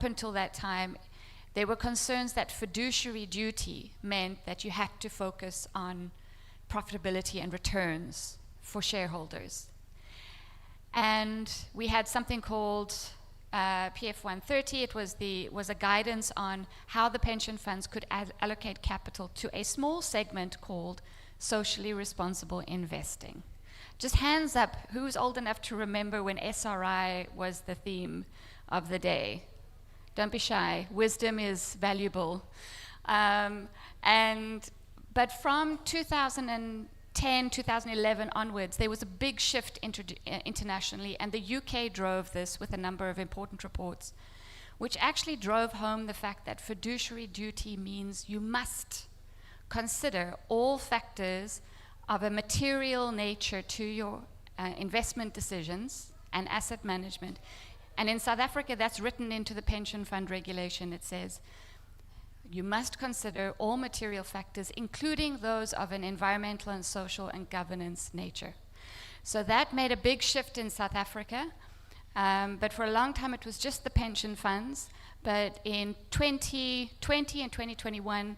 until that time, there were concerns that fiduciary duty meant that you had to focus on profitability and returns for shareholders. And we had something called PF 130. It was a guidance on how the pension funds could allocate capital to a small segment called socially responsible investing. Just hands up, who's old enough to remember when SRI was the theme of the day? Don't be shy. Wisdom is valuable. But from 2010, 2011 onwards, there was a big shift internationally, and the UK drove this with a number of important reports, which actually drove home the fact that fiduciary duty means you must consider all factors of a material nature to your investment decisions and asset management. And in South Africa, that's written into the pension fund regulation. It says, you must consider all material factors, including those of an environmental and social and governance nature. So that made a big shift in South Africa. But for a long time, it was just the pension funds. But in 2020 and 2021,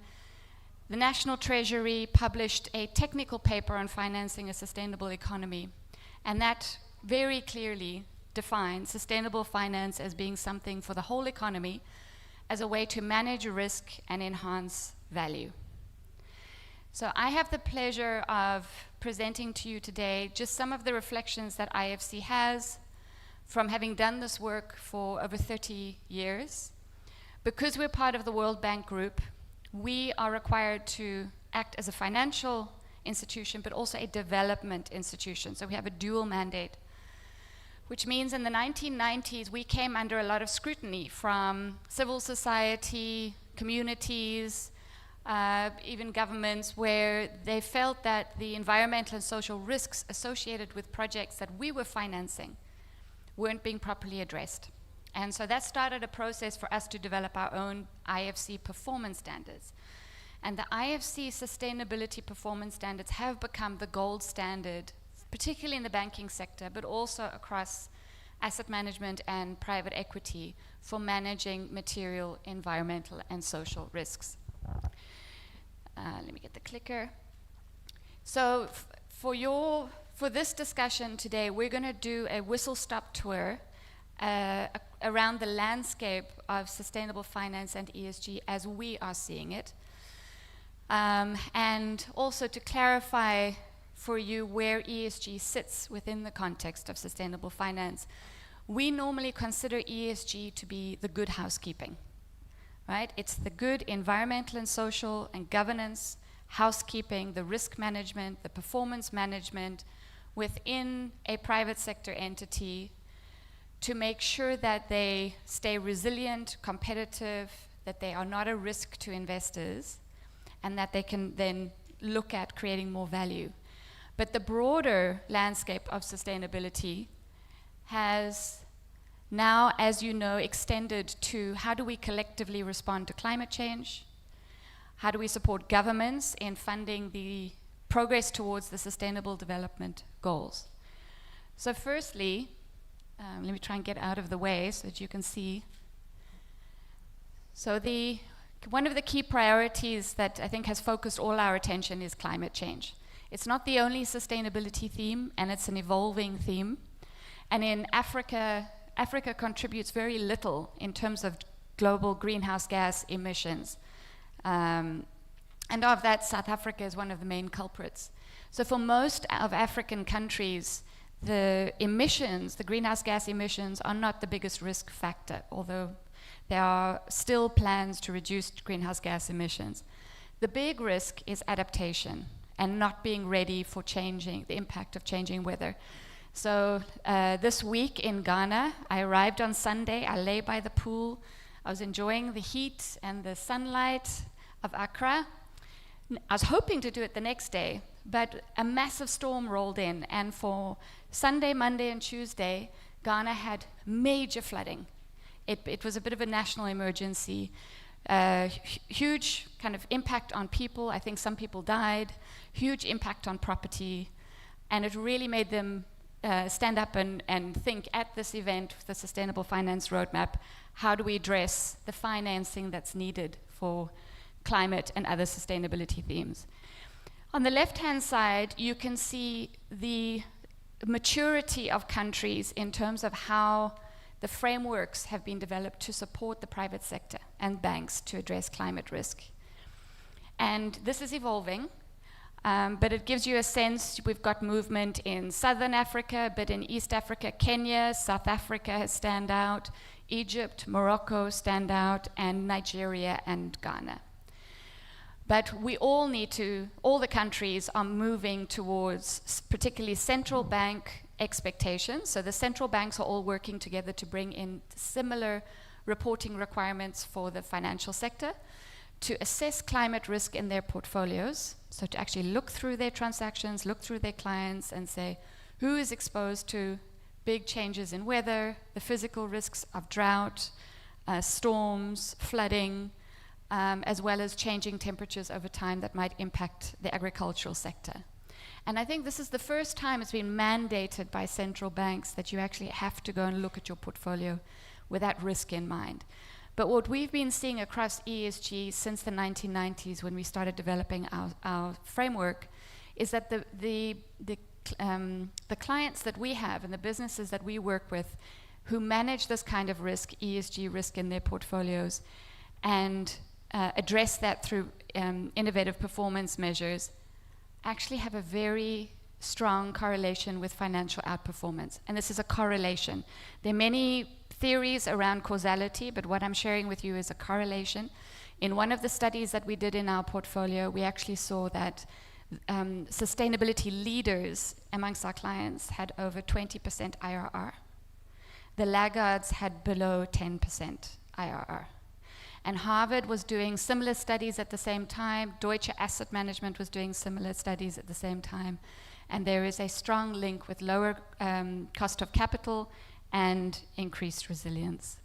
the National Treasury published a technical paper on financing a sustainable economy. And that very clearly defines sustainable finance as being something for the whole economy, as a way to manage risk and enhance value. So I have the pleasure of presenting to you today just some of the reflections that IFC has from having done this work for over 30 years. Because we're part of the World Bank Group, we are required to act as a financial institution, but also a development institution. So we have a dual mandate, which means in the 1990s, we came under a lot of scrutiny from civil society, communities, even governments, where they felt that the environmental and social risks associated with projects that we were financing weren't being properly addressed. And so that started a process for us to develop our own IFC performance standards. And the IFC sustainability performance standards have become the gold standard, particularly in the banking sector, but also across asset management and private equity for managing material, environmental, and social risks. Let me get the clicker. So for this discussion today, we're going to do a whistle-stop tour around the landscape of sustainable finance and ESG as we are seeing it. And also to clarify for you where ESG sits within the context of sustainable finance. We normally consider ESG to be the good housekeeping, right? It's the good environmental and social and governance housekeeping, the risk management, the performance management within a private sector entity to make sure that they stay resilient, competitive, that they are not a risk to investors, and that they can then look at creating more value. But the broader landscape of sustainability has now, as you know, extended to how do we collectively respond to climate change? How do we support governments in funding the progress towards the Sustainable Development Goals? So firstly, let me try and get out of the way so that you can see. So one of the key priorities that I think has focused all our attention is climate change. It's not the only sustainability theme, and it's an evolving theme. And in Africa contributes very little in terms of global greenhouse gas emissions. And of that, South Africa is one of the main culprits. So for most of African countries, the emissions, the greenhouse gas emissions, are not the biggest risk factor, although there are still plans to reduce greenhouse gas emissions. The big risk is adaptation and not being ready for the impact of changing weather. So this week in Ghana, I arrived on Sunday, I lay by the pool, I was enjoying the heat and the sunlight of Accra. I was hoping to do it the next day, but a massive storm rolled in, and for Sunday, Monday, and Tuesday, Ghana had major flooding. It was a bit of a national emergency. Huge kind of impact on people. I think some people died. Huge impact on property. And it really made them stand up and think at this event, the Sustainable Finance Roadmap, how do we address the financing that's needed for climate and other sustainability themes. On the left-hand side, you can see the maturity of countries in terms of how the frameworks have been developed to support the private sector and banks to address climate risk. And this is evolving, but it gives you a sense. We've got movement in Southern Africa, but in East Africa, Kenya, South Africa stand out, Egypt, Morocco stand out, and Nigeria and Ghana. But we all all the countries are moving towards particularly central bank expectations. So the central banks are all working together to bring in similar reporting requirements for the financial sector to assess climate risk in their portfolios. So to actually look through their transactions, look through their clients and say, who is exposed to big changes in weather, the physical risks of drought, storms, flooding, as well as changing temperatures over time that might impact the agricultural sector. And I think this is the first time it's been mandated by central banks that you actually have to go and look at your portfolio with that risk in mind. But what we've been seeing across ESG since the 1990s when we started developing our framework is that the clients that we have and the businesses that we work with who manage this kind of risk, ESG risk in their portfolios, and address that through innovative performance measures, actually have a very strong correlation with financial outperformance. And this is a correlation. There are many theories around causality, but what I'm sharing with you is a correlation. In one of the studies that we did in our portfolio, we actually saw that sustainability leaders amongst our clients had over 20% IRR. The laggards had below 10% IRR. And Harvard was doing similar studies at the same time. Deutsche Asset Management was doing similar studies at the same time. And there is a strong link with lower cost of capital and increased resilience.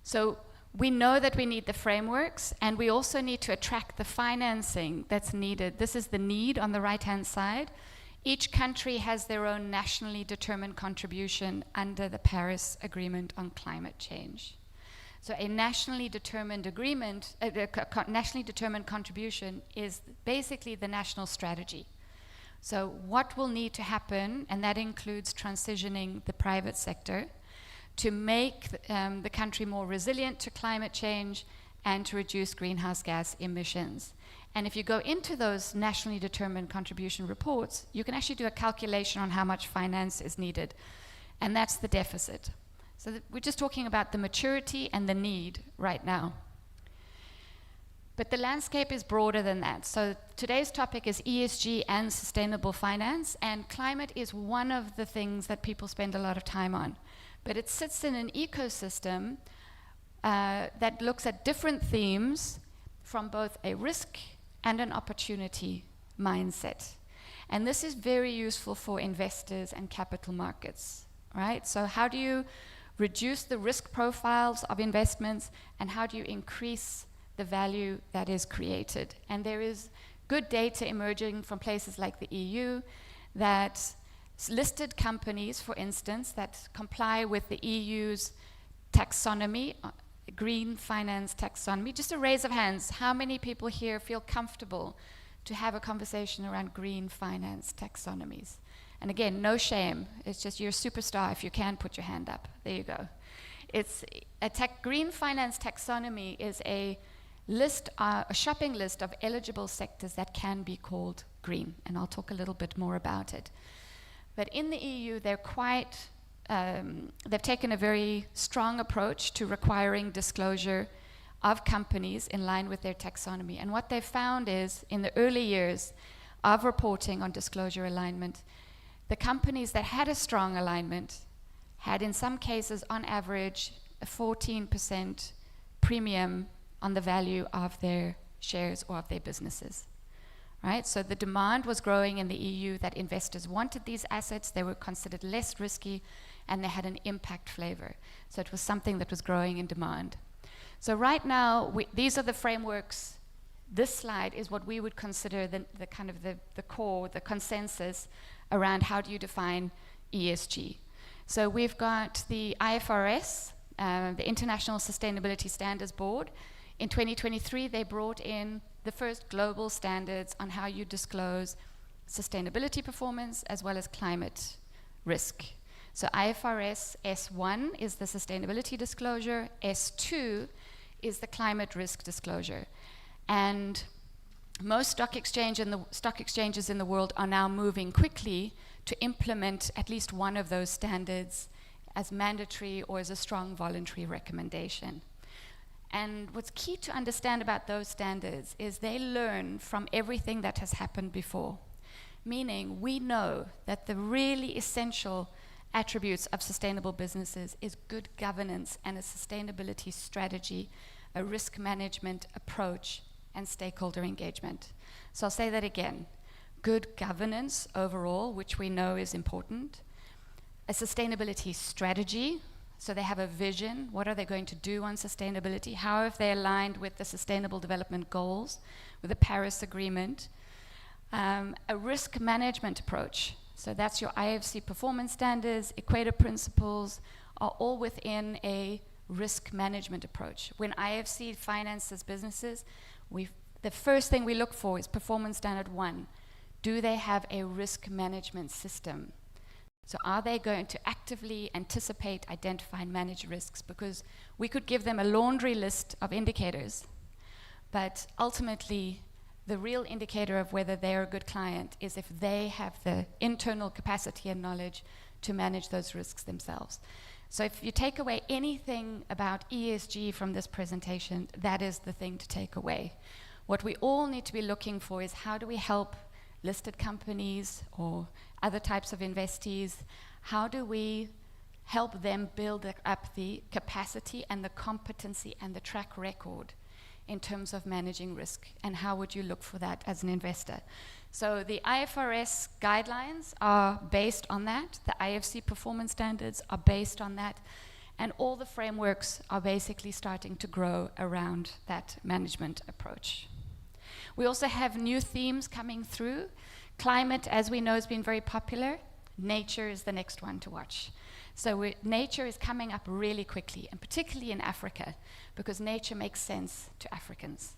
So we know that we need the frameworks, and we also need to attract the financing that's needed. This is the need on the right-hand side. Each country has their own nationally determined contribution under the Paris Agreement on Climate Change. So a nationally determined agreement, nationally determined contribution is basically the national strategy. So what will need to happen, and that includes transitioning the private sector to make the country more resilient to climate change and to reduce greenhouse gas emissions. And if you go into those nationally determined contribution reports, you can actually do a calculation on how much finance is needed. And that's the deficit. So we're just talking about the maturity and the need right now. But the landscape is broader than that. So today's topic is ESG and sustainable finance, and climate is one of the things that people spend a lot of time on. But it sits in an ecosystem that looks at different themes from both a risk and an opportunity mindset. And this is very useful for investors and capital markets, right? So how do you reduce the risk profiles of investments, and how do you increase the value that is created? And there is good data emerging from places like the EU that listed companies, for instance, that comply with the EU's taxonomy, green finance taxonomy. Just a raise of hands, how many people here feel comfortable to have a conversation around green finance taxonomies? And again, no shame. It's just you're a superstar if you can put your hand up. There you go. It's green finance taxonomy is a list, a shopping list of eligible sectors that can be called green, and I'll talk a little bit more about it. But in the EU, they're they've taken a very strong approach to requiring disclosure of companies in line with their taxonomy. And what they've found is, in the early years of reporting on disclosure alignment, the companies that had a strong alignment had, in some cases, on average, a 14% premium on the value of their shares or of their businesses, right? So the demand was growing in the EU that investors wanted these assets, they were considered less risky, and they had an impact flavor. So it was something that was growing in demand. So right now, these are the frameworks. This slide is what we would consider the kind of the core, the consensus around how do you define ESG. So we've got the IFRS, the International Sustainability Standards Board. In 2023, they brought in the first global standards on how you disclose sustainability performance as well as climate risk. So IFRS S1 is the sustainability disclosure, S2 is the climate risk disclosure. And most stock exchanges in the world are now moving quickly to implement at least one of those standards as mandatory or as a strong voluntary recommendation. And what's key to understand about those standards is they learn from everything that has happened before. Meaning, we know that the really essential attributes of sustainable businesses is good governance and a sustainability strategy, a risk management approach, and stakeholder engagement. So I'll say that again. Good governance overall, which we know is important. A sustainability strategy, so they have a vision. What are they going to do on sustainability? How have they aligned with the Sustainable Development Goals, with the Paris Agreement? A risk management approach. So that's your IFC performance standards, Equator principles, are all within a risk management approach. When IFC finances businesses, the first thing we look for is performance standard 1. Do they have a risk management system? So are they going to actively anticipate, identify, and manage risks? Because we could give them a laundry list of indicators, but ultimately the real indicator of whether they're a good client is if they have the internal capacity and knowledge to manage those risks themselves. So if you take away anything about ESG from this presentation, that is the thing to take away. What we all need to be looking for is how do we help listed companies or other types of investees, how do we help them build up the capacity and the competency and the track record in terms of managing risk, and how would you look for that as an investor? So the IFRS guidelines are based on that, the IFC performance standards are based on that, and all the frameworks are basically starting to grow around that management approach. We also have new themes coming through. Climate, as we know, has been very popular. Nature is the next one to watch. So nature is coming up really quickly, and particularly in Africa, because nature makes sense to Africans.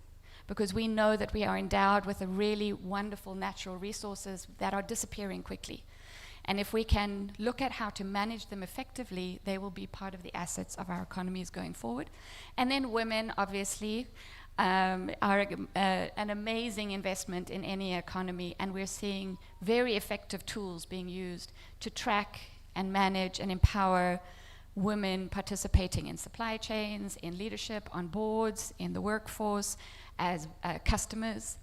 Because we know that we are endowed with a really wonderful natural resources that are disappearing quickly. And if we can look at how to manage them effectively, they will be part of the assets of our economies going forward. And then women, obviously, are an amazing investment in any economy, and we're seeing very effective tools being used to track and manage and empower women participating in supply chains, in leadership, on boards, in the workforce, as customers.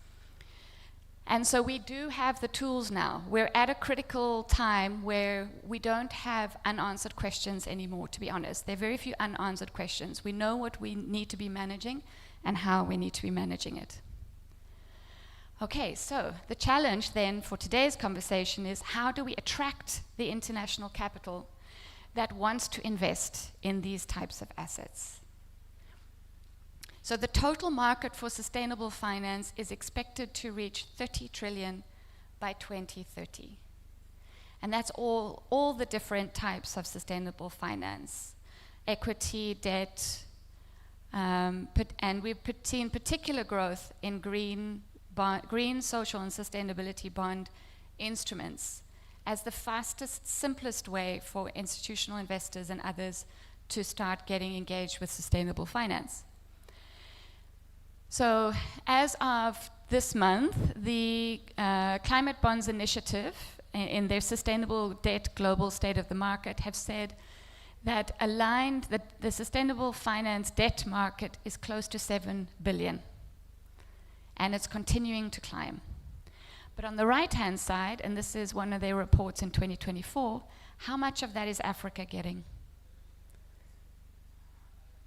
And so we do have the tools now. We're at a critical time where we don't have unanswered questions anymore, to be honest. There are very few unanswered questions. We know what we need to be managing and how we need to be managing it. Okay, so the challenge then for today's conversation is how do we attract the international capital that wants to invest in these types of assets? So the total market for sustainable finance is expected to reach 30 trillion by 2030. And that's all the different types of sustainable finance, equity, debt, and we've seen particular growth in green, social and sustainability bond instruments as the fastest, simplest way for institutional investors and others to start getting engaged with sustainable finance. So as of this month, the Climate Bonds Initiative in their Sustainable Debt Global State of the Market have said that the sustainable finance debt market is close to 7 billion, and it's continuing to climb. But on the right-hand side, and this is one of their reports in 2024, how much of that is Africa getting?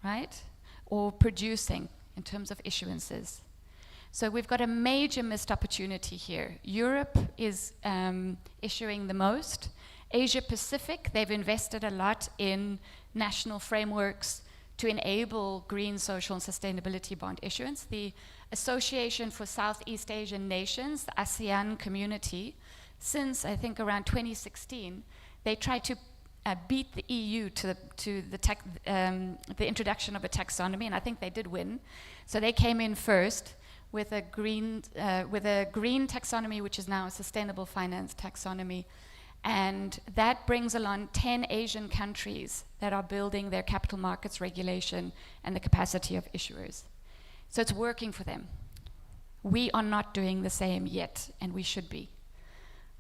Right? Or producing in terms of issuances. So we've got a major missed opportunity here. Europe is issuing the most. Asia Pacific, they've invested a lot in national frameworks to enable green, social, and sustainability bond issuance. The Association for Southeast Asian Nations, the ASEAN community, since I think around 2016, they tried to beat the EU to the introduction of a taxonomy, and I think they did win. So they came in first with a green taxonomy, which is now a sustainable finance taxonomy, and that brings along 10 Asian countries that are building their capital markets regulation and the capacity of issuers. So it's working for them. We are not doing the same yet, and we should be.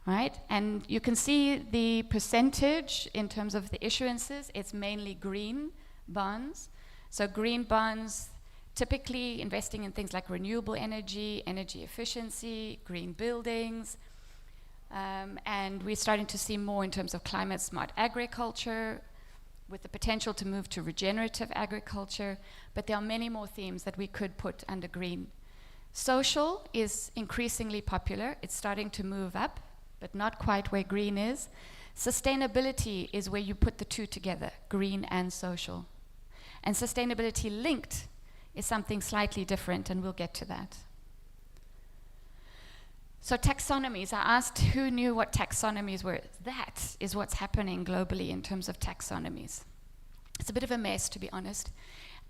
Right? And you can see the percentage in terms of the issuances. It's mainly green bonds. So green bonds, typically investing in things like renewable energy, energy efficiency, green buildings, and we're starting to see more in terms of climate smart agriculture, with the potential to move to regenerative agriculture, but there are many more themes that we could put under green. Social is increasingly popular. It's starting to move up, but not quite where green is. Sustainability is where you put the two together, green and social. And sustainability linked is something slightly different, and we'll get to that. So taxonomies, I asked who knew what taxonomies were. That is what's happening globally in terms of taxonomies. It's a bit of a mess, to be honest,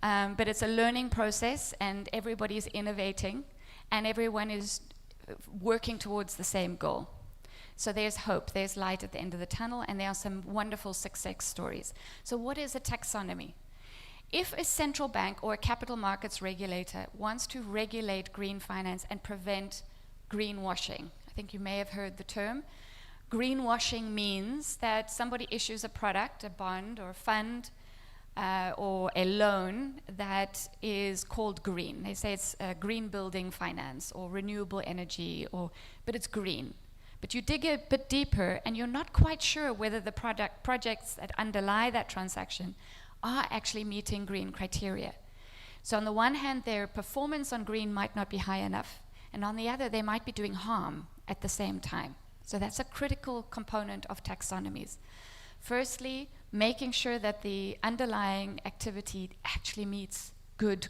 but it's a learning process, and everybody's innovating, and everyone is working towards the same goal. So there's hope, there's light at the end of the tunnel, and there are some wonderful success stories. So what is a taxonomy? If a central bank or a capital markets regulator wants to regulate green finance and prevent greenwashing, I think you may have heard the term. Greenwashing means that somebody issues a product, a bond or a fund, or a loan that is called green. They say it's green building finance or renewable energy, but it's green. But you dig a bit deeper and you're not quite sure whether the projects that underlie that transaction are actually meeting green criteria. So on the one hand, their performance on green might not be high enough, and on the other, they might be doing harm at the same time. So that's a critical component of taxonomies. Firstly, making sure that the underlying activity actually meets good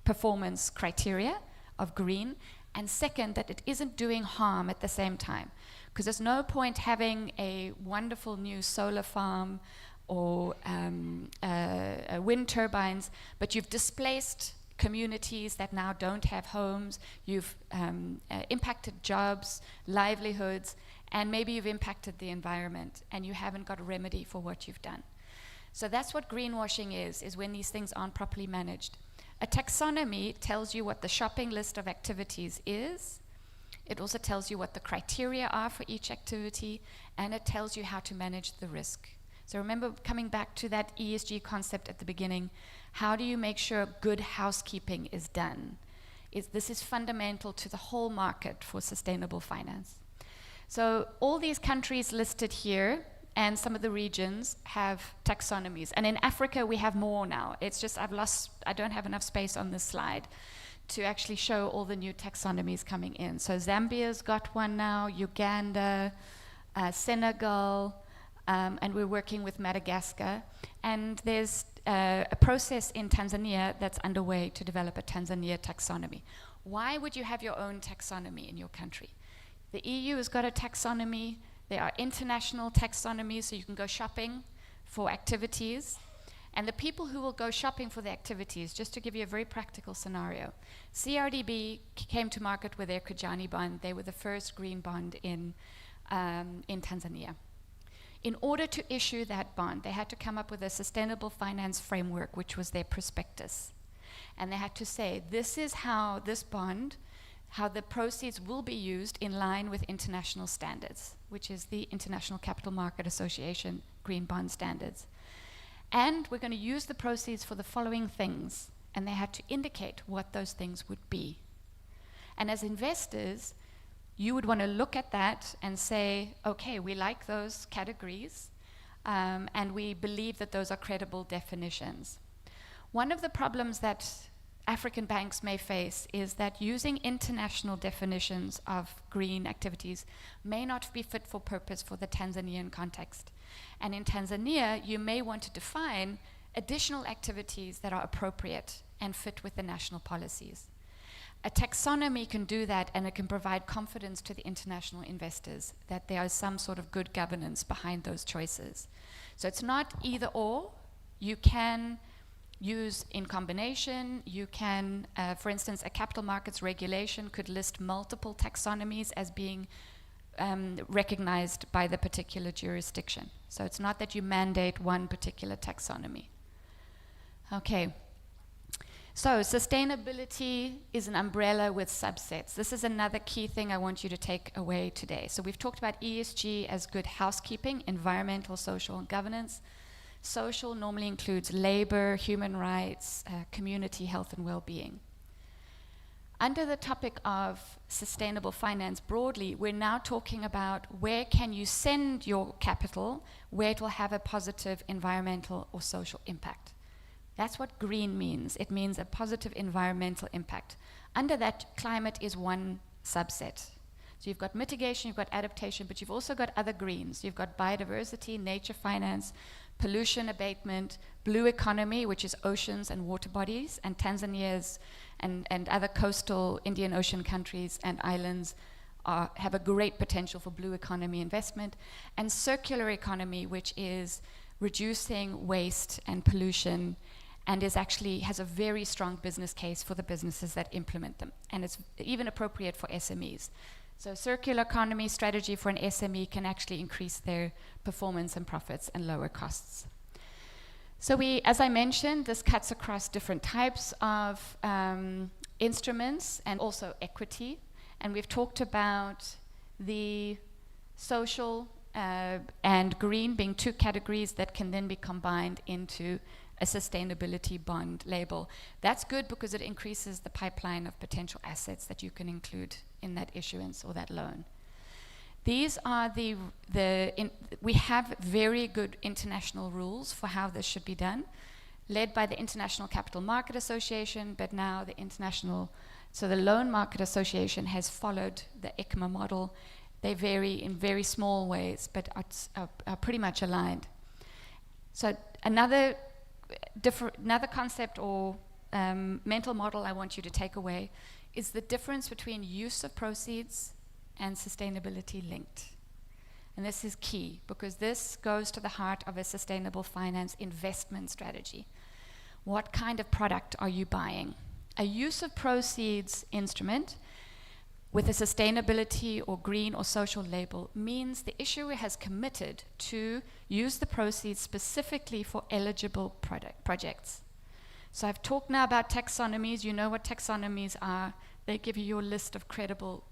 performance criteria of green, and second, that it isn't doing harm at the same time. Because there's no point having a wonderful new solar farm or wind turbines, but you've displaced communities that now don't have homes, you've impacted jobs, livelihoods, and maybe you've impacted the environment, and you haven't got a remedy for what you've done. So that's what greenwashing is when these things aren't properly managed. A taxonomy tells you what the shopping list of activities is. It also tells you what the criteria are for each activity, and it tells you how to manage the risk. So remember, coming back to that ESG concept at the beginning, how do you make sure good housekeeping is done? This is fundamental to the whole market for sustainable finance. So all these countries listed here and some of the regions have taxonomies. And in Africa, we have more now. It's just I don't have enough space on this slide to actually show all the new taxonomies coming in. So Zambia's got one now, Uganda, Senegal, and we're working with Madagascar. And there's a process in Tanzania that's underway to develop a Tanzania taxonomy. Why would you have your own taxonomy in your country? The EU has got a taxonomy. There are international taxonomies, so you can go shopping for activities. And the people who will go shopping for the activities, just to give you a very practical scenario, CRDB came to market with their Kajani bond. They were the first green bond in Tanzania. In order to issue that bond, they had to come up with a sustainable finance framework, which was their prospectus. And they had to say, this is how this bond, how the proceeds will be used in line with international standards, which is the International Capital Market Association Green Bond Standards. And we're going to use the proceeds for the following things. And they had to indicate what those things would be. And as investors, you would want to look at that and say, okay, we like those categories, and we believe that those are credible definitions. One of the problems that African banks may face is that using international definitions of green activities may not be fit for purpose for the Tanzanian context. And in Tanzania, you may want to define additional activities that are appropriate and fit with the national policies. a taxonomy can do that, and it can provide confidence to the international investors that there is some sort of good governance behind those choices. So it's not either or. You can use in combination. You can, for instance, a capital markets regulation could list multiple taxonomies as being recognized by the particular jurisdiction. So it's not that you mandate one particular taxonomy. Okay. So sustainability is an umbrella with subsets. This is another key thing I want you to take away today. So we've talked about ESG as good housekeeping, environmental, social, and governance. Social normally includes labor, human rights, community health and well-being. Under the topic of sustainable finance broadly, we're now talking about where can you send your capital, where it will have a positive environmental or social impact. That's what green means. It means a positive environmental impact. Under that, climate is one subset. So you've got mitigation, you've got adaptation, but you've also got other greens. You've got biodiversity, nature finance, pollution abatement, blue economy, which is oceans and water bodies, and Tanzania's and other coastal Indian Ocean countries and islands have a great potential for blue economy investment, and circular economy, which is reducing waste and pollution, and has a very strong business case for the businesses that implement them. And it's even appropriate for SMEs. So circular economy strategy for an SME can actually increase their performance and profits and lower costs. So as I mentioned, this cuts across different types of instruments and also equity. And we've talked about the social and green being two categories that can then be combined into a sustainability bond label. That's good because it increases the pipeline of potential assets that you can include in that issuance or that loan. These are we have very good international rules for how this should be done, led by the International Capital Market Association, but now the Loan Market Association has followed the ICMA model. They vary in very small ways, but are pretty much aligned. So another concept or mental model I want you to take away is the difference between use of proceeds and sustainability linked. And this is key because this goes to the heart of a sustainable finance investment strategy. What kind of product are you buying? A use of proceeds instrument with a sustainability or green or social label means the issuer has committed to use the proceeds specifically for eligible projects. So I've talked now about taxonomies. You know what taxonomies are. They give you your list of credible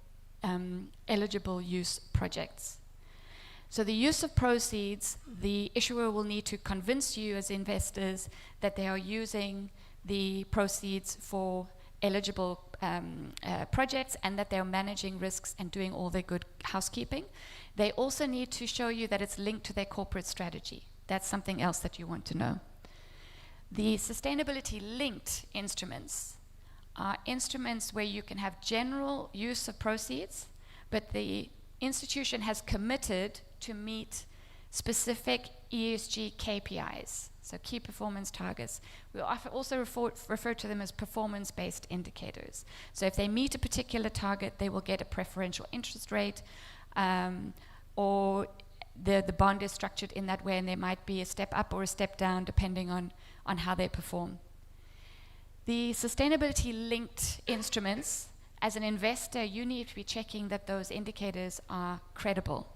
eligible use projects. So the use of proceeds, the issuer will need to convince you as investors that they are using the proceeds for eligible projects and that they're managing risks and doing all their good housekeeping. They also need to show you that it's linked to their corporate strategy. That's something else that you want to know. The sustainability linked instruments are instruments where you can have general use of proceeds, but the institution has committed to meet specific ESG KPIs, so key performance targets. We often also refer to them as performance-based indicators. So if they meet a particular target, they will get a preferential interest rate, or the bond is structured in that way, and there might be a step up or a step down depending on how they perform. The sustainability-linked instruments, as an investor, you need to be checking that those indicators are credible,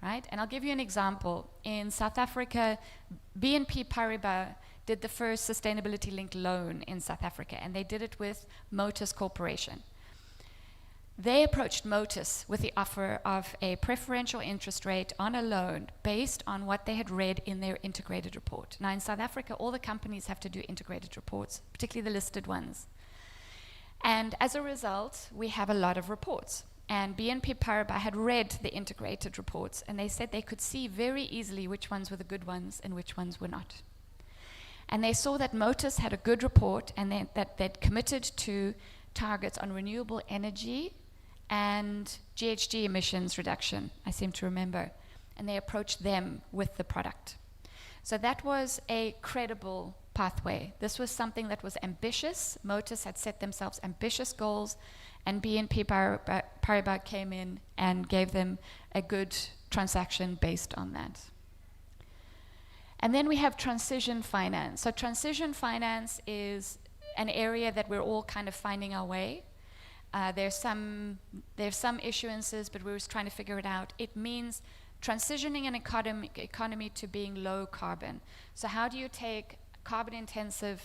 right? And I'll give you an example. In South Africa, BNP Paribas did the first sustainability-linked loan in South Africa, and they did it with Motus Corporation. They approached Motus with the offer of a preferential interest rate on a loan based on what they had read in their integrated report. Now in South Africa, all the companies have to do integrated reports, particularly the listed ones. And as a result, we have a lot of reports. And BNP Paribas had read the integrated reports, and they said they could see very easily which ones were the good ones and which ones were not. And they saw that Motus had a good report and that they'd committed to targets on renewable energy and GHG emissions reduction, I seem to remember. And they approached them with the product. So that was a credible pathway. This was something that was ambitious. Motus had set themselves ambitious goals, and BNP Paribas came in and gave them a good transaction based on that. And then we have transition finance. So transition finance is an area that we're all kind of finding our way. There's some issuances, but we're just trying to figure it out. It means transitioning an economy to being low carbon. So how do you take carbon-intensive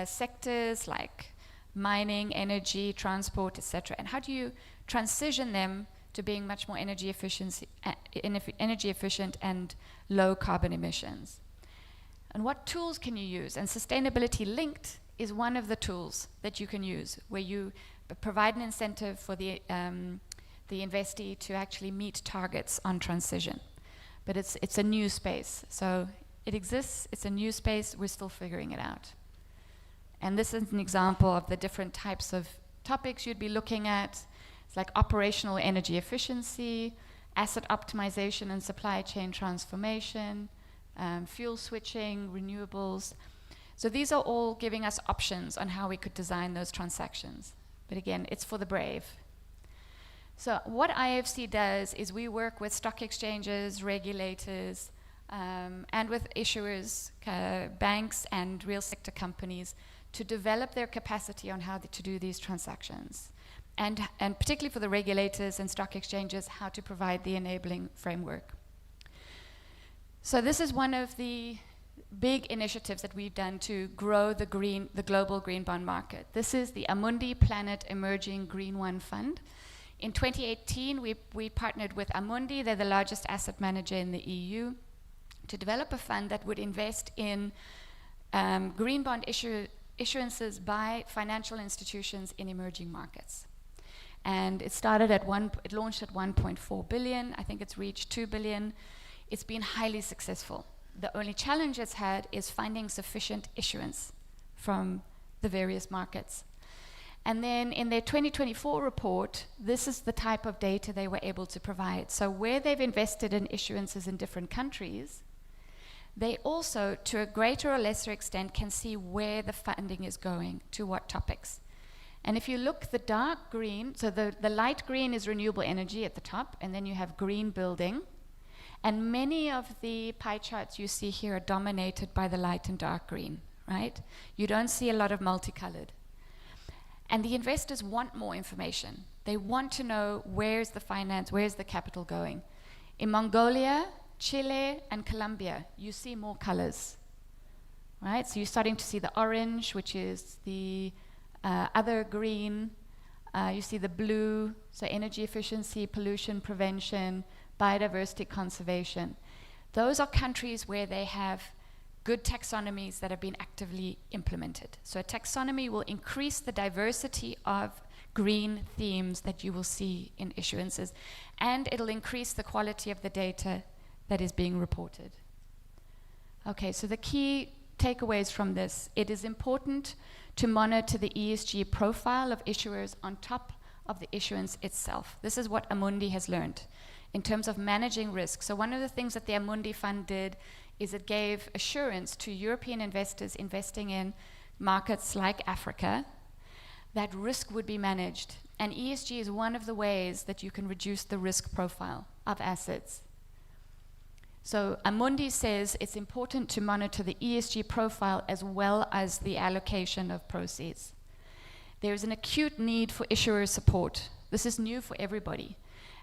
sectors like mining, energy, transport, etc., and how do you transition them to being much more energy efficient and low carbon emissions? And what tools can you use? And sustainability linked is one of the tools that you can use, where you provide an incentive for the investee to actually meet targets on transition. But it's a new space. So it exists, it's a new space, we're still figuring it out. And this is an example of the different types of topics you'd be looking at. It's like operational energy efficiency, asset optimization and supply chain transformation, fuel switching, renewables. So these are all giving us options on how we could design those transactions. But again, it's for the brave. So what IFC does is we work with stock exchanges, regulators, and with issuers, banks and real sector companies to develop their capacity on how to do these transactions. And particularly for the regulators and stock exchanges, how to provide the enabling framework. So this is one of the big initiatives that we've done to grow the global green bond market. This is the Amundi Planet Emerging Green One Fund. In 2018, we partnered with Amundi, they're the largest asset manager in the EU, to develop a fund that would invest in green bond issuances by financial institutions in emerging markets. And it launched at 1.4 billion. I think it's reached 2 billion. It's been highly successful. The only challenge it's had is finding sufficient issuance from the various markets. And then in their 2024 report, this is the type of data they were able to provide. So where they've invested in issuances in different countries, they also, to a greater or lesser extent, can see where the funding is going, to what topics. And if you look, the dark green, so the light green is renewable energy at the top, and then you have green building. And many of the pie charts you see here are dominated by the light and dark green, right? You don't see a lot of multicolored. And the investors want more information. They want to know where's the finance, where's the capital going. In Mongolia, Chile, and Colombia, you see more colors, right? So you're starting to see the orange, which is the other green. You see the blue, so energy efficiency, pollution prevention, biodiversity conservation. Those are countries where they have good taxonomies that have been actively implemented. So a taxonomy will increase the diversity of green themes that you will see in issuances, and it'll increase the quality of the data that is being reported. Okay, so the key takeaways from this: it is important to monitor the ESG profile of issuers on top of the issuance itself. This is what Amundi has learned in terms of managing risk. So one of the things that the Amundi Fund did is it gave assurance to European investors investing in markets like Africa that risk would be managed. And ESG is one of the ways that you can reduce the risk profile of assets. So Amundi says it's important to monitor the ESG profile as well as the allocation of proceeds. There is an acute need for issuer support. This is new for everybody.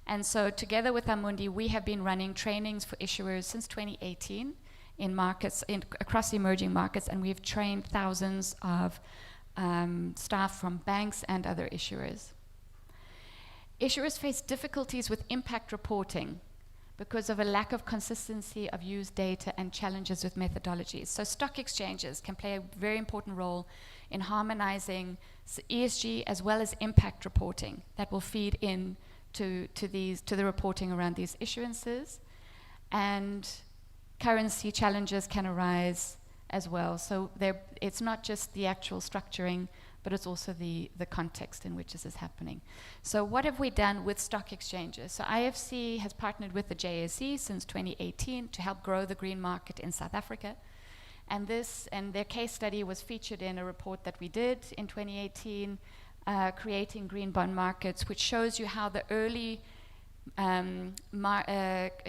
And so together with Amundi, we have been running trainings for issuers since 2018 in markets, across the emerging markets, and we've trained thousands of staff from banks and other issuers. Issuers face difficulties with impact reporting because of a lack of consistency of used data and challenges with methodologies. So stock exchanges can play a very important role in harmonizing ESG as well as impact reporting that will feed in to the reporting around these issuances. And currency challenges can arise as well. So it's not just the actual structuring, but it's also the context in which this is happening. So what have we done with stock exchanges? So IFC has partnered with the JSE since 2018 to help grow the green market in South Africa. And their case study was featured in a report that we did in 2018, Creating Green Bond Markets, which shows you how the early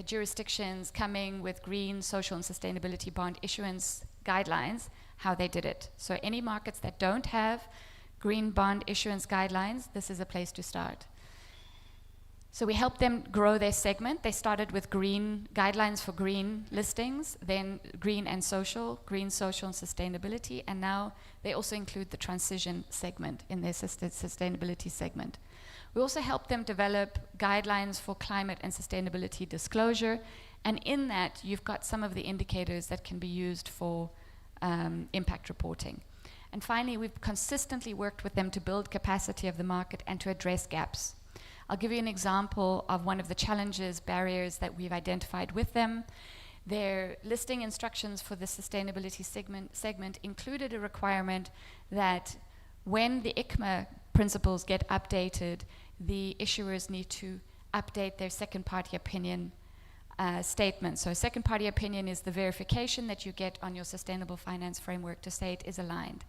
jurisdictions coming with green, social, and sustainability bond issuance guidelines, how they did it. So any markets that don't have green bond issuance guidelines, this is a place to start. So we helped them grow their segment. They started with green guidelines for green listings, then green, social, and sustainability, and now they also include the transition segment in their sustainability segment. We also helped them develop guidelines for climate and sustainability disclosure, and in that you've got some of the indicators that can be used for impact reporting. And finally, we've consistently worked with them to build capacity of the market and to address gaps. I'll give you an example of one of the challenges, barriers that we've identified with them. Their listing instructions for the sustainability segment included a requirement that when the ICMA principles get updated, the issuers need to update their second-party opinion statement. So a second-party opinion is the verification that you get on your sustainable finance framework to say it is aligned.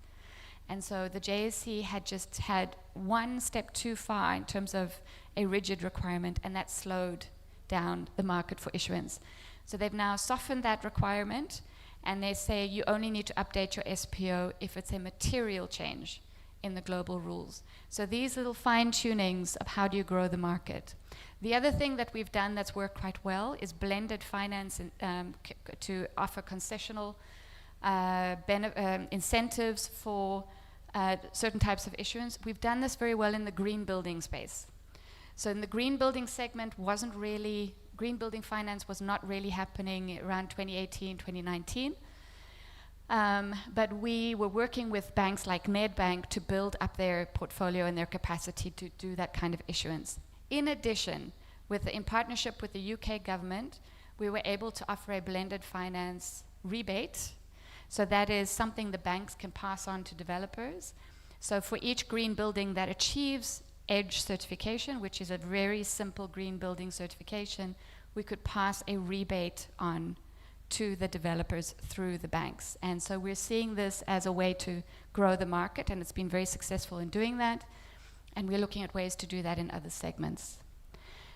And so the JSE had just had one step too far in terms of a rigid requirement, and that slowed down the market for issuance. So they've now softened that requirement, and they say you only need to update your SPO if it's a material change in the global rules. So these little fine-tunings of how do you grow the market. The other thing that we've done that's worked quite well is blended finance to offer concessional incentives for certain types of issuance. We've done this very well in the green building space. So in the green building segment green building finance was not really happening around 2018, 2019. But we were working with banks like Nedbank to build up their portfolio and their capacity to do that kind of issuance. In addition, in partnership with the UK government, we were able to offer a blended finance rebate. So that is something the banks can pass on to developers. So for each green building that achieves EDGE certification, which is a very simple green building certification, we could pass a rebate on to the developers through the banks. And so we're seeing this as a way to grow the market, and it's been very successful in doing that. And we're looking at ways to do that in other segments.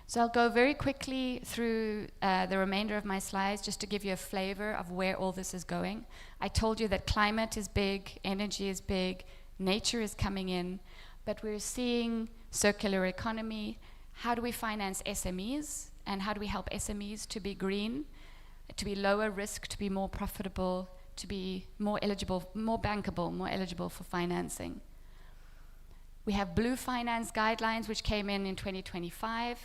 So I'll go very quickly through the remainder of my slides just to give you a flavor of where all this is going. I told you that climate is big, energy is big, nature is coming in, but we're seeing circular economy. How do we finance SMEs, and how do we help SMEs to be green, to be lower risk, to be more profitable, to be more eligible, more bankable, more eligible for financing? We have blue finance guidelines, which came in 2025.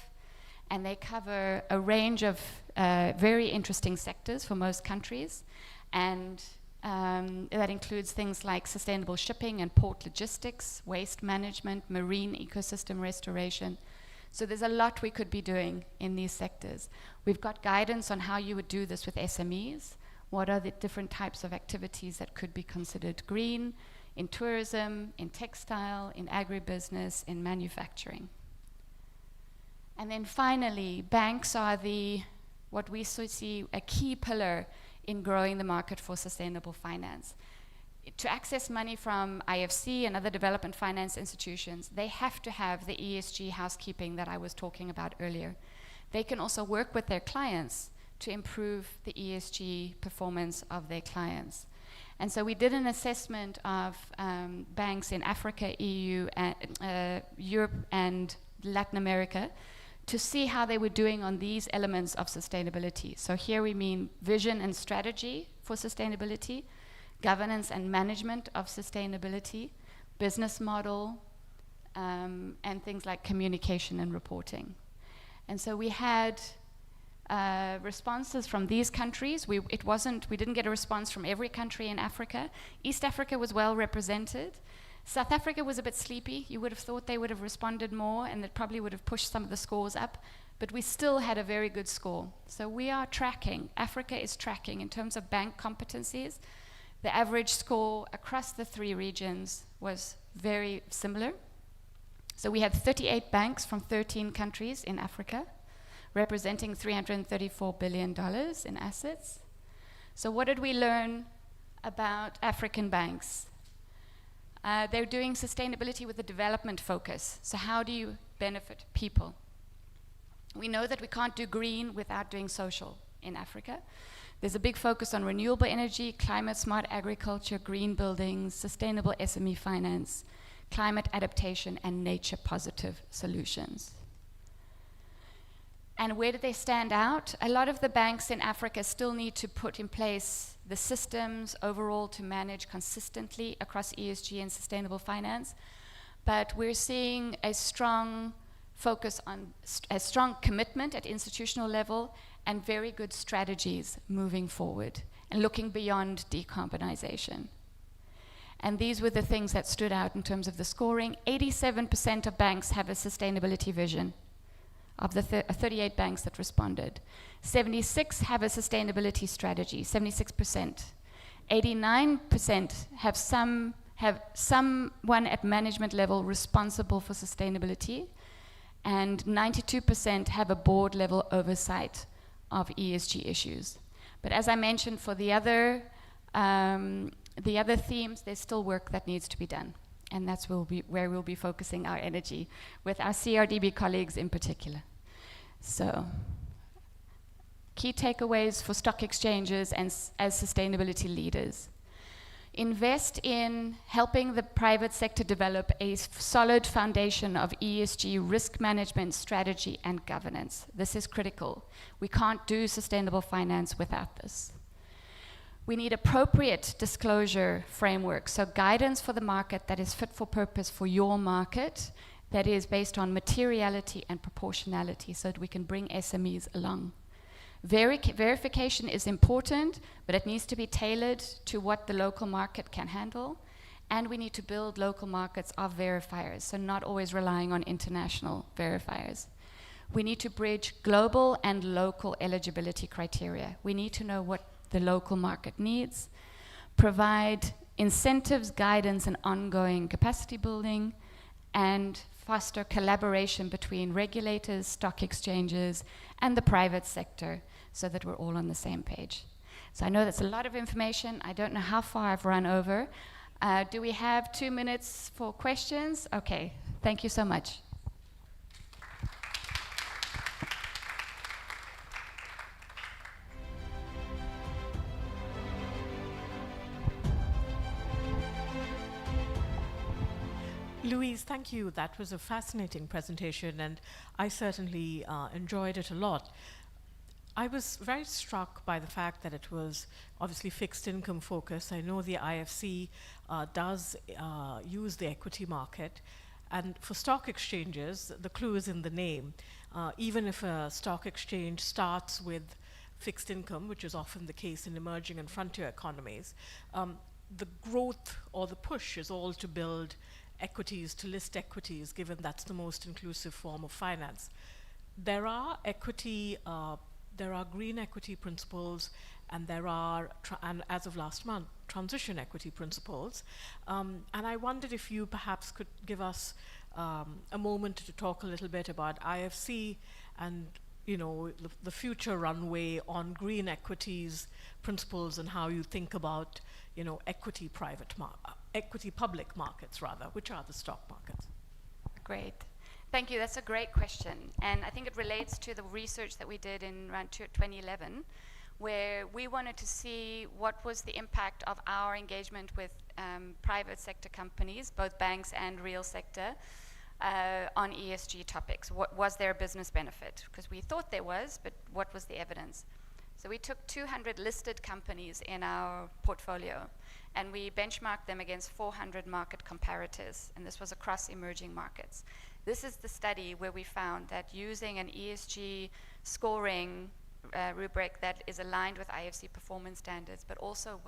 And they cover a range of very interesting sectors for most countries. And that includes things like sustainable shipping and port logistics, waste management, marine ecosystem restoration. So there's a lot we could be doing in these sectors. We've got guidance on how you would do this with SMEs. What are the different types of activities that could be considered green in tourism, in textile, in agribusiness, in manufacturing? And then finally, banks are what we see a key pillar in growing the market for sustainable finance. To access money from IFC and other development finance institutions, they have to have the ESG housekeeping that I was talking about earlier. They can also work with their clients to improve the ESG performance of their clients. And so we did an assessment of banks in Africa, EU, and, Europe, and Latin America, to see how they were doing on these elements of sustainability. So here we mean vision and strategy for sustainability, governance and management of sustainability, business model, and things like communication and reporting. And so we had responses from these countries. We didn't get a response from every country in Africa. East Africa was well represented. South Africa was a bit sleepy. You would have thought they would have responded more, and it probably would have pushed some of the scores up, but we still had a very good score. So we are tracking, Africa is tracking in terms of bank competencies. The average score across the three regions was very similar. So we had 38 banks from 13 countries in Africa, representing $334 billion in assets. So what did we learn about African banks. They're doing sustainability with a development focus. So how do you benefit people? We know that we can't do green without doing social in Africa. There's a big focus on renewable energy, climate smart agriculture, green buildings, sustainable SME finance, climate adaptation, and nature positive solutions. And where do they stand out? A lot of the banks in Africa still need to put in place the systems overall to manage consistently across ESG and sustainable finance. But we're seeing a strong focus on a strong commitment at institutional level and very good strategies moving forward and looking beyond decarbonization. And these were the things that stood out in terms of the scoring. 87% of banks have a sustainability vision of the 38 banks that responded. 76 have a sustainability strategy, 76%. 89% have someone at management level responsible for sustainability, and 92% have a board level oversight of ESG issues. But as I mentioned, for the other themes, there's still work that needs to be done. And that's where we'll be focusing our energy with our CRDB colleagues in particular. So, key takeaways for stock exchanges and as sustainability leaders. Invest in helping the private sector develop a solid foundation of ESG risk management strategy and governance. This is critical. We can't do sustainable finance without this. We need appropriate disclosure framework, so guidance for the market that is fit for purpose for your market, that is based on materiality and proportionality, so that we can bring SMEs along. Verification is important, but it needs to be tailored to what the local market can handle, and we need to build local markets of verifiers, so not always relying on international verifiers. We need to bridge global and local eligibility criteria. We need to know what the local market needs, provide incentives, guidance, and ongoing capacity building, and foster collaboration between regulators, stock exchanges, and the private sector so that we're all on the same page. So I know that's a lot of information. I don't know how far I've run over. Do we have 2 minutes for questions? Okay, thank you so much. Louise, thank you. That was a fascinating presentation, and I certainly enjoyed it a lot. I was very struck by the fact that it was obviously fixed income focus. I know the IFC does use the equity market, and for stock exchanges, the clue is in the name. Even if a stock exchange starts with fixed income, which is often the case in emerging and frontier economies, the growth or the push is all to build equities, to list equities, given that's the most inclusive form of finance. There are green equity principles, and there are, and as of last month, transition equity principles. And I wondered if you perhaps could give us a moment to talk a little bit about IFC and the future runway on green equities principles and how you think about equity public markets rather, which are the stock markets. Great. Thank you. That's a great question. And I think it relates to the research that we did in around 2011, where we wanted to see what was the impact of our engagement with private sector companies, both banks and real sector, on ESG topics. What was there a business benefit? Because we thought there was, but what was the evidence? So we took 200 listed companies in our portfolio, and we benchmarked them against 400 market comparators, and this was across emerging markets. This is the study where we found that using an ESG scoring rubric that is aligned with IFC performance standards, but also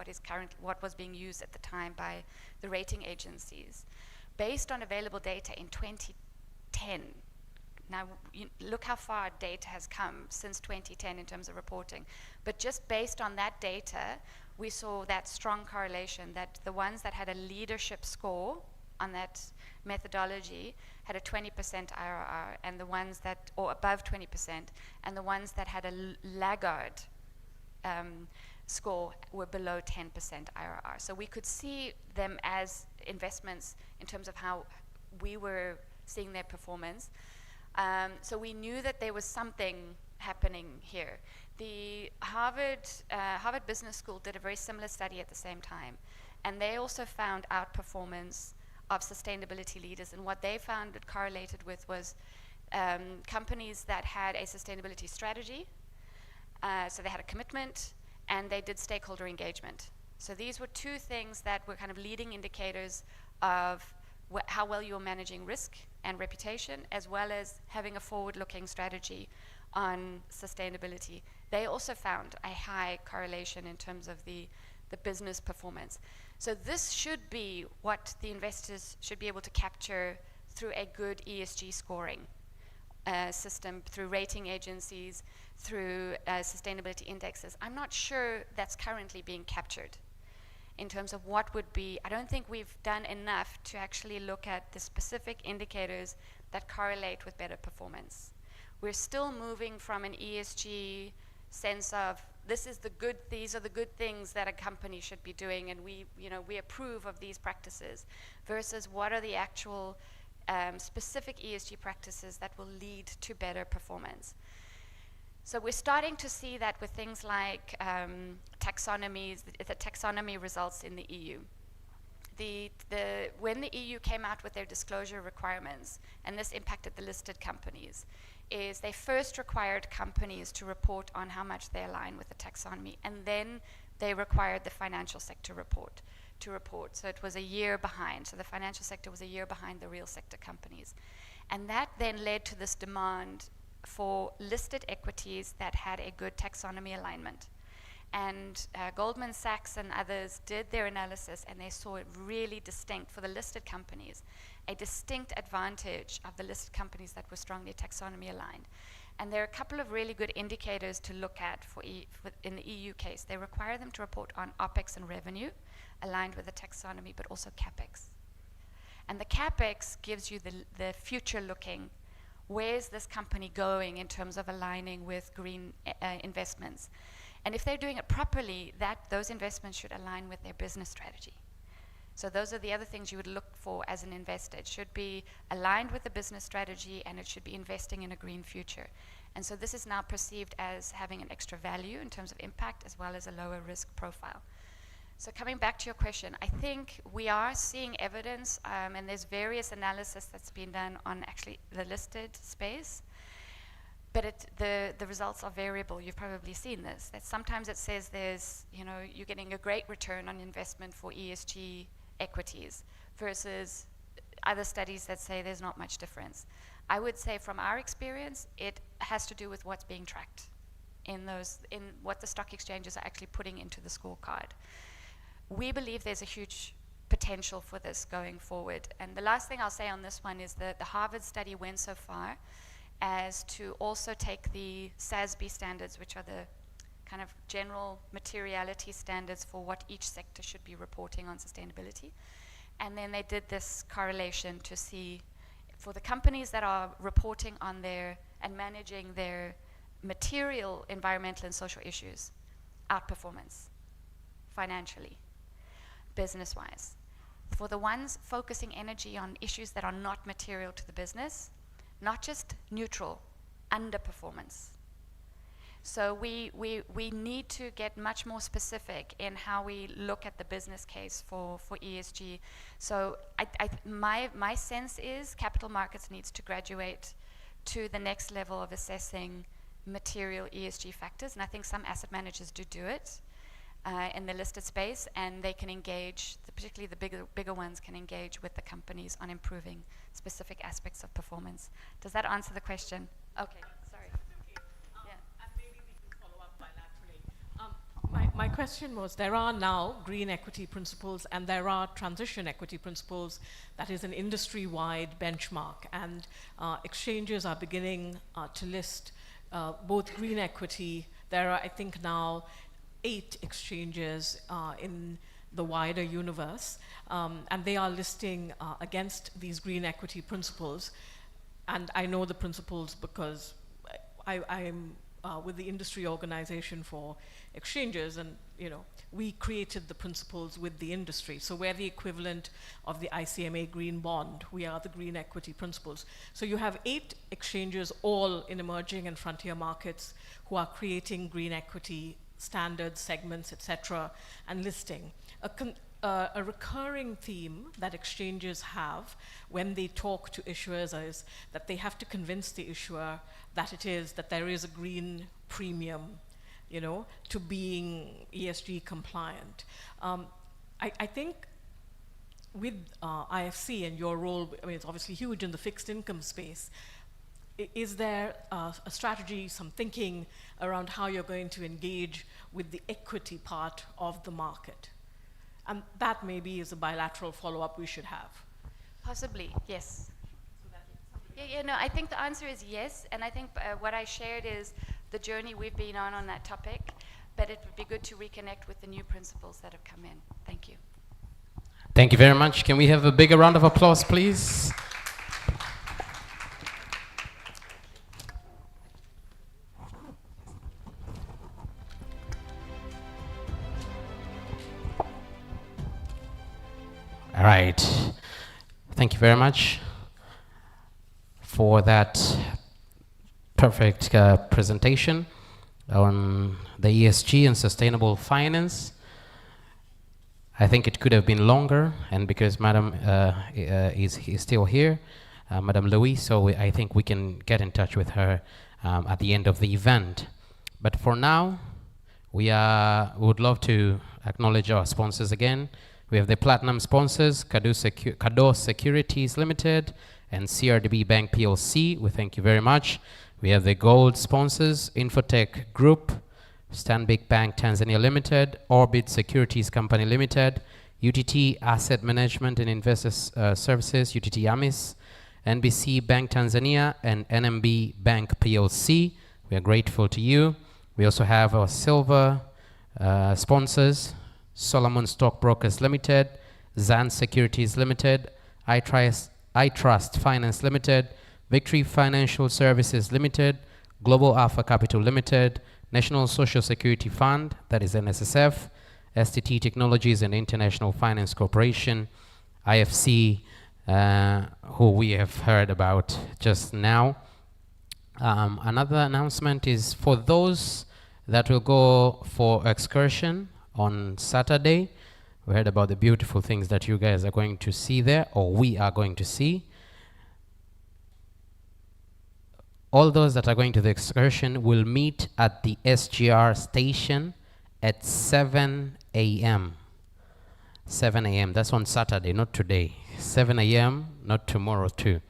what was being used at the time by the rating agencies, based on available data in 2010. Now, look how far data has come since 2010 in terms of reporting. But just based on that data, we saw that strong correlation that the ones that had a leadership score on that methodology had a 20% IRR, and the ones that, or above 20%, and the ones that had a laggard score were below 10% IRR. So we could see them as investments in terms of how we were seeing their performance. So we knew that there was something happening here. The Harvard Business School did a very similar study at the same time, and they also found outperformance of sustainability leaders, and what they found it correlated with was companies that had a sustainability strategy, so they had a commitment, and they did stakeholder engagement. So these were two things that were kind of leading indicators of how well you're managing risk and reputation, as well as having a forward-looking strategy on sustainability. They also found a high correlation in terms of the business performance. So this should be what the investors should be able to capture through a good ESG scoring system, through rating agencies, through sustainability indexes. I'm not sure that's currently being captured in terms of what would be. I don't think we've done enough to actually look at the specific indicators that correlate with better performance. We're still moving from an ESG sense of these are the good things that a company should be doing, and we approve of these practices, versus what are the actual specific ESG practices that will lead to better performance. So we're starting to see that with things like taxonomies, the taxonomy results in the EU. When the EU came out with their disclosure requirements, and this impacted the listed companies, is they first required companies to report on how much they align with the taxonomy, and then they required the financial sector to report. So it was a year behind. So the financial sector was a year behind the real sector companies. And that then led to this demand for listed equities that had a good taxonomy alignment. And Goldman Sachs and others did their analysis, and they saw it really distinct for the listed companies, a distinct advantage of the listed companies that were strongly taxonomy aligned. And there are a couple of really good indicators to look at in the EU case. They require them to report on OPEX and revenue aligned with the taxonomy, but also CAPEX. And the CAPEX gives you the future looking, where's this company going in terms of aligning with green investments. And if they're doing it properly, those investments should align with their business strategy. So those are the other things you would look for as an investor. It should be aligned with the business strategy, and it should be investing in a green future. And so this is now perceived as having an extra value in terms of impact, as well as a lower risk profile. So coming back to your question, I think we are seeing evidence, and there's various analysis that's been done on actually the listed space. But the results are variable. You've probably seen this. That sometimes it says you're getting a great return on investment for ESG equities, versus other studies that say there's not much difference. I would say from our experience, it has to do with what's being tracked in what the stock exchanges are actually putting into the scorecard. We believe there's a huge potential for this going forward. And the last thing I'll say on this one is that the Harvard study went so far as to also take the SASB standards, which are the kind of general materiality standards for what each sector should be reporting on sustainability. And then they did this correlation to see for the companies that are reporting on and managing their material, environmental, and social issues, outperformance financially, business-wise. For the ones focusing energy on issues that are not material to the business, not just neutral, underperformance. So we need to get much more specific in how we look at the business case for ESG. So my sense is capital markets needs to graduate to the next level of assessing material ESG factors, and I think some asset managers do it in the listed space, and they can engage, particularly the bigger ones can engage with the companies on improving specific aspects of performance. Does that answer the question? Okay, sorry. And maybe we can follow up bilaterally. My question was, there are now green equity principles and there are transition equity principles that is an industry-wide benchmark, and exchanges are beginning to list both green equity. There are, I think now, 8 exchanges in the wider universe, and they are listing against these green equity principles. And I know the principles because I am with the industry organization for exchanges, and we created the principles with the industry. So we're the equivalent of the ICMA green bond. We are the green equity principles. So you have 8 exchanges, all in emerging and frontier markets, who are creating green equity standards, segments, etc., and listing. A recurring theme that exchanges have when they talk to issuers is that they have to convince the issuer that there is a green premium, to being ESG compliant. I think with IFC and your role, it's obviously huge in the fixed income space. Is there a strategy, some thinking around how you're going to engage with the equity part of the market? And that maybe is a bilateral follow-up we should have. Possibly, yes. No, I think the answer is yes, and I think what I shared is the journey we've been on that topic, but it would be good to reconnect with the new principles that have come in. Thank you. Thank you very much. Can we have a bigger round of applause, please? All right. Thank you very much for that perfect presentation on the ESG and sustainable finance. I think it could have been longer, and because Madam is still here, Madam Louise, so I think we can get in touch with her at the end of the event. But for now, we would love to acknowledge our sponsors again. We have the platinum sponsors, Kado Securities Limited and CRDB Bank PLC. We thank you very much. We have the gold sponsors, Infotech Group, Stanbic Bank Tanzania Limited, Orbit Securities Company Limited, UTT Asset Management and Investors Services, UTT AMIS, NBC Bank Tanzania, and NMB Bank PLC. We are grateful to you. We also have our silver sponsors, Solomon Stockbrokers Limited, Zan Securities Limited, iTrust Finance Limited, Victory Financial Services Limited, Global Alpha Capital Limited, National Social Security Fund, that is NSSF, STT Technologies and International Finance Corporation, IFC, who we have heard about just now. Another announcement is for those that will go for excursion on Saturday. We heard about the beautiful things that you guys are going to see there, or we are going to see. All those that are going to the excursion will meet at the SGR station at 7 a.m. 7 a.m. That's on Saturday, not today. 7 a.m., not tomorrow too.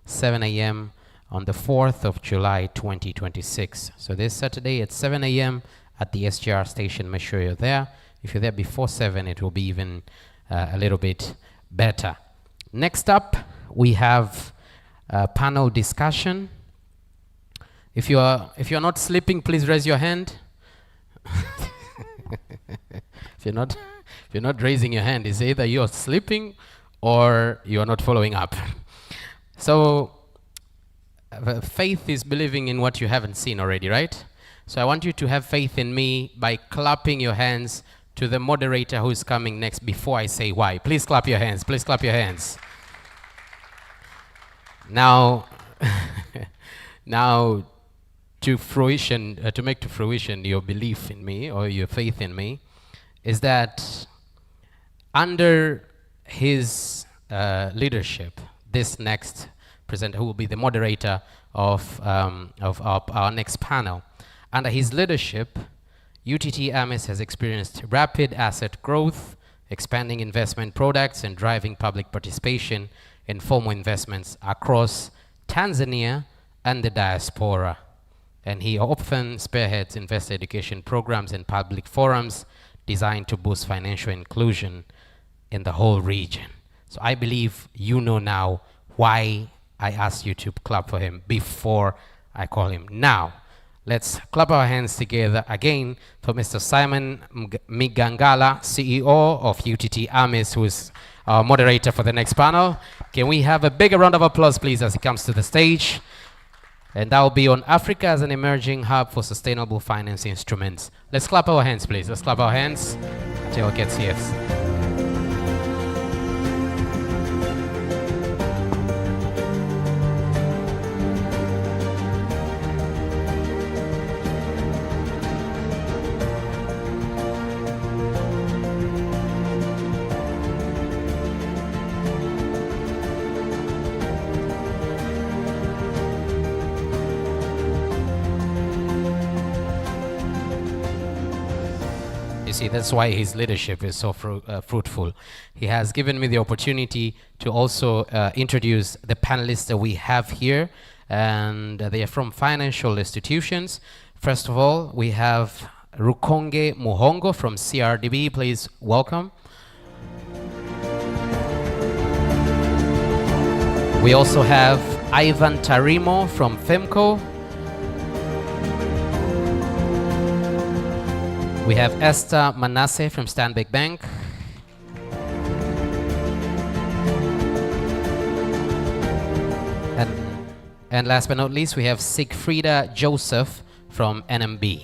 7 a.m. on the 4th of July 2026. So this Saturday at 7 a.m. at the SGR station. Make sure you're there. If you're there before 7, it will be even a little bit better. Next up, we have a panel discussion. If you're not sleeping, please raise your hand. If you're not raising your hand, it's either you're sleeping or you're not following up. So faith is believing in what you haven't seen already, right? So I want you to have faith in me by clapping your hands to the moderator who is coming next before I say why. Please clap your hands. Please clap your hands. Now, now to make to fruition your belief in me or your faith in me is that under his leadership, this next presenter, who will be the moderator of our next panel, under his leadership, UTT AMIS has experienced rapid asset growth, expanding investment products and driving public participation in formal investments across Tanzania and the diaspora. And he often spearheads investor education programs and public forums designed to boost financial inclusion in the whole region. So I believe you know now why I asked you to clap for him before I call him. Now, let's clap our hands together again for Mr. Simon Migangala, CEO of UTT AMIS, who is our moderator for the next panel. Can we have a bigger round of applause, please, as he comes to the stage? And that will be on Africa as an emerging hub for sustainable finance instruments. Let's clap our hands, please. Let's clap our hands until it gets here. You see, that's why his leadership is so fruitful. He has given me the opportunity to also introduce the panelists that we have here, and they are from financial institutions. First of all, we have Rukonge Muhongo from CRDB. Please welcome. We also have Ivan Tarimo from FEMCO. We have Esther Manasseh from Stanbic Bank. And last but not least, we have Sigfrida Joseph from NMB.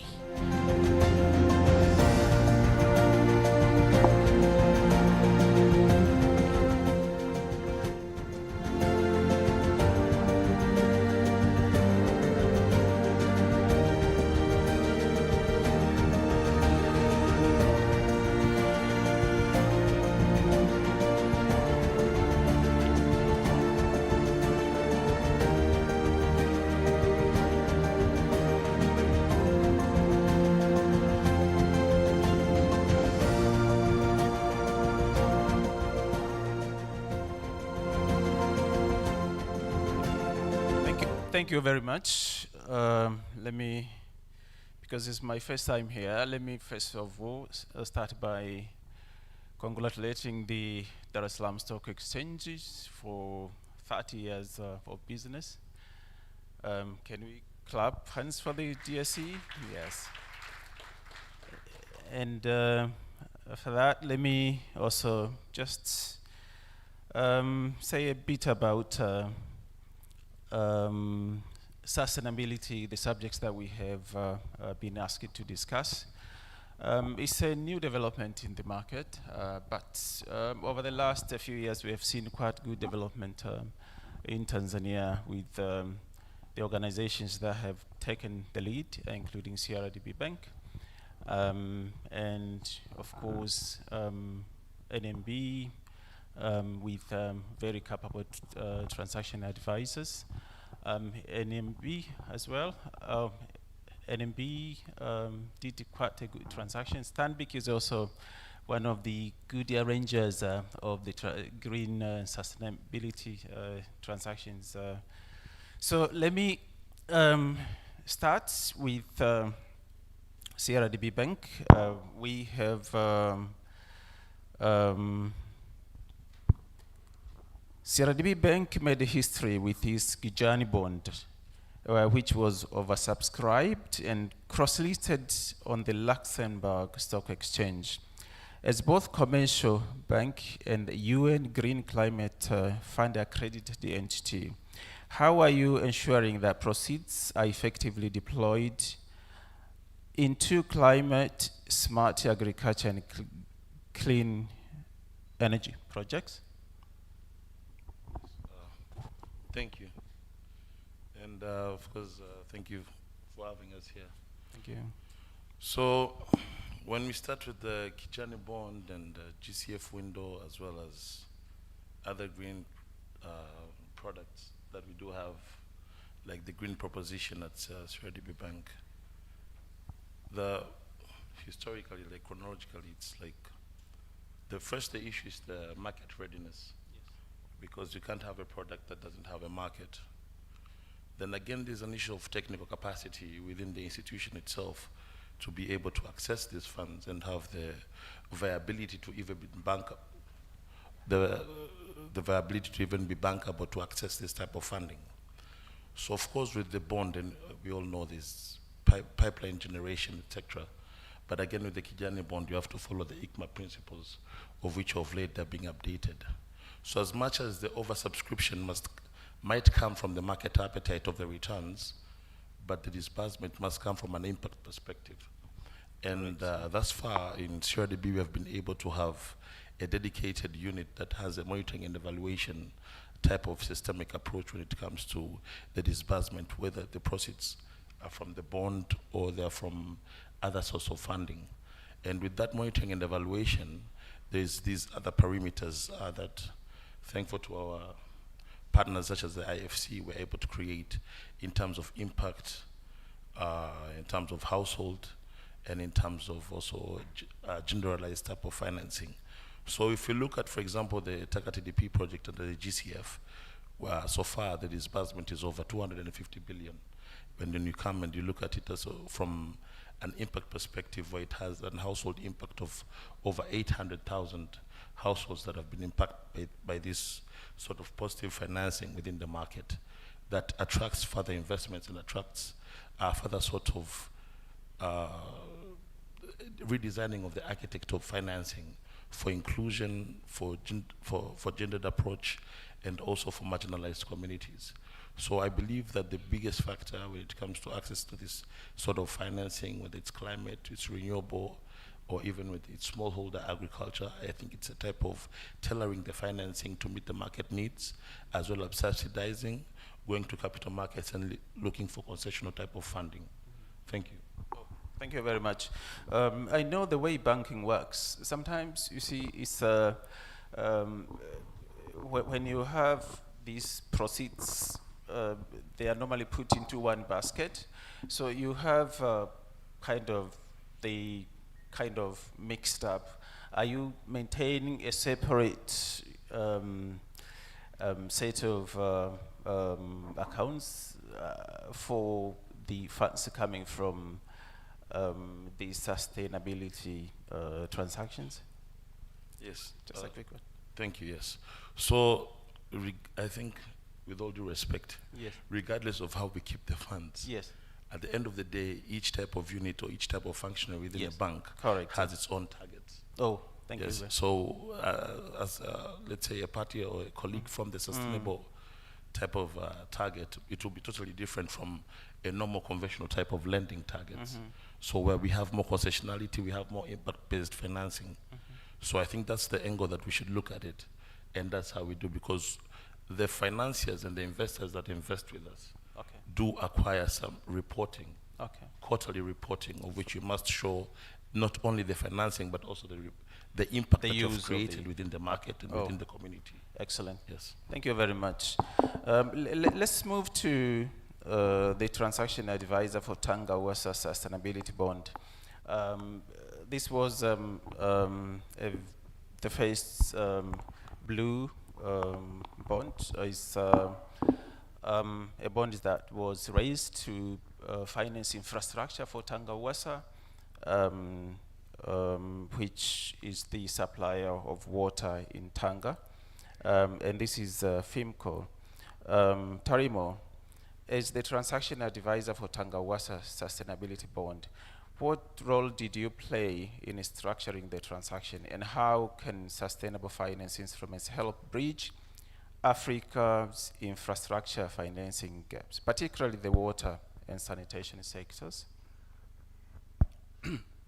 Thank you very much. Let me, because it's my first time here, let me first of all start by congratulating the Dar es Salaam Stock Exchange for 30 years of business. Can we clap hands for the DSE? Yes. And for that, let me also just say a bit about sustainability, the subjects that we have been asked to discuss. It's a new development in the market, but over the last few years we have seen quite good development in Tanzania with the organizations that have taken the lead, including CRDB Bank, and of course NMB, with very capable transaction advisors. NMB as well. NMB did quite a good transaction. Stanbic is also one of the good arrangers of the green sustainability transactions. So let me start with CRDB Bank. We have CRDB Bank made a history with his Kijani bond, which was oversubscribed and cross-listed on the Luxembourg Stock Exchange. As both commercial bank and the UN Green Climate Fund accredited entity, how are you ensuring that proceeds are effectively deployed into climate, smart agriculture, and clean energy projects? Thank you. And of course, thank you for having us here. Thank you. So, when we start with the Kijani bond and GCF window, as well as other green products that we do have, like the green proposition at CRDB Bank, historically, like chronologically, it's like the first issue is the market readiness. Because you can't have a product that doesn't have a market. Then again, there's an issue of technical capacity within the institution itself to be able to access these funds and have the viability to even be bankable, the viability to even be bankable to access this type of funding. So of course with the bond, and we all know this pipeline generation, etc. But again with the Kijani bond, you have to follow the ICMA principles, of which of late they're being updated. So as much as the oversubscription must might come from the market appetite of the returns, but the disbursement must come from an impact perspective. And thus far in CRDB, we have been able to have a dedicated unit that has a monitoring and evaluation type of systemic approach when it comes to the disbursement, whether the proceeds are from the bond or they're from other source of funding. And with that monitoring and evaluation, there's these other perimeters that, thankful to our partners such as the IFC, we're able to create in terms of impact, in terms of household, and in terms of also generalized type of financing. So if you look at, for example, the Taka TDP project under the GCF, where so far the disbursement is over 250 billion. And then you come and you look at it also from an impact perspective, where it has a household impact of over 800,000 households that have been impacted by this sort of positive financing within the market, that attracts further investments and attracts further sort of redesigning of the architecture of financing for inclusion, for gendered approach, and also for marginalized communities. So I believe that the biggest factor when it comes to access to this sort of financing, whether it's climate, it's renewable, or even with its smallholder agriculture, I think it's a type of tailoring the financing to meet the market needs, as well as subsidizing, going to capital markets and looking for concessional type of funding. Thank you. Thank you very much. I know the way banking works. Sometimes, you see, it's when you have these proceeds, they are normally put into one basket. So you have they kind of mixed up. Are you maintaining a separate set of accounts for the funds coming from the sustainability transactions? Yes. Just a quick one. Thank you, yes. So I think, with all due respect, Yes. regardless of how we keep the funds, Yes. at the end of the day, each type of unit or each type of functionary within Yes. a bank Correct. has its own targets. Oh, thank Yes. you. So as let's say a party or a colleague from the sustainable type of target, it will be totally different from a normal conventional type of lending targets. So where we have more concessionality, we have more impact-based financing. So I think that's the angle that we should look at it, and that's how we do, because the financiers and the investors that invest with us Okay. do acquire some reporting, Okay. quarterly reporting, of which you must show not only the financing but also the impact The that use you've of created the- within the market and within the community. Excellent. Yes. Thank you very much. Let's move to the transaction advisor for Tanga Wasa Sustainability Bond. This was the first blue bond. It's a bond that was raised to finance infrastructure for Tanga Wasa, which is the supplier of water in Tanga. And this is FIMCO. Tarimo, as the transaction advisor for Tanga Wasa Sustainability Bond, what role did you play in structuring the transaction, and how can sustainable finance instruments help bridge Africa's infrastructure financing gaps, particularly the water and sanitation sectors?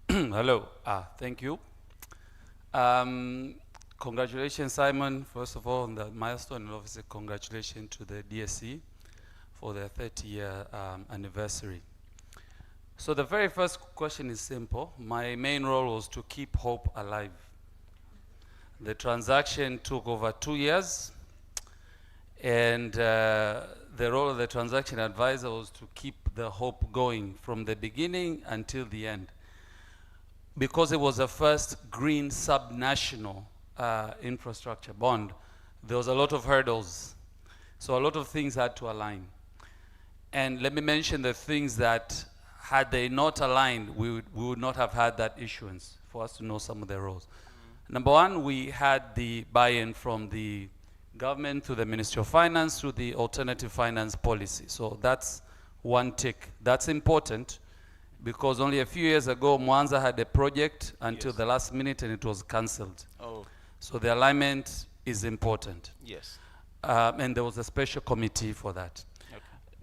Hello, thank you. Congratulations, Simon, first of all, on the milestone, and obviously congratulations to the DSC for their 30-year anniversary. So the very first question is simple. My main role was to keep hope alive. The transaction took over 2 years, and the role of the transaction advisor was to keep the hope going from the beginning until the end. Because it was the first green subnational infrastructure bond, there was a lot of hurdles. So a lot of things had to align. And let me mention the things that, had they not aligned, we would not have had that issuance, for us to know some of the roles. Number one, we had the buy-in from the government to the Ministry of Finance through the alternative finance policy. So that's one tick. That's important, because only a few years ago, Mwanza had a project until the last minute and it was cancelled. Oh, So the alignment is important. yes. and there was a special committee for that.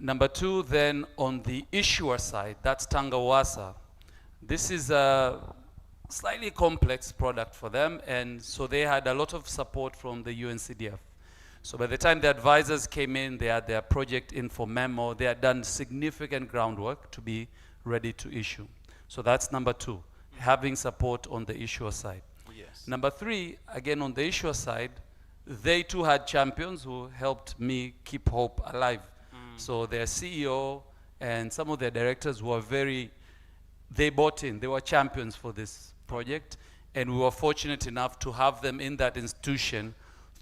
Number two, then on the issuer side, that's Tangawasa. This is a slightly complex product for them, and so they had a lot of support from the UNCDF. So by the time the advisors came in, they had their project info memo, they had done significant groundwork to be ready to issue. So that's number two, having support on the issuer side. Yes. Number three, again on the issuer side, they too had champions who helped me keep hope alive. So their CEO and some of their directors were they bought in, they were champions for this project, and we were fortunate enough to have them in that institution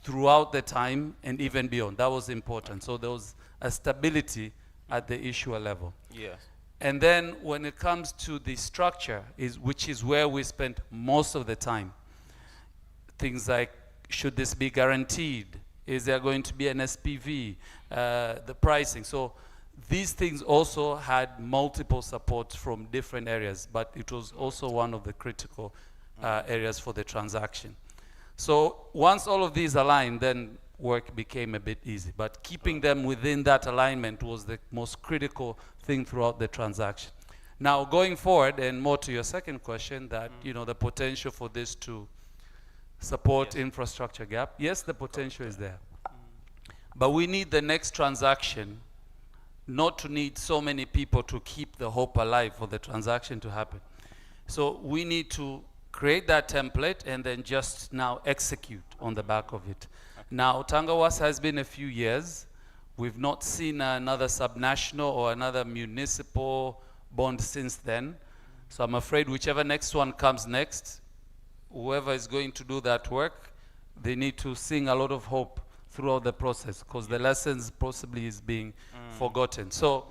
throughout the time and even beyond. That was important. So there was a stability at the issuer level. Yes. And then when it comes to the structure, which is where we spent most of the time, things like, should this be guaranteed? Is there going to be an SPV? The pricing. So these things also had multiple supports from different areas, but it was also one of the critical areas for the transaction. So once all of these aligned, then work became a bit easy. But keeping them within that alignment was the most critical thing throughout the transaction. Now going forward, and more to your second question, that the potential for this to support infrastructure gap, yes, the potential is there. But we need the next transaction not to need so many people to keep the hope alive for the transaction to happen. So we need to create that template and then just now execute on the back of it. Now, Tangawas has been a few years. We've not seen another subnational or another municipal bond since then. So I'm afraid whichever next one comes next, whoever is going to do that work, they need to sing a lot of hope throughout the process, because the lessons possibly is being forgotten. So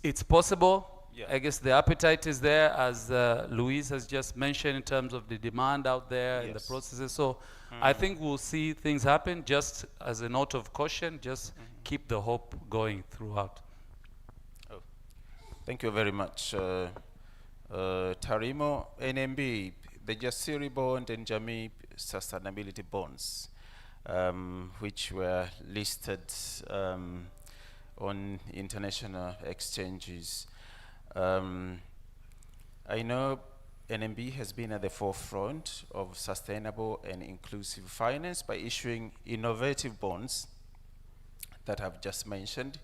it's possible. I guess the appetite is there, as Louise has just mentioned, in terms of the demand out there and the processes. So I think we'll see things happen. Just as a note of caution, just keep the hope going throughout. Oh. Thank you very much. Tarimo, NMB, the Jasiri bond and Jamii sustainability bonds, which were listed on international exchanges. I know NMB has been at the forefront of sustainable and inclusive finance by issuing innovative bonds that I've just mentioned,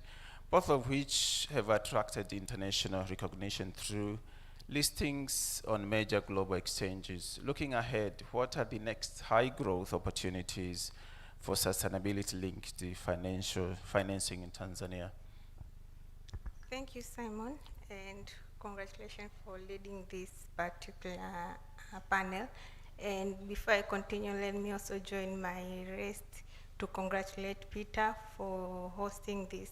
both of which have attracted international recognition through listings on major global exchanges. Looking ahead, what are the next high growth opportunities for sustainability-linked financing in Tanzania? Thank you, Simon, and congratulations for leading this particular panel. And before I continue, let me also join my rest to congratulate Peter for hosting this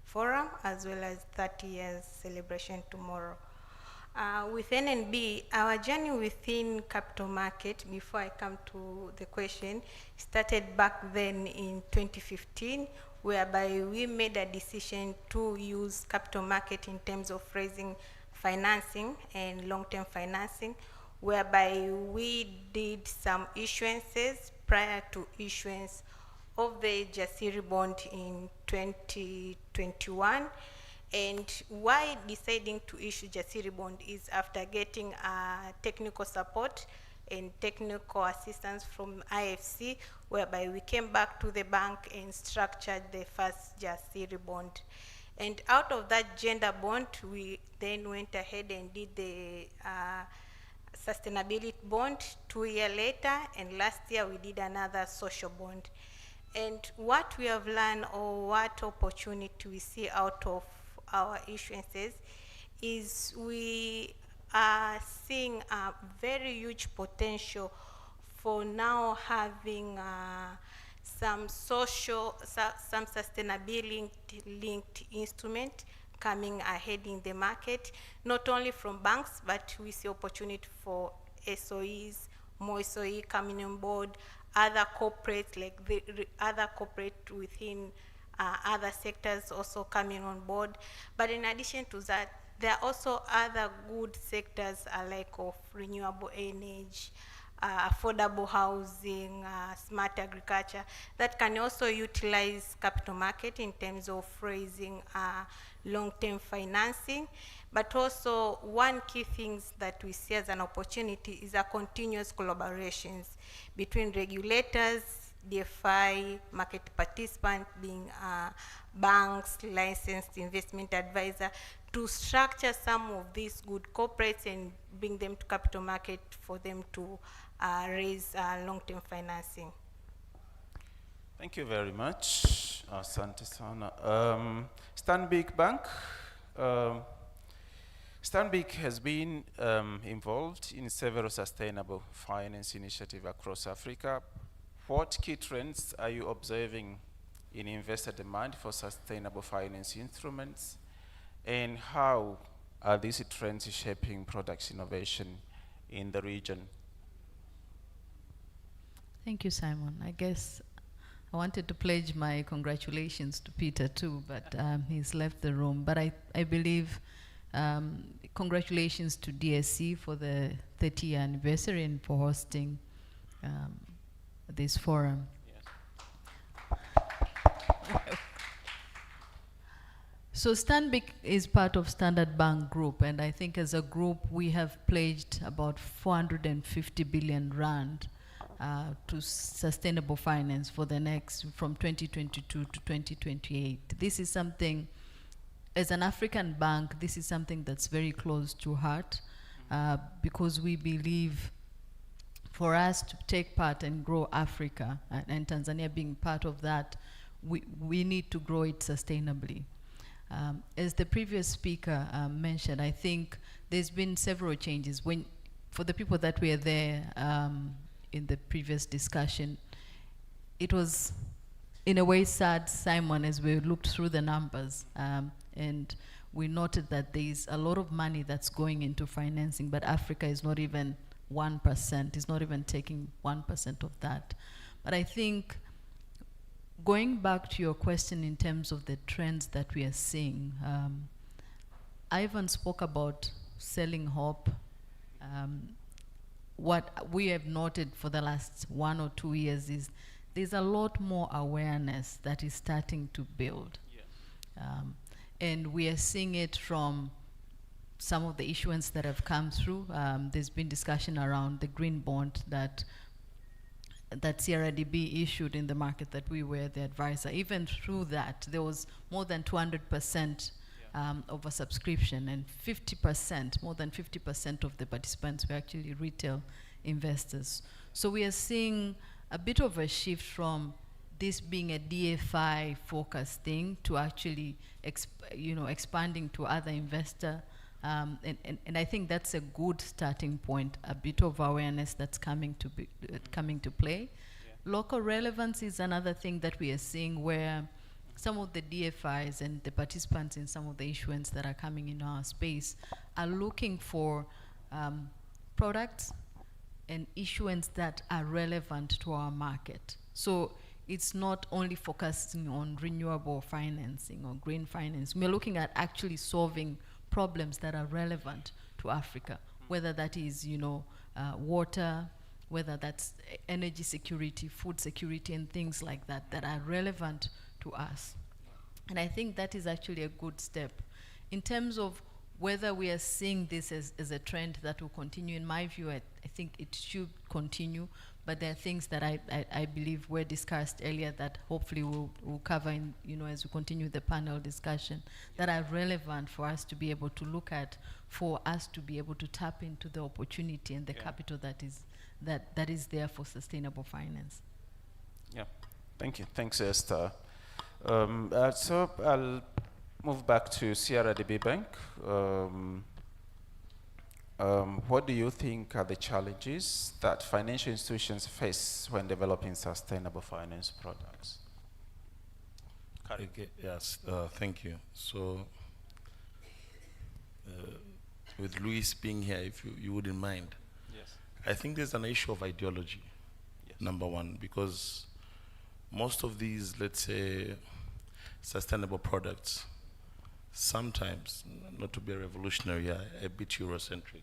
forum, as well as 30 years celebration tomorrow. With NNB, our journey within capital market, before I come to the question, started back then in 2015, whereby we made a decision to use capital market in terms of raising financing and long-term financing, whereby we did some issuances prior to issuance of the Jasiri bond in 2021. And why deciding to issue Jasiri bond is after getting technical support and technical assistance from IFC, whereby we came back to the bank and structured the first Jasiri bond. And out of that gender bond, we then went ahead and did the sustainability bond 2 years later, and last year we did another social bond. And what we have learned, or what opportunity we see out of our issuances, is we are seeing a very huge potential for now having some sustainability linked instrument coming ahead in the market, not only from banks, but we see opportunity for SOEs, more SOE coming on board, other corporates, like the other corporate within other sectors also coming on board. But in addition to that, there are also other good sectors like of renewable energy, affordable housing, smart agriculture, that can also utilize capital market in terms of raising long-term financing. But also one key things that we see as an opportunity is a continuous collaborations between regulators, DFI, market participant being banks, licensed investment advisor, to structure some of these good corporates and bring them to capital market for them to raise long-term financing. Thank you very much, Asante sana. Stanbic Bank. Stanbic has been involved in several sustainable finance initiatives across Africa. What key trends are you observing in investor demand for sustainable finance instruments, and how are these trends shaping product innovation in the region? Thank you, Simon. I guess I wanted to pledge my congratulations to Peter too, but he's left the room. But I believe congratulations to DSC for the 30th anniversary and for hosting this forum. So Stanbic is part of Standard Bank Group, and I think as a group we have pledged about 450 billion rand to sustainable finance for the next, from 2022 to 2028. This is something, as an African bank, this is something that's very close to heart, because we believe for us to take part and grow Africa, and Tanzania being part of that, we need to grow it sustainably. As the previous speaker mentioned, I think there's been several changes. For the people that were there in the previous discussion, it was in a way sad, Simon, as we looked through the numbers, and we noted that there's a lot of money that's going into financing, but Africa is not even 1%, is not even taking 1% of that. But I think, going back to your question in terms of the trends that we are seeing, Ivan spoke about selling hope. What we have noted for the last 1 or 2 years is there's a lot more awareness that is starting to build. Yeah. And we are seeing it from some of the issuance that have come through. There's been discussion around the green bond that CRDB issued in the market, that we were the advisor. Even through that, there was more than 200% of a subscription, and 50%, more than 50% of the participants were actually retail investors. So we are seeing a bit of a shift from this being a DFI focused thing to actually expanding to other investor. And I think that's a good starting point, a bit of awareness that's coming to play. Yeah. Local relevance is another thing that we are seeing, where some of the DFIs and the participants in some of the issuance that are coming in our space are looking for products and issuance that are relevant to our market. So it's not only focusing on renewable financing or green finance. We're looking at actually solving problems that are relevant to Africa, whether that is, water, whether that's energy security, food security, and things like that, that are relevant to us. And I think that is actually a good step. In terms of whether we are seeing this as a trend that will continue, in my view, I think it should continue, but there are things that I believe were discussed earlier that hopefully we'll cover in, as we continue the panel discussion, that are relevant for us to be able to look at, for us to be able to tap into the opportunity and the capital that is there for sustainable finance. Yeah, thank you. Thanks, Esther. So I'll move back to CRDB Bank. What do you think are the challenges that financial institutions face when developing sustainable finance products? Okay, yes, thank you. So, with Luis being here, if you wouldn't mind. Yes. I think there's an issue of ideology, yes. Number one, because most of these, let's say, sustainable products, sometimes, not to be revolutionary, a bit Eurocentric,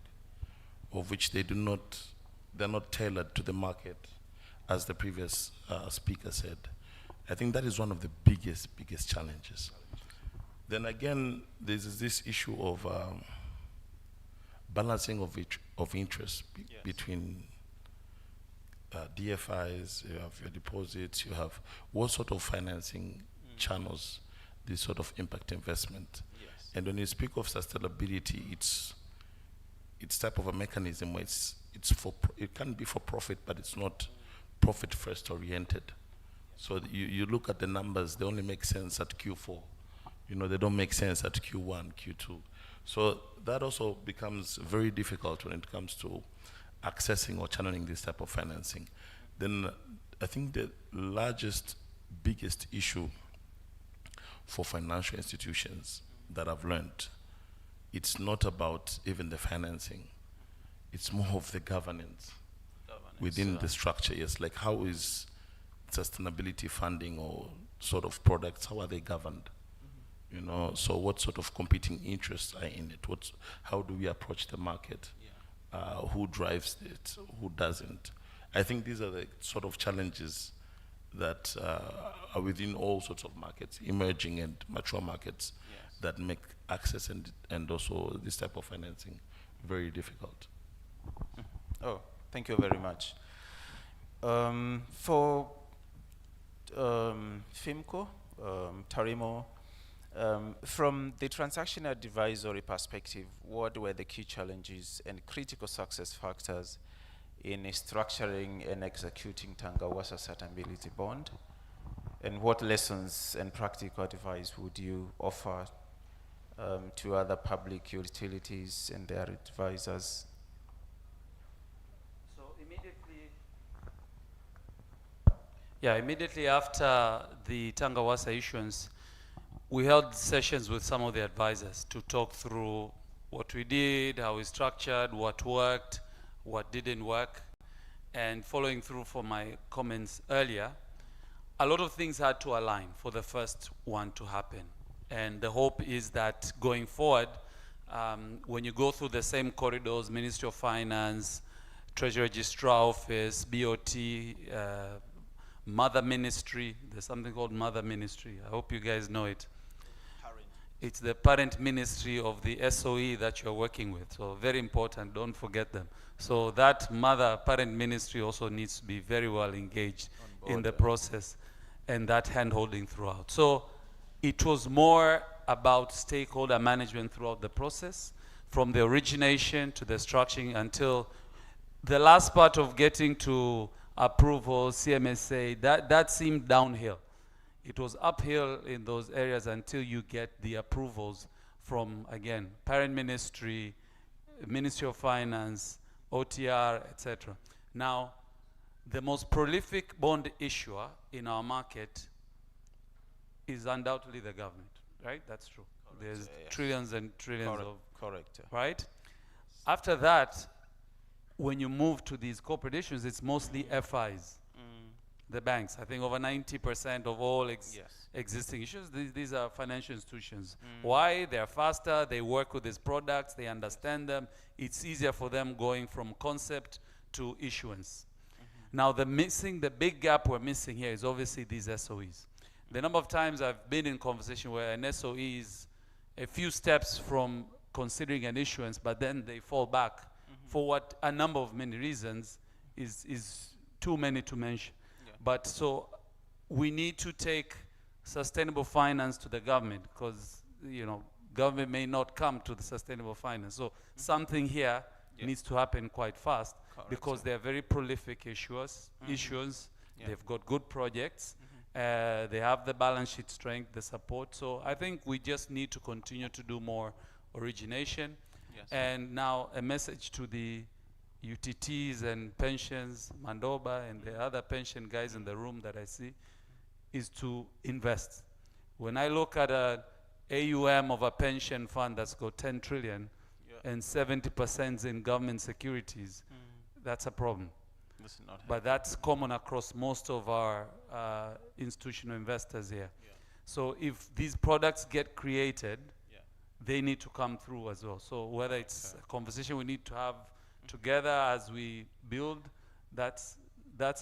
of which they do not they're not tailored to the market, as the previous speaker said. I think that is one of the biggest challenges. Then again, there's this issue of balancing of interest between DFIs, you have your deposits, you have what sort of financing channels this sort of impact investment. Yes. And when you speak of sustainability, it's type of a mechanism where it can be for profit, but it's not profit first oriented. So you look at the numbers, they only make sense at Q4. You know, they don't make sense at Q1, Q2. So that also becomes very difficult when it comes to accessing or channeling this type of financing. Then I think the biggest issue for financial institutions that I've learned, it's not about even the financing, it's more of the governance within the structure. Yes, like how is sustainability funding or sort of products, how are they governed? You know, so what sort of competing interests are in it? How do we approach the market? Who drives it? Who doesn't? I think these are the sort of challenges that are within all sorts of markets, emerging and mature markets, that make access and also this type of financing very difficult. Oh, thank you very much. For FIMCO, Tarimo, from the transaction advisory perspective, what were the key challenges and critical success factors in structuring and executing Tangawasa sustainability bond? And what lessons and practical advice would you offer to other public utilities and their advisors? So immediately after the Tangawasa issuance, we held sessions with some of the advisors to talk through what we did, how we structured, what worked, what didn't work. And following through from my comments earlier, a lot of things had to align for the first one to happen. And the hope is that going forward, when you go through the same corridors, Ministry of Finance, Treasury Registrar Office, BOT, Mother Ministry, there's something called Mother Ministry. I hope you guys know it. It's the parent ministry of the SOE that you're working with. So very important, don't forget them. So that parent ministry also needs to be very well engaged in the process and that hand-holding throughout. So it was more about stakeholder management throughout the process, from the origination to the structuring until the last part of getting to approval, CMSA, that seemed downhill. It was uphill in those areas until you get the approvals from, again, parent ministry, Ministry of Finance, OTR, etc. Now, the most prolific bond issuer in our market is undoubtedly the government, right? That's true. Correct. There's trillions and trillions of... Correct. Right? After that, when you move to these corporate issues, it's mostly FIs. The banks, I think over 90% of all existing issues, these are financial institutions. Why? They're faster, they work with these products, they understand them. It's easier for them going from concept to issuance. Now the big gap we're missing here is obviously these SOEs. The number of times I've been in conversation where an SOE is a few steps from considering an issuance, but then they fall back for what a number of many reasons is too many to mention. But so we need to take sustainable finance to the government because, you know, government may not come to the sustainable finance. So something here needs to happen quite fast because they're very prolific issuers. They've got good projects. They have the balance sheet strength, the support. So I think we just need to continue to do more origination. And now a message to the UTTs and pensions, Mandoba and the other pension guys in the room that I see, is to invest. When I look at an AUM of a pension fund that's got 10 trillion and 70% in government securities, that's a problem. But that's common across most of our institutional investors here. So if these products get created, they need to come through as well. So whether it's a conversation we need to have together as we build, that's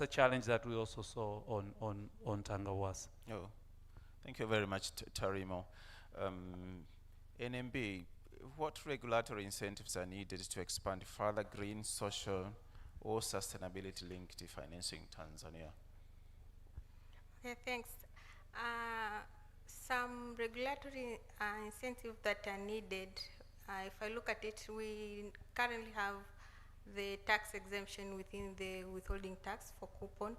a challenge that we also saw on Tangawas. Oh, thank you very much, Tarimo. NMB, what regulatory incentives are needed to expand further green, social, or sustainability-linked financing in Tanzania? Okay, thanks. Some regulatory incentives that are needed, if I look at it, we currently have the tax exemption within the withholding tax for coupon,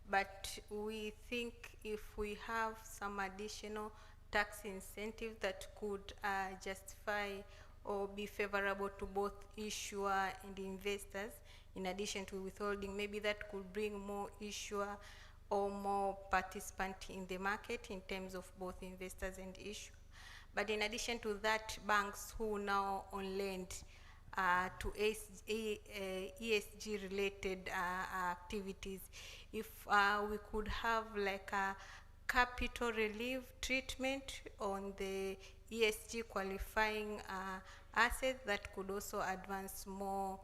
but we think if we have some additional tax incentives that could justify or be favorable to both issuer and investors, in addition to withholding, maybe that could bring more issuer or more participant in the market in terms of both investors and issue. But in addition to that, banks who now on lend to ESG related activities, if we could have like a capital relief treatment on the ESG qualifying assets, that could also advance more,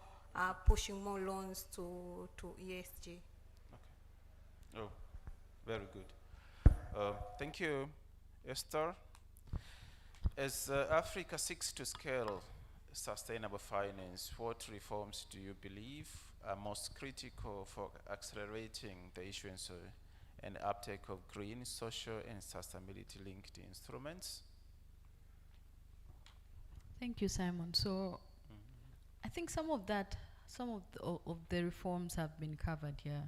pushing more loans to ESG. Oh, very good. Thank you, Esther. As Africa seeks to scale sustainable finance, what reforms do you believe are most critical for accelerating the issuance and uptake of green, social, and sustainability-linked instruments? Thank you, Simon. So I think some of the reforms have been covered here.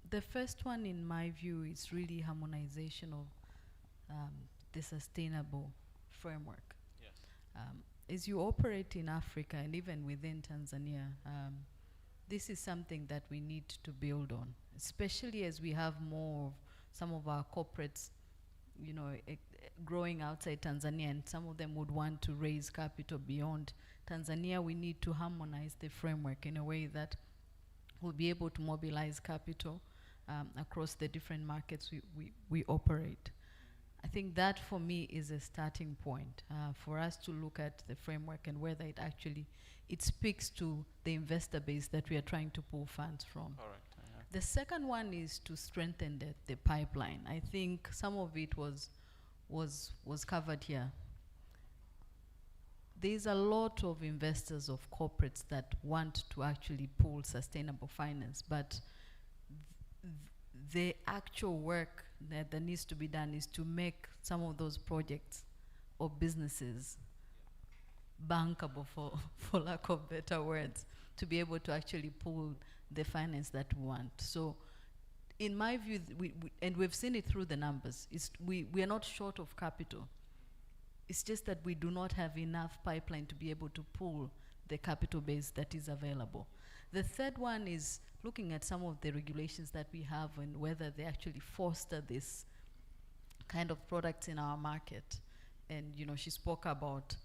The first one, in my view, is really harmonization of the sustainable framework. Yes. As you operate in Africa and even within Tanzania, this is something that we need to build on, especially as we have more of some of our corporates, you know, growing outside Tanzania, and some of them would want to raise capital beyond Tanzania. We need to harmonize the framework in a way that we'll be able to mobilize capital across the different markets we operate. I think that for me is a starting point for us to look at the framework and whether it speaks to the investor base that we are trying to pull funds from. Correct. Yeah. The second one is to strengthen the pipeline. I think some of it was covered here. There's a lot of investors, of corporates, that want to actually pull sustainable finance, but the actual work that needs to be done is to make some of those projects or businesses bankable, for lack of better words, to be able to actually pull the finance that we want. So in my view, and we've seen it through the numbers, we are not short of capital. It's just that we do not have enough pipeline to be able to pull the capital base that is available. The third one is looking at some of the regulations that we have and whether they actually foster this kind of products in our market. And you know, she spoke about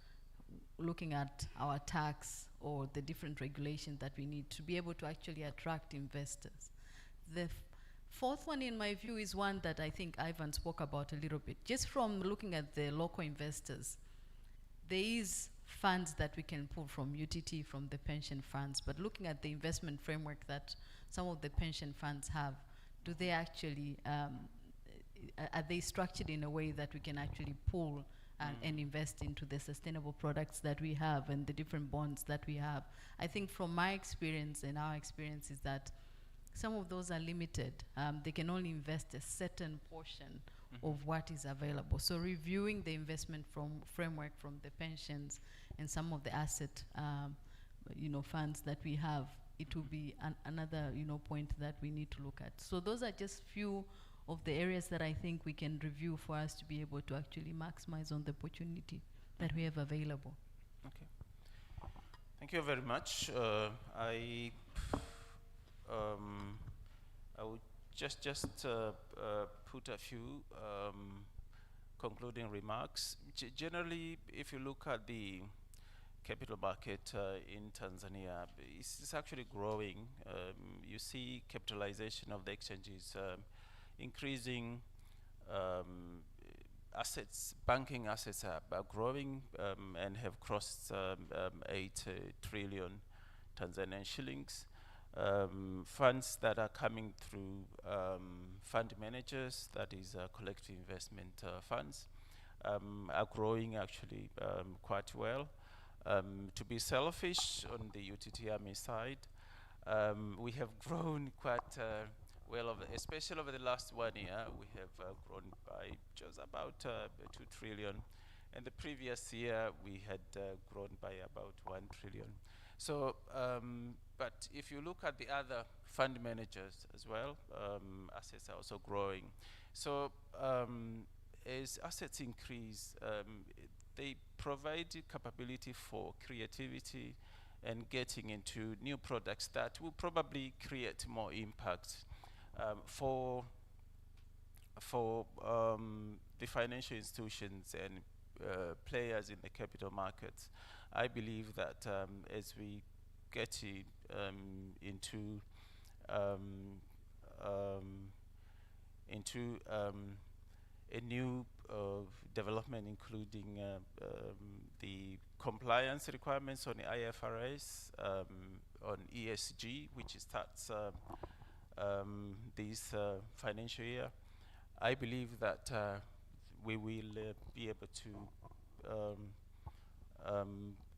looking at our tax or the different regulations that we need to be able to actually attract investors. The fourth one, in my view, is one that I think Ivan spoke about a little bit. Just from looking at the local investors, there is funds that we can pull from UTT, from the pension funds, but looking at the investment framework that some of the pension funds have, do they actually, are they structured in a way that we can actually pull and invest into the sustainable products that we have and the different bonds that we have? I think from my experience and our experience is that some of those are limited. They can only invest a certain portion of what is available. So reviewing the investment framework from the pensions and some of the asset funds that we have, it will be another point that we need to look at. So those are just few of the areas that I think we can review for us to be able to actually maximize on the opportunity that we have available. Okay. Thank you very much. I would just put a few concluding remarks. Generally, if you look at the capital market in Tanzania, it's actually growing. You see capitalization of the exchanges increasing. banking assets are growing and have crossed 8 trillion Tanzanian shillings. Funds that are coming through fund managers, that is collective investment funds, are growing actually quite well. To be selfish on the UTTME side, we have grown quite well, especially over the last 1 year. We have grown by just about 2 trillion. And the previous year, we had grown by about 1 trillion. So, but if you look at the other fund managers as well, assets are also growing. So, as assets increase, they provide capability for creativity and getting into new products that will probably create more impact for the financial institutions and players in the capital markets. I believe that as we get into a new development, including the compliance requirements on the IFRS, on ESG, which starts this financial year. I believe that we will be able to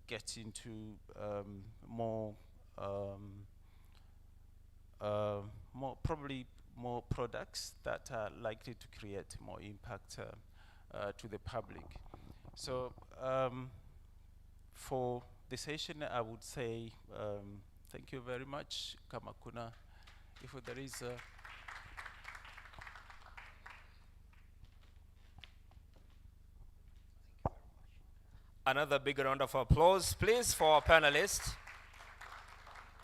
get into probably more products that are likely to create more impact to the public. So for the session, I would say thank you very much, Kamakuna. If there is Another big round of applause, please, for our panelists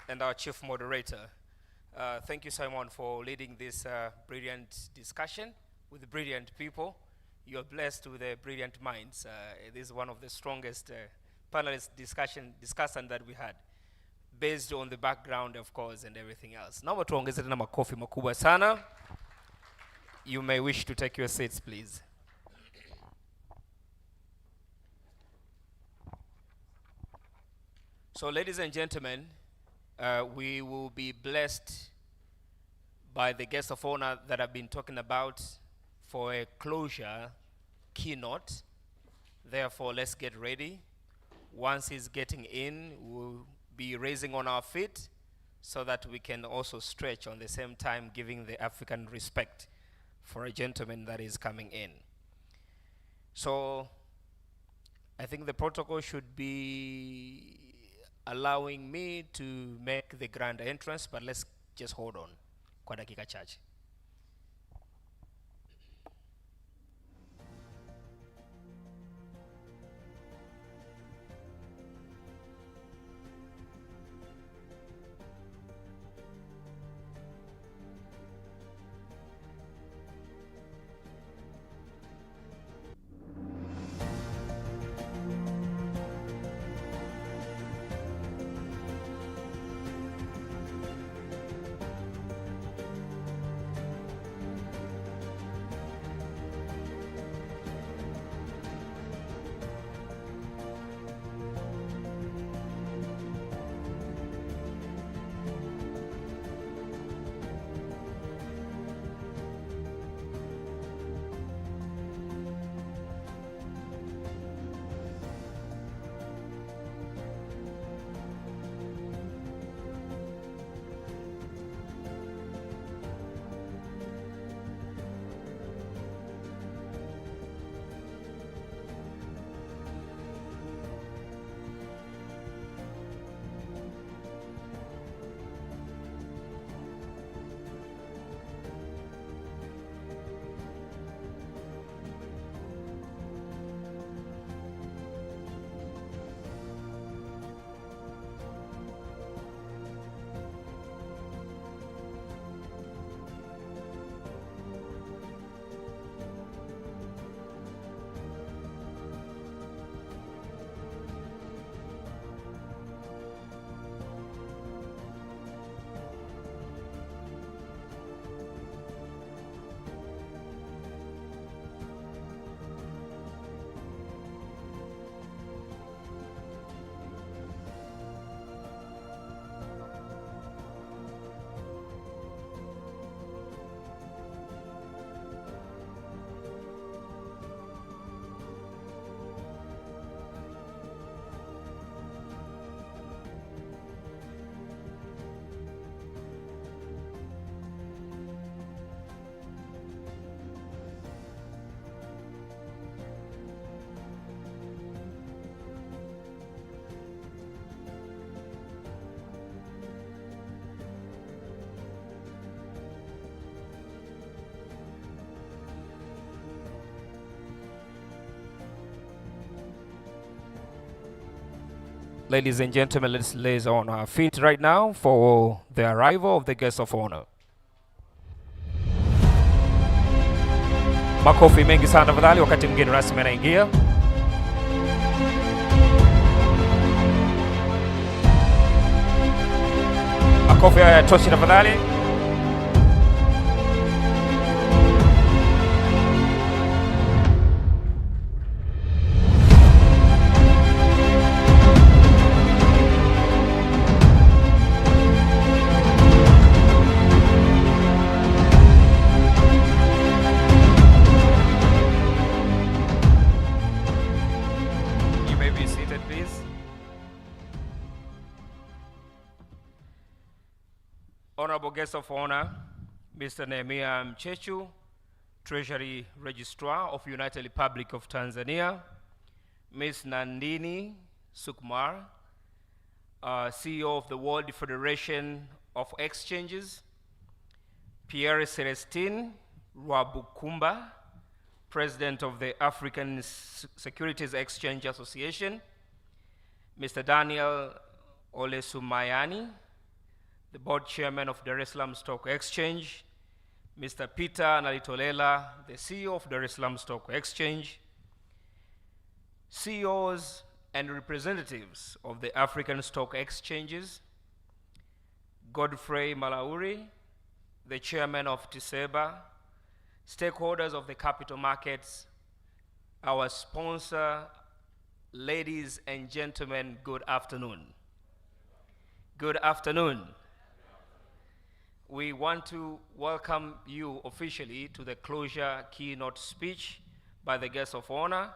and our chief moderator. Thank you, Simon, for leading this brilliant discussion with brilliant people. You're blessed with brilliant minds. This is one of the strongest panelist discussion that we had, based on the background, of course, and everything else. Naomba tuongeze tena makofi makubwa sana. You may wish to take your seats, please. So, ladies and gentlemen, we will be blessed by the guests of honor that I've been talking about for a closure keynote. Therefore, let's get ready. Once he's getting in, we'll be raising on our feet so that we can also stretch on the same time, giving the African respect for a gentleman that is coming in. So, I think the protocol should be allowing me to make the grand entrance, but let's just hold on kwa dakika chache. Ladies and gentlemen, let's lay on our feet right now for the arrival of the guest of honor. Makofi mengi sana tafadhali wakati mgeni rasmi anaingia. Makofi haya toshi tafadhali. You may be seated, please. Honorable guest of honor, Mr. Nehemiah Mchechu, Treasury Registrar of United Republic of Tanzania, Ms. Nandini Sukmar, CEO of the World Federation of Exchanges, Pierre Celestin Rwabukumba, President of the African Securities Exchange Association, Mr. Daniel Olesumayani, the Board Chairman of Dar es Salaam Stock Exchange, Mr. Peter Nalitolela, the CEO of Dar es Salaam Stock Exchange, CEOs and representatives of the African Stock Exchanges, Godfrey Malauri, the Chairman of TISEBA, stakeholders of the capital markets, our sponsor, ladies and gentlemen, good afternoon. Good afternoon. We want to welcome you officially to the closure keynote speech by the guest of honor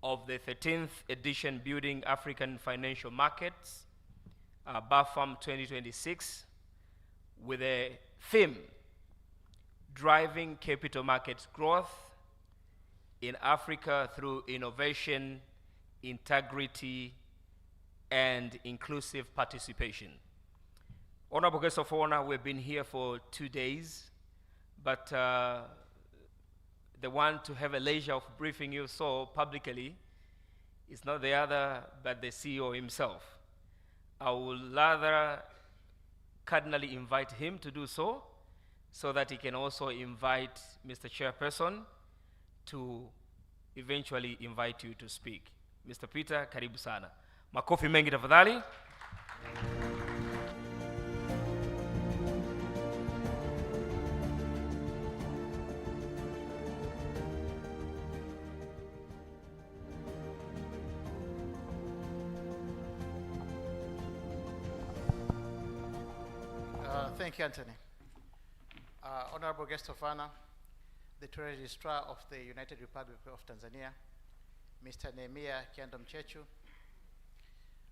of the 13th edition Building African Financial Markets, BAFM 2026, with a theme, Driving Capital Markets Growth in Africa through Innovation, Integrity, and Inclusive Participation. Honorable guest of honor, we've been here for 2 days, but the one to have a leisure of briefing you so publicly is not the other but the CEO himself. I would rather cardinally invite him to do so that he can also invite Mr. Chairperson to eventually invite you to speak. Mr. Peter, karibu sana. Makofi mengi tafadhali. Thank you, Anthony. Honorable guest of honor, the Treasury Registrar of the United Republic of Tanzania, Mr. Nehemiah Mchechu,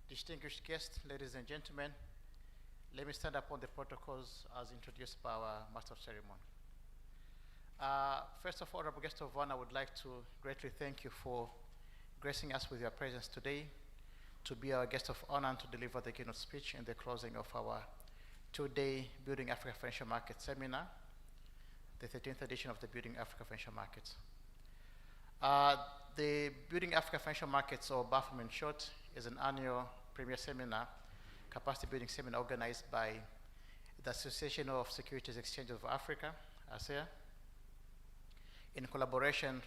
distinguished guests, ladies and gentlemen, let me stand up on the protocols as introduced by our Master of Ceremony. First of all, honorable guest of honor, I would like to greatly thank you for gracing us with your presence today to be our guest of honor and to deliver the keynote speech in the closing of our 2-day Building Africa Financial Markets Seminar, the 13th edition of the Building Africa Financial Markets. The Building Africa Financial Markets, or BAFM in short, is an annual premier seminar, capacity building seminar organized by the Association of Securities Exchanges of Africa, ASEA, in collaboration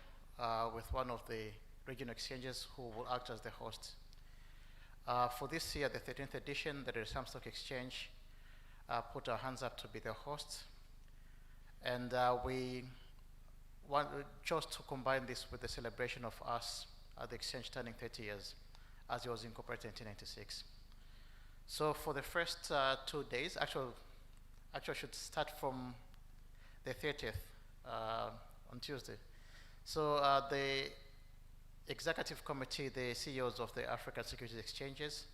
with one of the regional exchanges who will act as the host. For this year, the 13th edition, the Dar es Salaam Stock Exchange put our hands up to be the host, and we chose to combine this with the celebration of us at the exchange turning 30 years, as it was incorporated in 1996. So for the first 2 days, actually I should start from the 30th on Tuesday. So the executive committee, the CEOs of the African Securities Exchanges,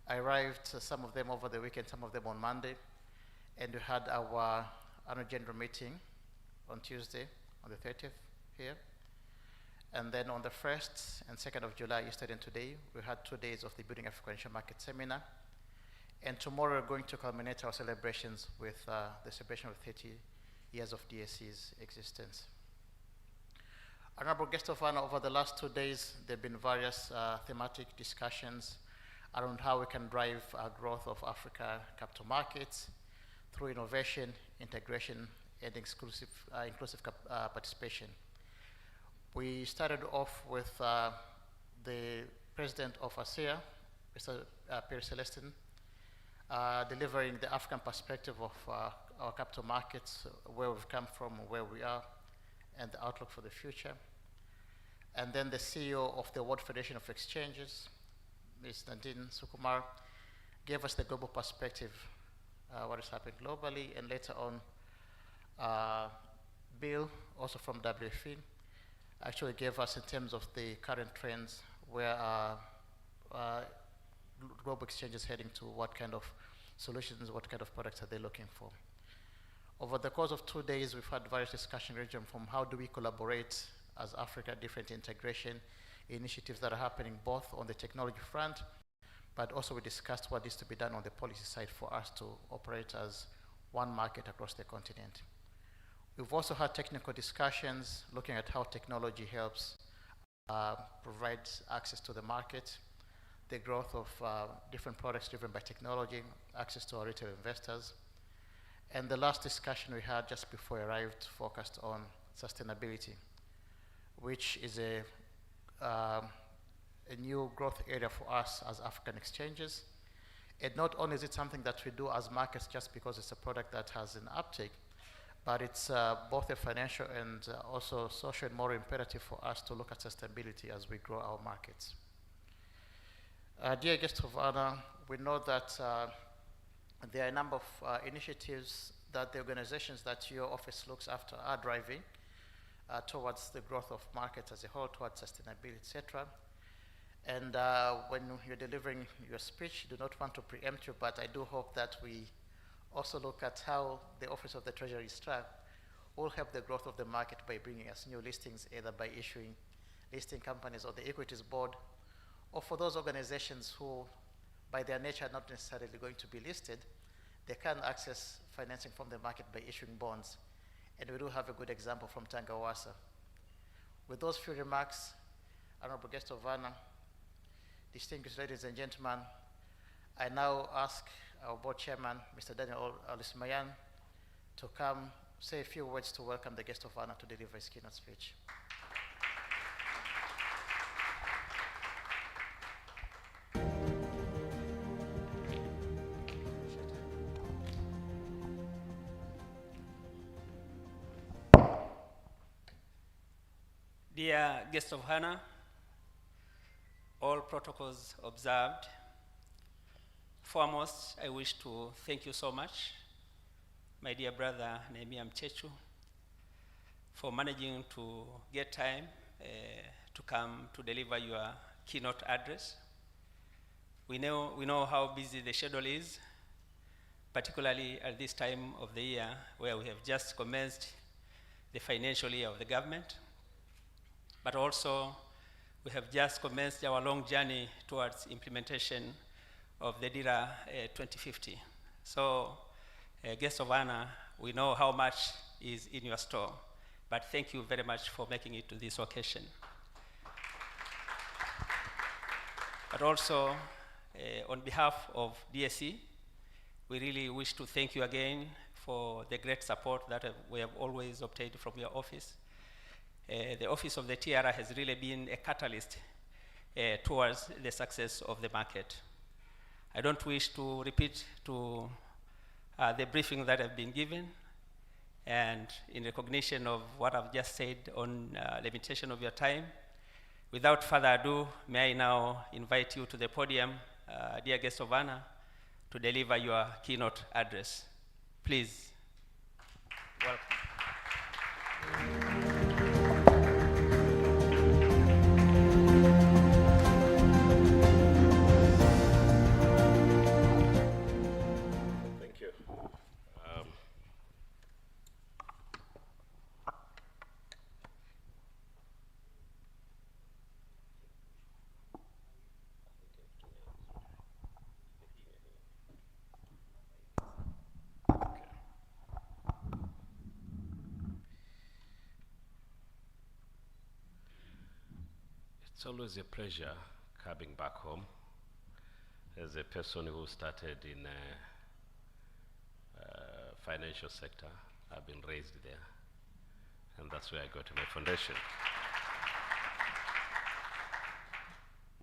arrived, some of them over the weekend, some of them on Monday, and we had our annual general meeting on Tuesday, on the 30th here. And then on the 1st and 2nd of July, yesterday and today, we had 2 days of the Building Africa Financial Market Seminar. And tomorrow we're going to culminate our celebrations with the celebration of 30 years of DSC's existence. Honorable guest of honor, over the last 2 days, there have been various thematic discussions around how we can drive growth of Africa capital markets through innovation, integration, and inclusive participation. We started off with the president of ASEA, Mr. Pierre Celestin, delivering the African perspective of our capital markets, where we've come from, where we are, and the outlook for the future. And then the CEO of the World Federation of Exchanges, Ms. Nadine Sukumar, gave us the global perspective, what is happening globally, and later on, Bill, also from WFE, actually gave us in terms of the current trends, where global exchanges heading to, what kind of solutions, what kind of products are they looking for. Over the course of 2 days, we've had various discussion regions from how do we collaborate as Africa, different integration initiatives that are happening both on the technology front, but also we discussed what needs to be done on the policy side for us to operate as one market across the continent. We've also had technical discussions looking at how technology helps provide access to the market, the growth of different products driven by technology, access to our retail investors. And the last discussion we had just before I arrived focused on sustainability, which is a new growth area for us as African exchanges. And not only is it something that we do as markets just because it's a product that has an uptake, but it's both a financial and also social and moral imperative for us to look at sustainability as we grow our markets. Dear guests of honor, we know that there are a number of initiatives that the organizations that your office looks after are driving towards the growth of markets as a whole, towards sustainability, etc. And when you're delivering your speech, do not want to preempt you, but I do hope that we also look at how the Office of the Treasury Strategy will help the growth of the market by bringing us new listings, either by issuing listing companies or the equities board, or for those organizations who, by their nature, are not necessarily going to be listed, they can access financing from the market by issuing bonds. And we do have a good example from Tangawasa. With those few remarks, honorable guest of honor, distinguished ladies and gentlemen, I now ask our board chairman, Mr. Daniel Olismayan, to come say a few words to welcome the guest of honor to deliver his keynote speech. Dear guests of honor, all protocols observed. Foremost, I wish to thank you so much, my dear brother Nehemiah Mchechu, for managing to get time to come to deliver your keynote address. We know how busy the schedule is, particularly at this time of the year where we have just commenced the financial year of the government, but also we have just commenced our long journey towards implementation of the DIRA 2050. So, guests of honor, we know how much is in your store, but thank you very much for making it to this occasion. But also, on behalf of DSE, we really wish to thank you again for the great support that we have always obtained from your office. The office of the TRA has really been a catalyst towards the success of the market. I don't wish to repeat to the briefing that have been given, and in recognition of what I've just said on limitation of your time, without further ado, may I now invite you to the podium, dear guest of honor, to deliver your keynote address. Please, welcome. It's always a pleasure coming back home as a person who started in financial sector, I've been raised there, and that's where I got my foundation.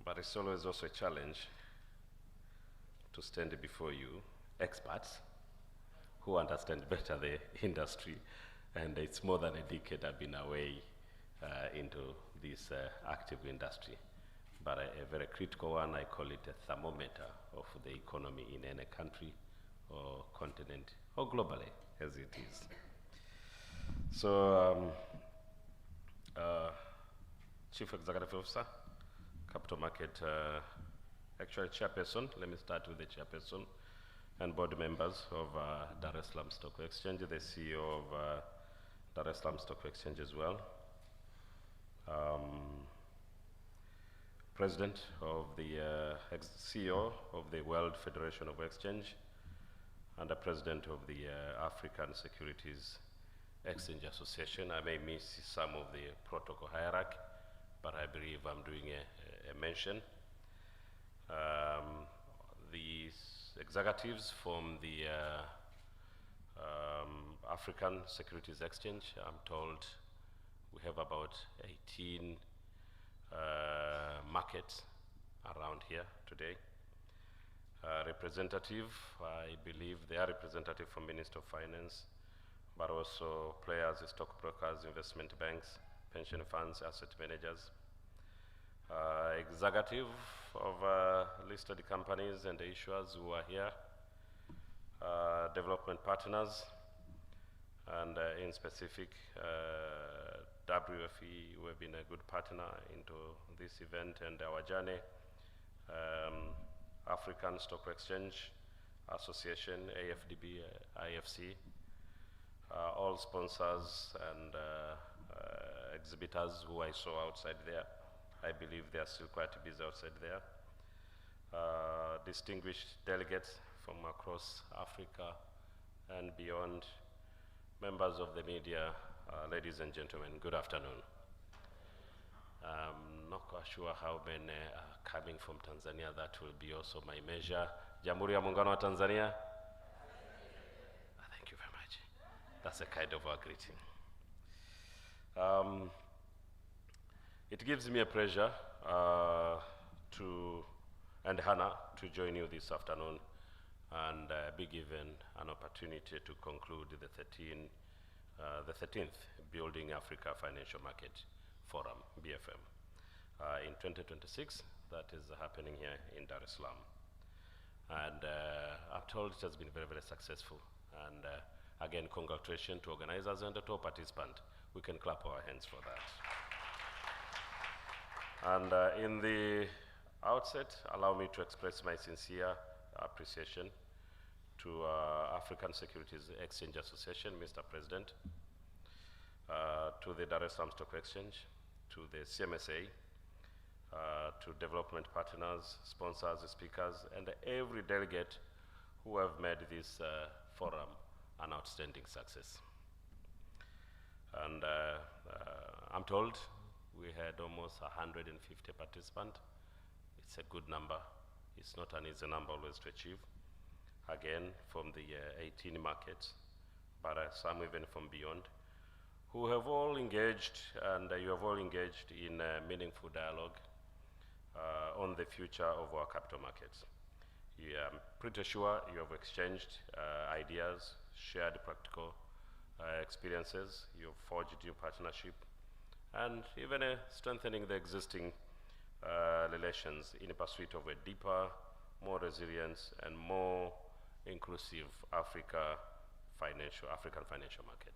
But it's always also a challenge to stand before you, experts, who understand better the industry, and it's more than a decade I've been away into this active industry. But a very critical one, I call it a thermometer of the economy in any country or continent, or globally, as it is. So, Chief Executive Officer, Capital Market, actually chairperson, let me start with the chairperson, and board members of Dar es Salaam Stock Exchange, the CEO of Dar es Salaam Stock Exchange as well, President of the CEO of the World Federation of Exchange, and the President of the African Securities Exchange Association. I may miss some of the protocol hierarchy, but I believe I'm doing a mention. The executives from the African Securities Exchange, I'm told we have about 18 markets around here today. Representative, I believe they are representative from Minister of Finance, but also players, stockbrokers, investment banks, pension funds, asset managers, executive of listed companies and issuers who are here, development partners, and in specific, WFE, who have been a good partner into this event and our journey, African Stock Exchange Association, AFDB, IFC, all sponsors and exhibitors who I saw outside there. I believe they are still quite busy outside there. Distinguished delegates from across Africa and beyond, members of the media, ladies and gentlemen, good afternoon. I'm not quite sure how many are coming from Tanzania. That will be also my measure. Jamhuri ya Muungano wa Tanzania. Thank you very much. That's a kind of a greeting. It gives me a pleasure and honor to join you this afternoon and be given an opportunity to conclude the 13th Building Africa Financial Market Forum, BFM, in 2026. That is happening here in Dar es Salaam. And I'm told it has been very, very successful. And again, congratulations to organizers and to all participants. We can clap our hands for that. And in the outset, allow me to express my sincere appreciation to African Securities Exchange Association, Mr. President, to the Dar es Salaam Stock Exchange, to the CMSA, to development partners, sponsors, speakers, and every delegate who have made this forum an outstanding success. And I'm told we had almost 150 participants. It's a good number. It's not an easy number always to achieve. Again, from the 18 markets, but some even from beyond, who have all engaged, and you have all engaged in meaningful dialogue on the future of our capital markets. I'm pretty sure you have exchanged ideas, shared practical experiences, you've forged new partnership, and even strengthening the existing relations in pursuit of a deeper, more resilient, and more inclusive African financial market.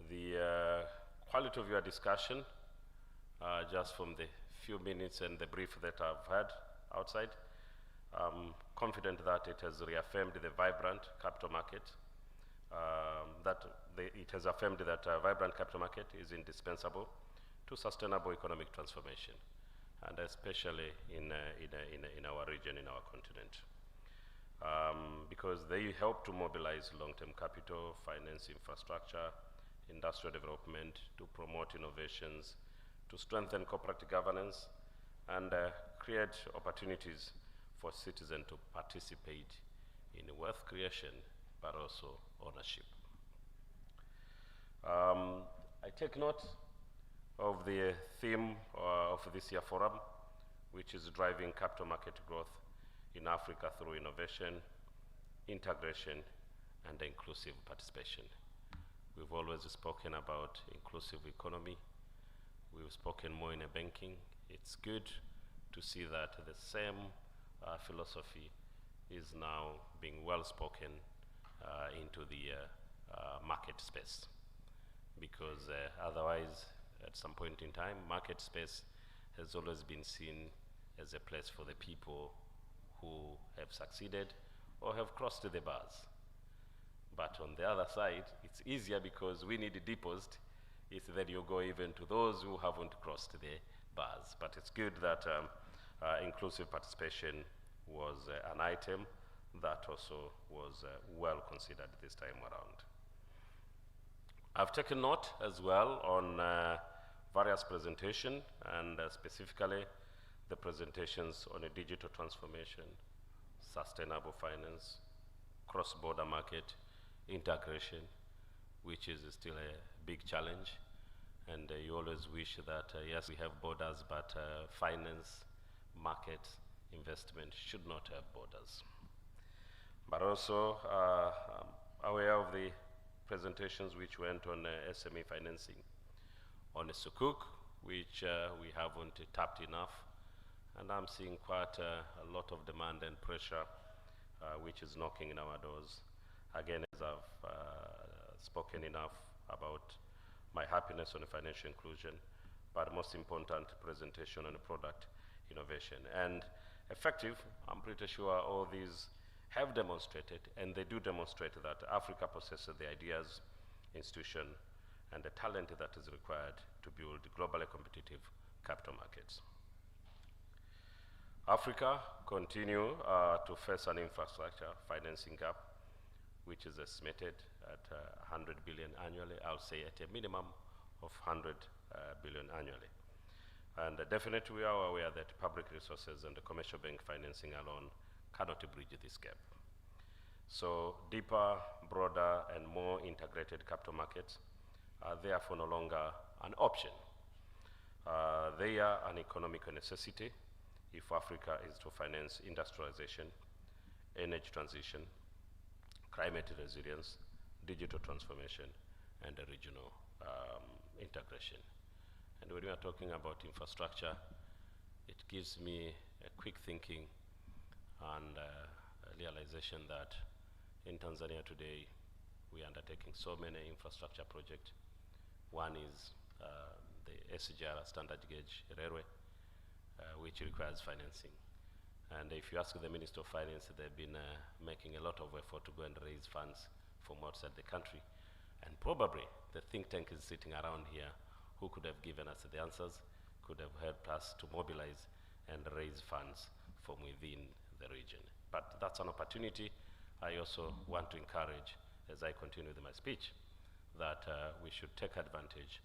The quality of your discussion, just from the few minutes and the brief that I've had outside, I'm confident that it has reaffirmed the vibrant capital market, it has affirmed that a vibrant capital market is indispensable to sustainable economic transformation, and especially in our region, in our continent. Because they help to mobilize long-term capital, finance infrastructure, industrial development, to promote innovations, to strengthen corporate governance, and create opportunities for citizens to participate in wealth creation, but also ownership. I take note of the theme of this year forum, which is driving capital market growth in Africa through innovation, integration, and inclusive participation. We've always spoken about inclusive economy. We've spoken more in banking. It's good to see that the same philosophy is now being well spoken into the market space. Because otherwise, at some point in time, market space has always been seen as a place for the people who have succeeded or have crossed the bars. But on the other side, it's easier because we need a deposit. It's that you go even to those who haven't crossed the bars. But it's good that inclusive participation was an item that also was well considered this time around. I've taken note as well on various presentations, and specifically the presentations on a digital transformation, sustainable finance, cross-border market, integration, which is still a big challenge. And you always wish that, yes, we have borders, but finance, market, investment should not have borders. But also aware of the presentations which went on SME financing, on Sukuk, which we haven't tapped enough, and I'm seeing quite a lot of demand and pressure which is knocking in our doors. Again, as I've spoken enough about my happiness on financial inclusion, but most important, presentation on product innovation. And effective, I'm pretty sure all these have demonstrated, and they do demonstrate that Africa possesses the ideas, institution, and the talent that is required to build globally competitive capital markets. Africa continue to face an infrastructure financing gap, which is estimated at 100 billion annually. I'll say at a minimum of 100 billion annually. And definitely we are aware that public resources and the commercial bank financing alone cannot bridge this gap. So deeper, broader, and more integrated capital markets are therefore no longer an option. They are an economic necessity if Africa is to finance industrialization, energy transition, climate resilience, digital transformation, and regional integration. And when we are talking about infrastructure, it gives me a quick thinking and realization that in Tanzania today, we are undertaking so many infrastructure projects. One is the ASEA standard gauge railway, which requires financing. And if you ask the Minister of Finance, they've been making a lot of effort to go and raise funds from outside the country. And probably the think tank is sitting around here who could have given us the answers, could have helped us to mobilize and raise funds from within the region. But that's an opportunity I also want to encourage as I continue with my speech, that we should take advantage,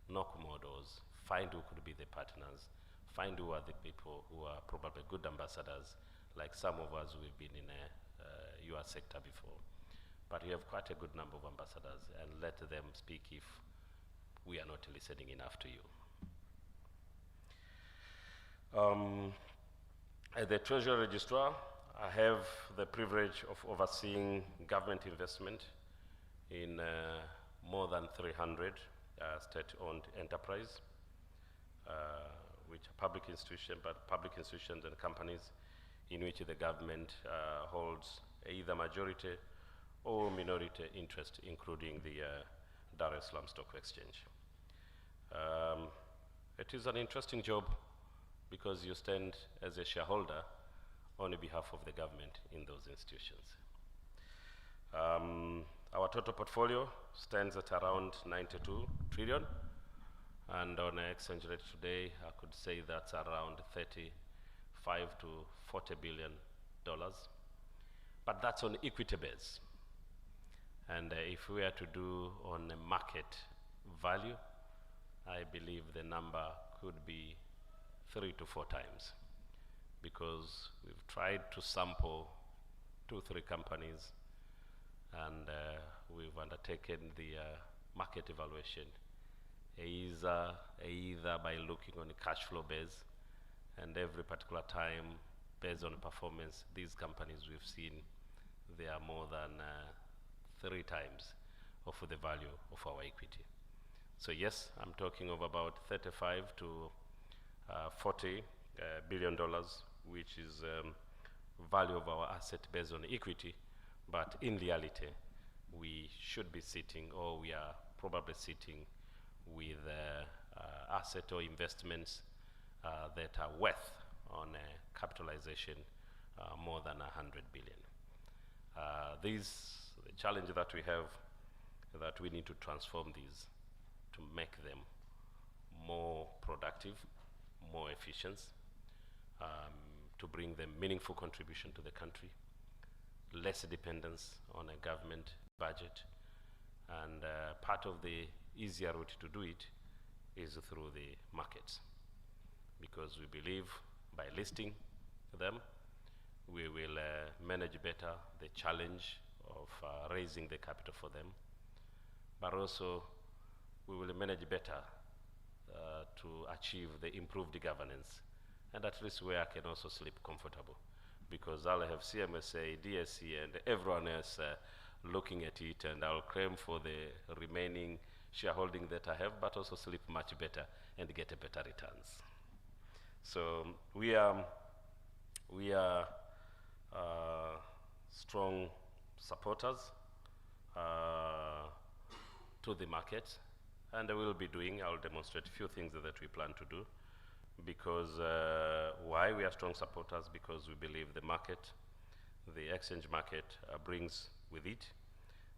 knock more doors, find who could be the partners, find who are the people who are probably good ambassadors, like some of us who've been in your sector before. But we have quite a good number of ambassadors, and let them speak if we are not listening enough to you. As the Treasury Registrar, I have the privilege of overseeing government investment in more than 300 state-owned enterprise, which are public institutions, but public institutions and companies in which the government holds either majority or minority interest, including the Dar es Salaam Stock Exchange. It is an interesting job because you stand as a shareholder on behalf of the government in those institutions. Our total portfolio stands at around 92 trillion, and on an exchange rate today, I could say that's around 35 to 40 billion dollars, but that's on equity base. And if we are to do on a market value, I believe the number could be 3 to 4 times. because we've tried to sample 2-3 companies, and we've undertaken the market evaluation either by looking on a cash flow base, and every particular time based on performance, these companies we've seen, they are more than 3 times of the value of our equity. So yes, I'm talking of about 35 to 40 billion dollars, which is value of our asset based on equity, but in reality, we should be sitting, or we are probably sitting with asset or investments that are worth on capitalization more than 100 billion. The challenge that we have, that we need to transform these to make them more productive, more efficient, to bring them meaningful contribution to the country, less dependence on a government budget, and part of the easier route to do it is through the markets, because we believe by listing them, we will manage better the challenge of raising the capital for them, but also we will manage better to achieve the improved governance, and at least where I can also sleep comfortable, because I'll have CMSA, DSE, and everyone else looking at it, and I'll claim for the remaining shareholding that I have, but also sleep much better and get a better returns. So we are strong supporters to the market, and I will be doing, I'll demonstrate a few things that we plan to do, because why we are strong supporters, because we believe the market, the exchange market brings with it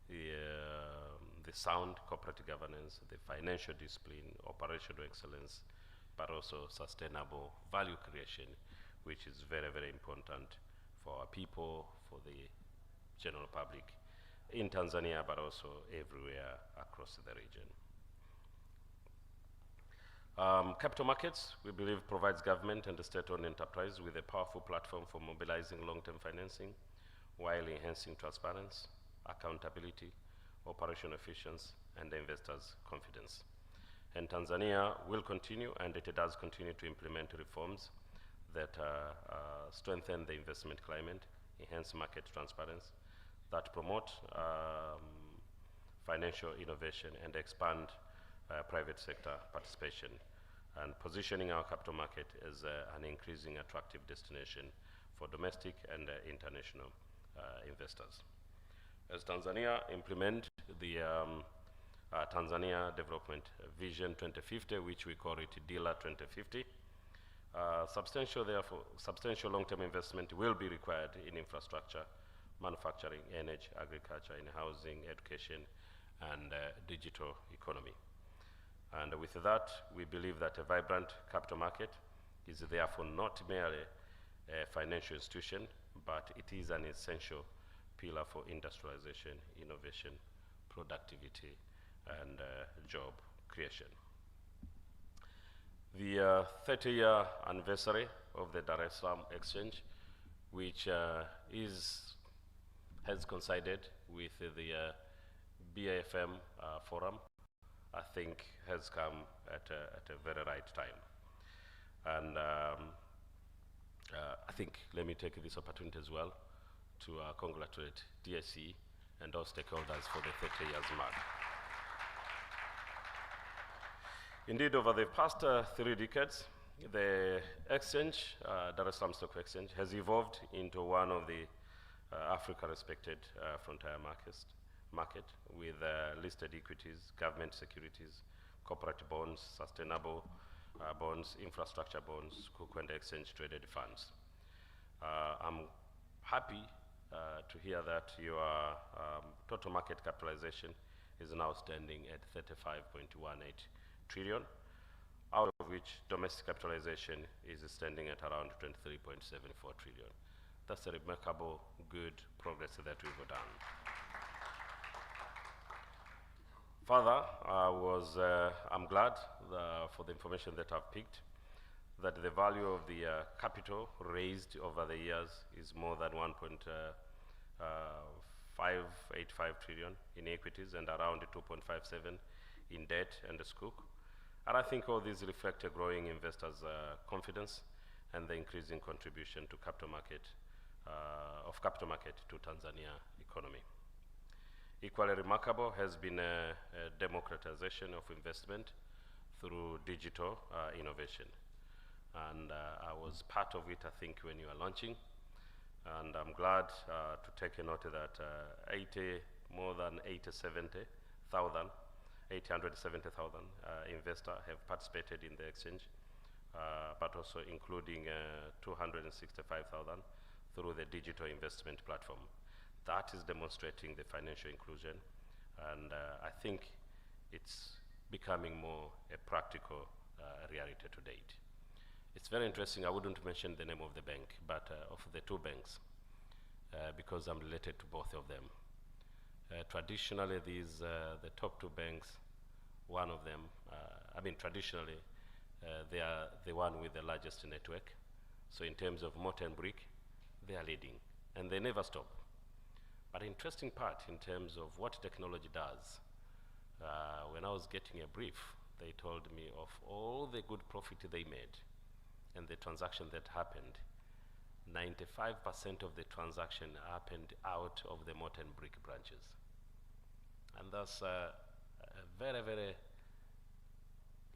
the sound corporate governance, the financial discipline, operational excellence, but also sustainable value creation, which is very, very important for our people, for the general public in Tanzania, but also everywhere across the region. Capital markets, we believe, provides government and the state-owned enterprise with a powerful platform for mobilizing long-term financing while enhancing transparency, accountability, operational efficiency, and investors' confidence. And Tanzania will continue, and it does continue to implement reforms that strengthen the investment climate, enhance market transparency, that promote financial innovation and expand private sector participation, and positioning our capital market as an increasing attractive destination for domestic and international investors. As Tanzania implement the Tanzania Development Vision 2050, which we call it DILA 2050, substantial long-term investment will be required in infrastructure, manufacturing, energy, agriculture, in housing, education, and digital economy. And with that, we believe that a vibrant capital market is therefore not merely a financial institution, but it is an essential pillar for industrialization, innovation, productivity, and job creation. The 30-year anniversary of the Dar es Salaam Exchange, which has coincided with the BAFM forum, I think has come at a very right time. And I think, let me take this opportunity as well to congratulate DSE and all stakeholders for the 30 years mark. Indeed, over the past 3 decades, the exchange, Dar es Salaam Stock Exchange, has evolved into one of the Africa respected frontier market with listed equities, government securities, corporate bonds, sustainable bonds, infrastructure bonds, cocoa and exchange traded funds. I'm happy to hear that your total market capitalization is now standing at 35.18 trillion, out of which domestic capitalization is standing at around 23.74 trillion. That's a remarkable good progress that we've done. Further, I'm glad for the information that I've picked that the value of the capital raised over the years is more than 1.585 trillion in equities and around 2.57 in debt and the sukuk. And I think all these reflect a growing investors' confidence and the increasing contribution to capital market, to Tanzania economy. Equally remarkable has been a democratization of investment through digital innovation. And I was part of it, I think, when you were launching. And I'm glad to take a note that more than 870,000 investors have participated in the exchange, but also including 265,000 through the digital investment platform. That is demonstrating the financial inclusion, and I think it's becoming more a practical reality to date. It's very interesting. I wouldn't mention the name of the bank, but of the two banks, because I'm related to both of them. Traditionally, the top two banks, one of them, traditionally, they are the one with the largest network. So in terms of mortar and brick, they are leading, and they never stop. But interesting part in terms of what technology does, when I was getting a brief, they told me of all the good profit they made and the transaction that happened, 95% of the transaction happened out of the mortar and brick branches. And that's a very, very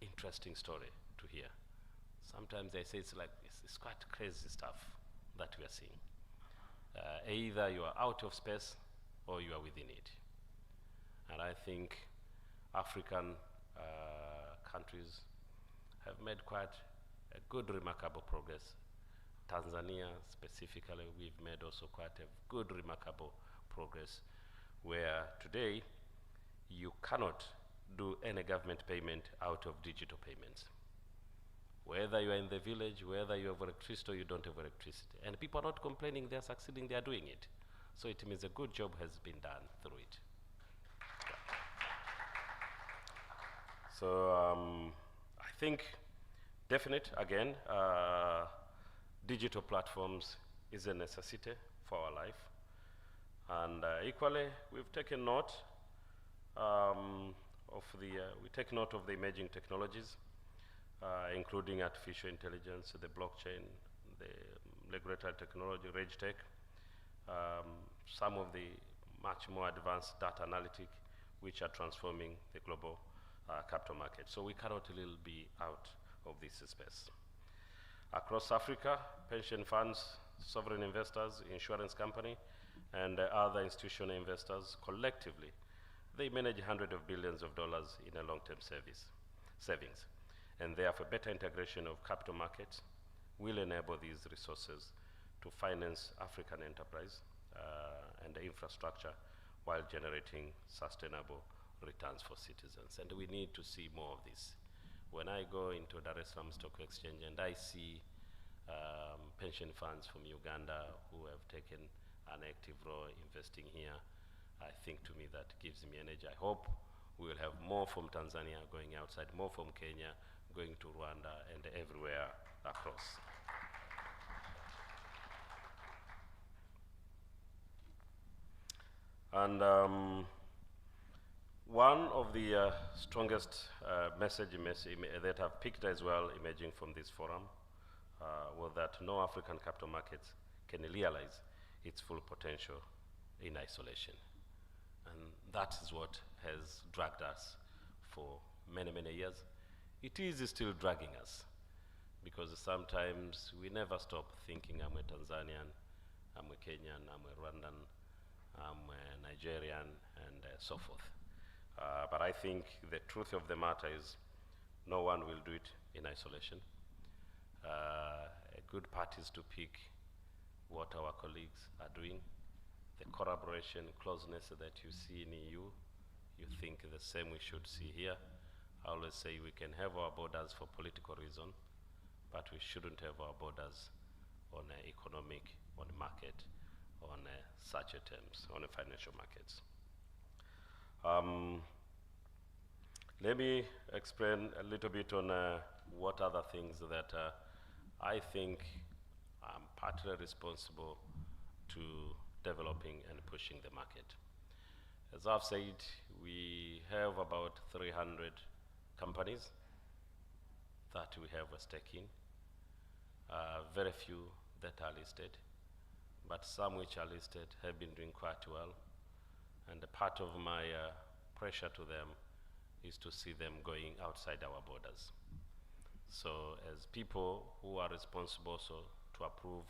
interesting story to hear. Sometimes I say it's quite crazy stuff that we are seeing. Either you are out of space or you are within it. And I think African countries have made quite a good, remarkable progress. Tanzania specifically, we've made also quite a good, remarkable progress, where today you cannot do any government payment out of digital payments. Whether you are in the village, whether you have electricity or you don't have electricity. And people are not complaining, they are succeeding, they are doing it. So it means a good job has been done through it. So I think definite, again, digital platforms is a necessity for our life. And equally, we've taken note we take note of the emerging technologies, including artificial intelligence, the blockchain, the regulatory technology, RegTech, some of the much more advanced data analytic, which are transforming the global capital market. So we cannot really be out of this space. Across Africa, pension funds, sovereign investors, insurance company, and other institutional investors collectively, they manage hundreds of billions of dollars in a long-term savings. And therefore, better integration of capital markets will enable these resources to finance African enterprise and the infrastructure while generating sustainable returns for citizens. And we need to see more of this. When I go into Dar es Salaam Stock Exchange and I see pension funds from Uganda who have taken an active role investing here, I think to me that gives me energy. I hope we will have more from Tanzania going outside, more from Kenya, going to Rwanda, and everywhere across. And one of the strongest messages that I've picked as well emerging from this forum was that no African capital markets can realize its full potential in isolation. And that is what has dragged us for many, many years. It is still dragging us because sometimes we never stop thinking I'm a Tanzanian, I'm a Kenyan, I'm a Rwandan, I'm a Nigerian, and so forth. But I think the truth of the matter is no one will do it in isolation. A good part is to pick what our colleagues are doing. The collaboration, closeness that you see in EU, you think the same we should see here. I always say we can have our borders for political reason, but we shouldn't have our borders on economic, on market, on such terms, on financial markets. Let me explain a little bit on what other things that I think I'm partly responsible to developing and pushing the market. As I've said, we have about 300 companies that we have a stake in. Very few that are listed, but some which are listed have been doing quite well. And a part of my pressure to them is to see them going outside our borders. So as people who are responsible also to approve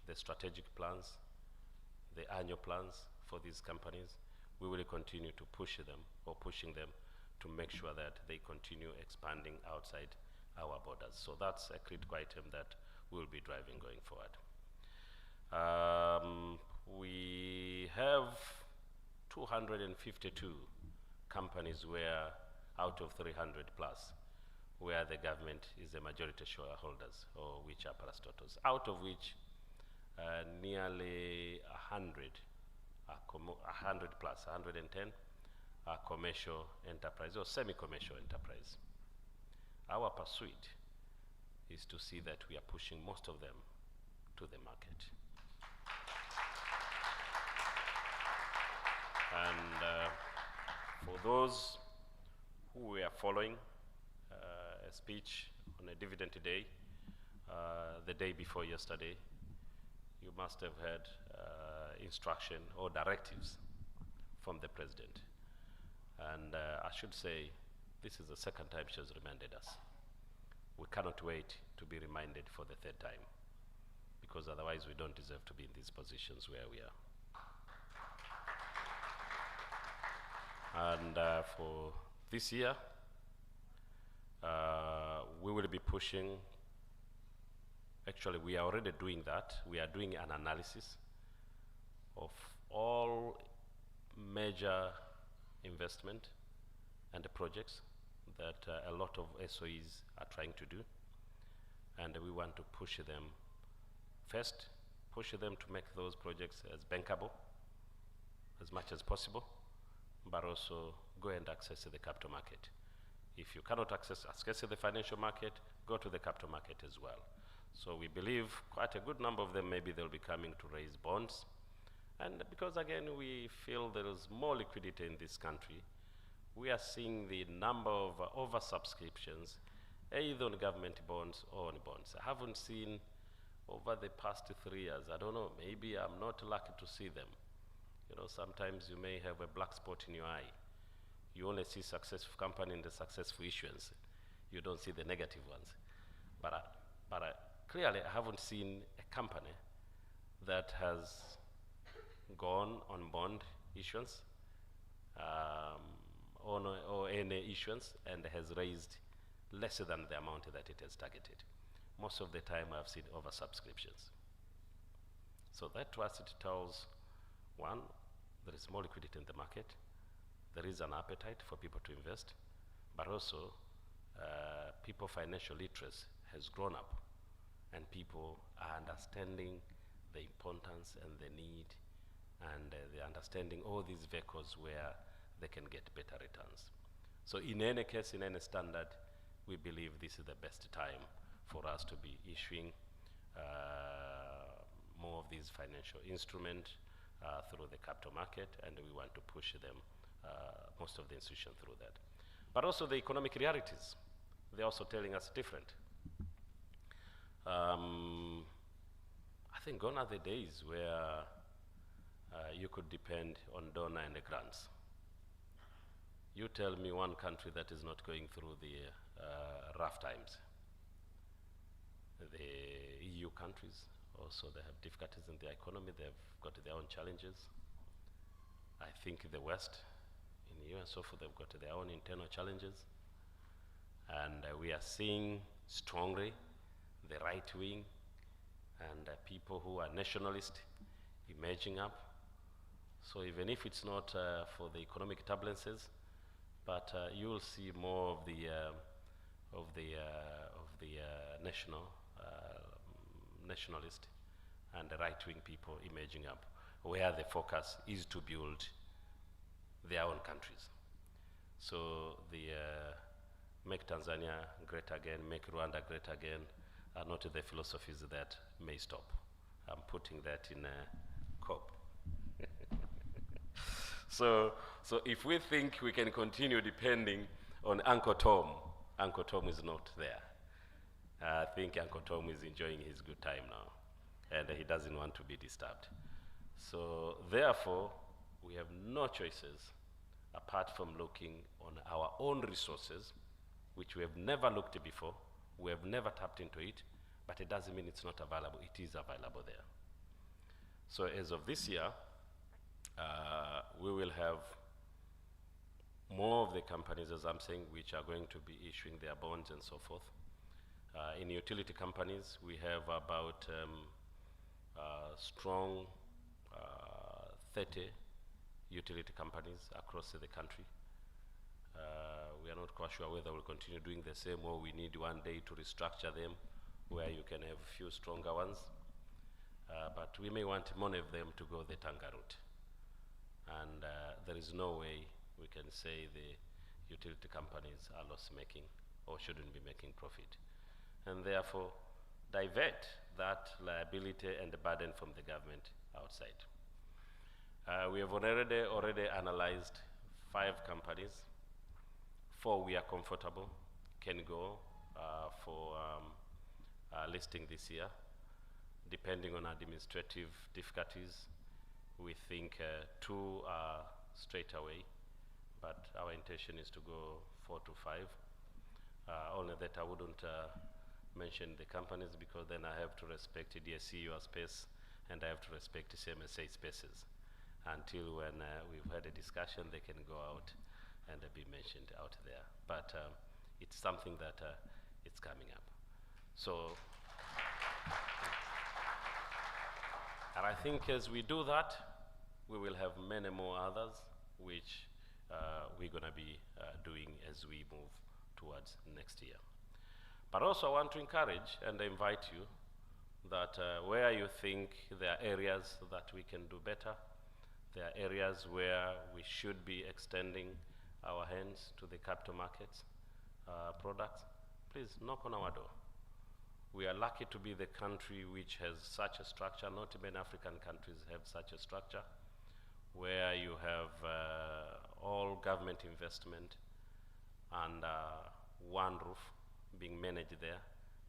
the strategic plans, the annual plans for these companies, we will continue to push them or pushing them to make sure that they continue expanding outside our borders. So that's a critical item that we'll be driving going forward. We have 252 companies where out of 300 plus where the government is the majority shareholders, or which are parastatals, out of which nearly 100 are 100 plus, 110 are commercial enterprise or semi-commercial enterprise. Our pursuit is to see that we are pushing most of them to the market. And for those who were following a speech on a dividend day, the day before yesterday, you must have had instruction or directives from the president. And I should say, this is the second time she has reminded us. We cannot wait to be reminded for the third time, because otherwise we don't deserve to be in these positions where we are. And for this year, we will be pushing, actually we are already doing that. We are doing an analysis of all major investment and the projects that a lot of SOEs are trying to do. And we want to push them first, push them to make those projects as bankable as much as possible, but also go and access the capital market. If you cannot access the financial market, go to the capital market as well. So we believe quite a good number of them, maybe they'll be coming to raise bonds. And because again, we feel there is more liquidity in this country, we are seeing the number of oversubscriptions, either on government bonds or on bonds. I haven't seen over the past 3 years, I don't know, maybe I'm not lucky to see them. You know, sometimes you may have a black spot in your eye. You only see successful company in the successful issuance. You don't see the negative ones. But clearly, I haven't seen a company that has gone on bond issuance or any issuance and has raised less than the amount that it has targeted. Most of the time, I've seen oversubscriptions. So that to us, it tells, one, there is more liquidity in the market. There is an appetite for people to invest, but also people financial literacy has grown up, and people are understanding the importance and the need, and they're understanding all these vehicles where they can get better returns. So in any case, in any standard, we believe this is the best time for us to be issuing more of these financial instruments through the capital market, and we want to push them, most of the institutions through that. But also the economic realities, they're also telling us different. I think gone are the days where you could depend on donor and the grants. You tell me one country that is not going through the rough times. The EU countries also, they have difficulties in their economy, they've got their own challenges. I think the West, in the EU and so forth, they've got their own internal challenges. And we are seeing strongly the right wing and people who are nationalist emerging up. So even if it's not for the economic turbulences, but you will see more of the nationalist and the right-wing people emerging up, where the focus is to build their own countries. So the Make Tanzania Great Again, Make Rwanda Great Again are not the philosophies that may stop. I'm putting that in a COP. So if we think we can continue depending on Uncle Tom is not there. I think Uncle Tom is enjoying his good time now, and he doesn't want to be disturbed. So therefore, we have no choices apart from looking on our own resources, which we have never looked at before. We have never tapped into it, but it doesn't mean it's not available. It is available there. So as of this year, we will have more of the companies, as I'm saying, which are going to be issuing their bonds and so forth. In utility companies, we have about strong 30 utility companies across the country. We are not quite sure whether we'll continue doing the same, or we need one day to restructure them where you can have a few stronger ones. But we may want many of them to go the Tanga route. And there is no way we can say the utility companies are loss-making or shouldn't be making profit. And therefore, divert that liability and the burden from the government outside. We have already analyzed 5 companies. 4 we are comfortable can go for listing this year. Depending on administrative difficulties, we think 2 are straight away, but our intention is to go 4 to 5. Only that I wouldn't mention the companies, because then I have to respect DSC, your space, and I have to respect CMSA spaces. Until when we've had a discussion, they can go out and be mentioned out there. But it's something that it's coming up. So, and I think as we do that, we will have many more others, which we're going to be doing as we move towards next year. But also I want to encourage and invite you that where you think there are areas that we can do better, there are areas where we should be extending our hands to the capital markets products, please knock on our door. We are lucky to be the country which has such a structure. Not many African countries have such a structure, where you have all government investment under one roof being managed there.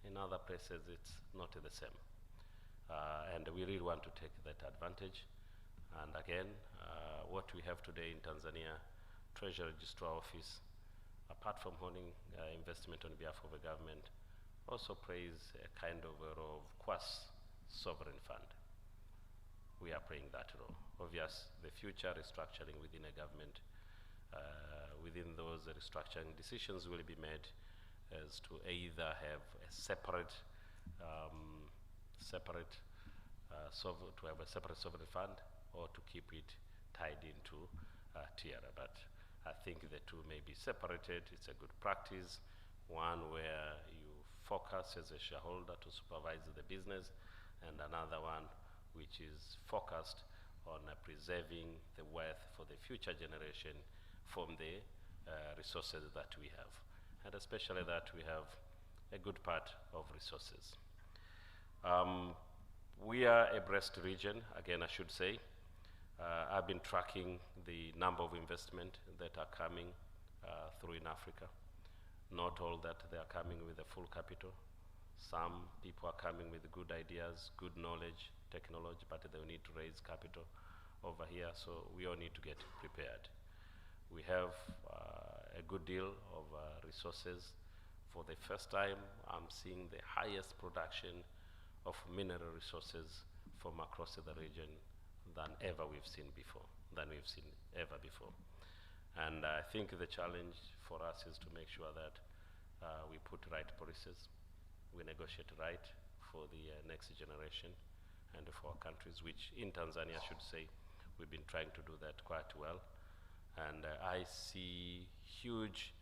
In other places, it's not the same. And we really want to take that advantage. And again, what we have today in Tanzania, Treasury Registrar Office, apart from holding investment on behalf of the government, also plays a kind of a role of quasi-sovereign fund. We are playing that role. Obvious, the future restructuring within a government, within those restructuring decisions will be made as to either have a separate, to have a separate sovereign fund, or to keep it tied into TIARA. But I think the two may be separated. It's a good practice, one where you focus as a shareholder to supervise the business, and another one which is focused on preserving the wealth for the future generation from the resources that we have, and especially that we have a good part of resources. We are a breast region, again I should say. I've been tracking the number of investment that are coming through in Africa. Not all that they are coming with a full capital. Some people are coming with good ideas, good knowledge, technology, but they will need to raise capital over here, so we all need to get prepared. We have a good deal of resources. For the first time, I'm seeing the highest production of mineral resources from across the region than we've seen ever before. And I think the challenge for us is to make sure that we put right policies, we negotiate right for the next generation and for our countries, which in Tanzania, I should say, we've been trying to do that quite well. And I see huge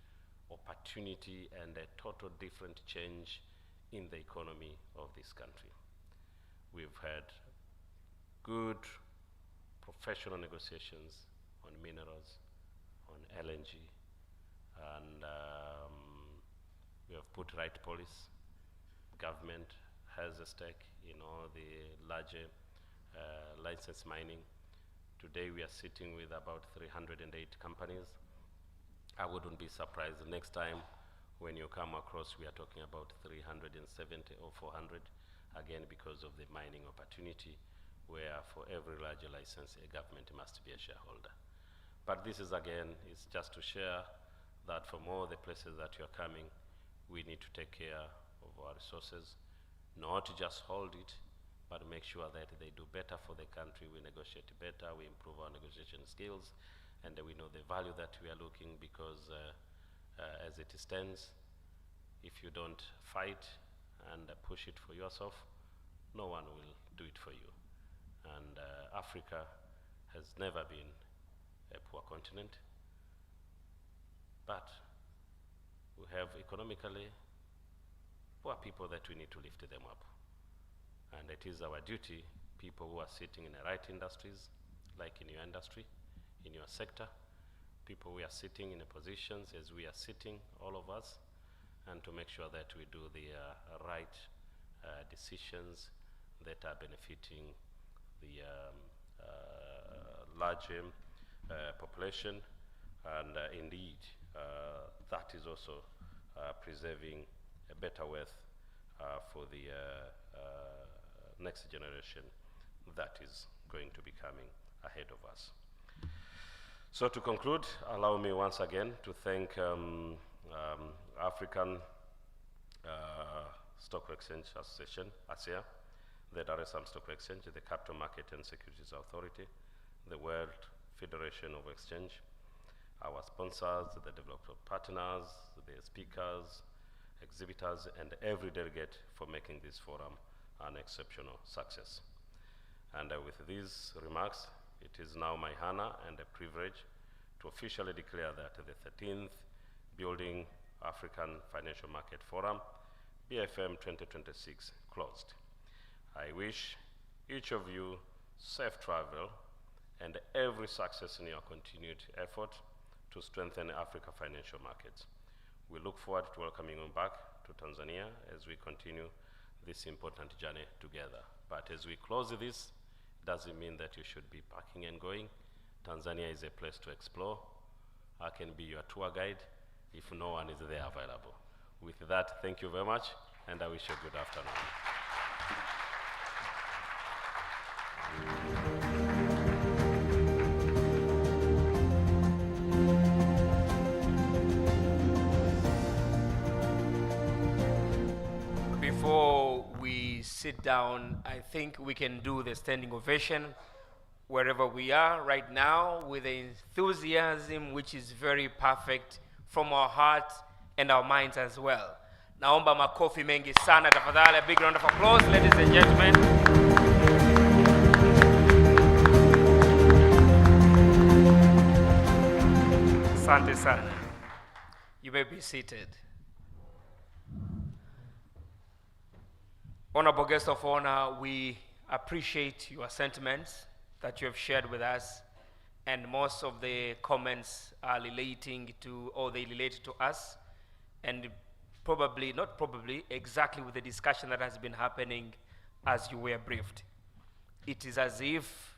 opportunity and a total different change in the economy of this country. We've had good professional negotiations on minerals, on LNG, and we have put right policy. government has a stake in all the larger license mining. Today we are sitting with about 308 companies. I wouldn't be surprised the next time when you come across, we are talking about 370 or 400, again, because of the mining opportunity, where for every larger license, a government must be a shareholder. But this is, again, it's just to share that from all the places that you're coming, we need to take care of our resources, not to just hold it, but make sure that they do better for the country. We negotiate better, we improve our negotiation skills, and we know the value that we are looking, because as it stands, if you don't fight and push it for yourself, no one will do it for you. And Africa has never been a poor continent, but we have economically poor people that we need to lift them up. And it is our duty, people who are sitting in the right industries, like in your industry, in your sector, people who are sitting in the positions as we are sitting, all of us, and to make sure that we do the right decisions that are benefiting the larger population, and indeed that is also preserving a better wealth for the next generation that is going to be coming ahead of us. So to conclude, allow me once again to thank African Stock Exchange Association, ASEA, the Dar es Salaam Stock Exchange, the Capital Market and Securities Authority, the World Federation of Exchange, our sponsors, the developer partners, the speakers, exhibitors, and every delegate for making this forum an exceptional success. And with these remarks, it is now my honor and a privilege to officially declare that the 13th Building African Financial Market Forum, BAFM 2026, closed. I wish each of you safe travel and every success in your continued effort to strengthen Africa financial markets. We look forward to welcoming you back to Tanzania as we continue this important journey together. But as we close this, doesn't mean that you should be packing and going. Tanzania is a place to explore. I can be your tour guide if no one is there available. With that, thank you very much, and I wish you a good afternoon. Before we sit down, I think we can do the standing ovation wherever we are right now with the enthusiasm which is very perfect from our heart and our minds as well. Naomba makofi mengi sana tafadhali. A big round of applause, ladies and gentlemen. Asante sana. You may be seated. Honorable guest of honor, we appreciate your sentiments that you have shared with us, and most of the comments are relating to, or they relate to us, and probably, not probably, exactly with the discussion that has been happening as you were briefed. It is as if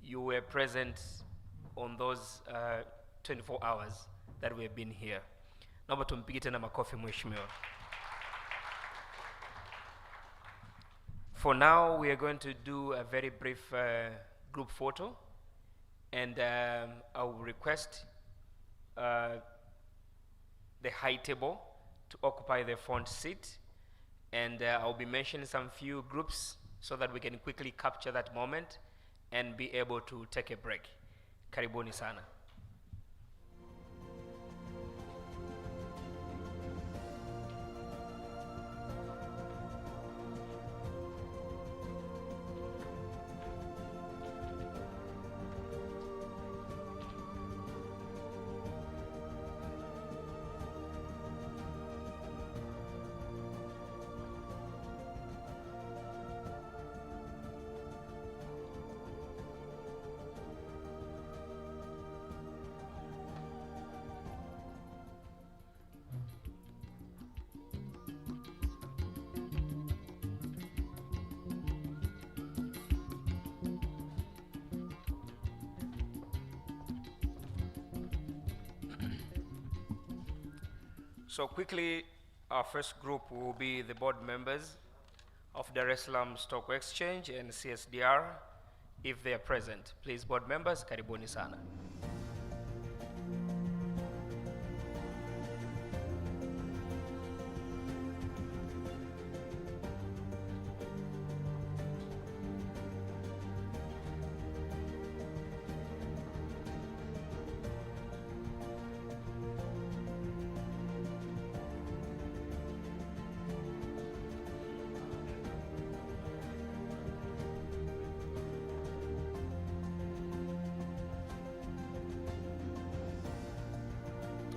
you were present on those 24 hours that we have been here. Naomba tumpige tena makofi mheshimiwa. For now, we are going to do a very brief group photo, and I will request the high table to occupy the front seat, and I'll be mentioning some few groups so that we can quickly capture that moment and be able to take a break. Karibuni sana. So quickly, our first group will be the board members of Dar es Salaam Stock Exchange and CSDR, if they are present. Please, board members, karibuni sana.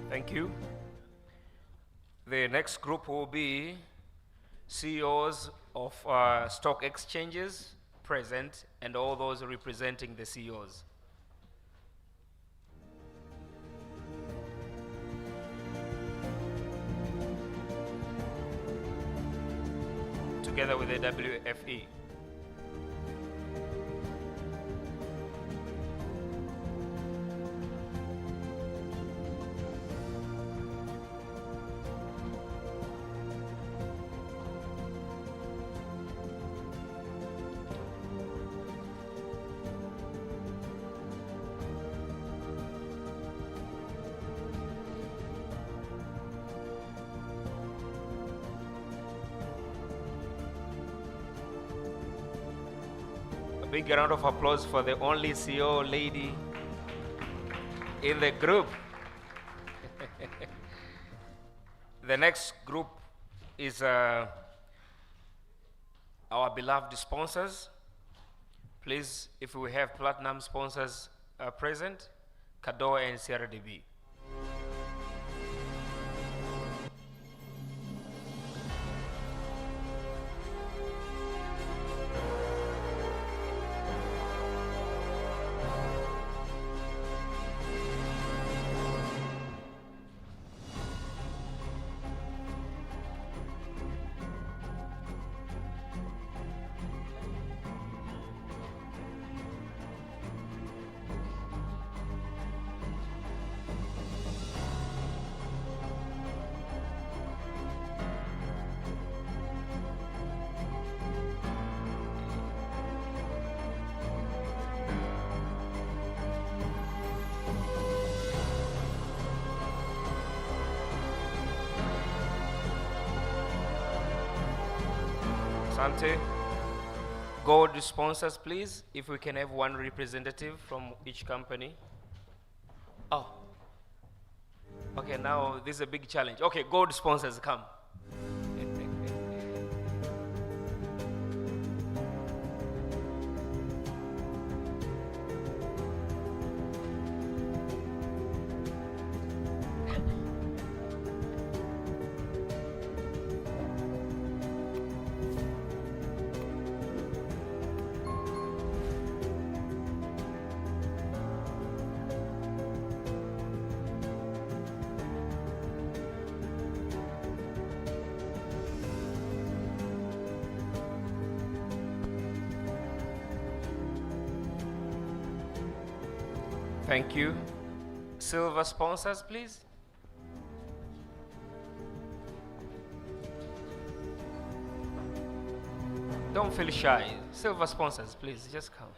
Thank you. The next group will be CEOs of stock exchanges present and all those representing the CEOs. Together with the WFE. A big round of applause for the only CEO lady in the group. The next group is our beloved sponsors. Please, if we have platinum sponsors present, Kado and CRDB. Asante. Gold sponsors, please, if we can have one representative from each company. Oh. Okay, now this is a big challenge. Okay, gold sponsors, come. Thank you. Silver sponsors, please. Don't feel shy. Silver sponsors, please, just come.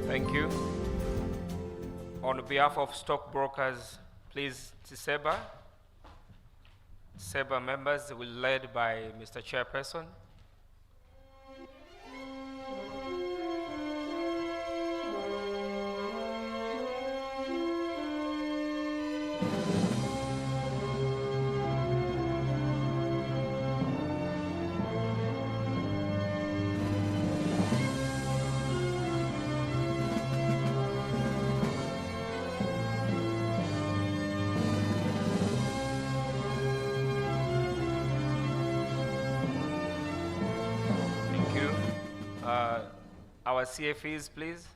Thank you. On behalf of stockbrokers, please, SEBA. SEBA members will be led by Mr. Chairperson. our CFEs, please.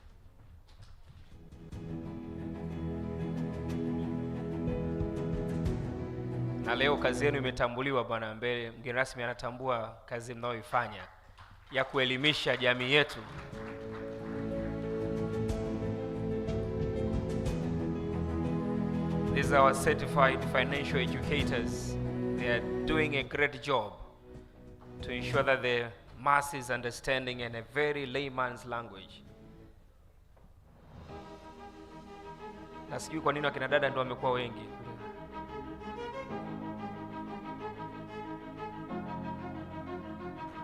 Na leo kazi yenu imetambuliwa bwana, mbele mgeni rasmi anatambua kazi mnayoifanya ya kuelimisha jamii yetu. These are our certified financial educators. They are doing a great job to ensure that the masses understanding in a very layman's language. Na sijui kwa nini wakina dada ndio wamekuwa wengi.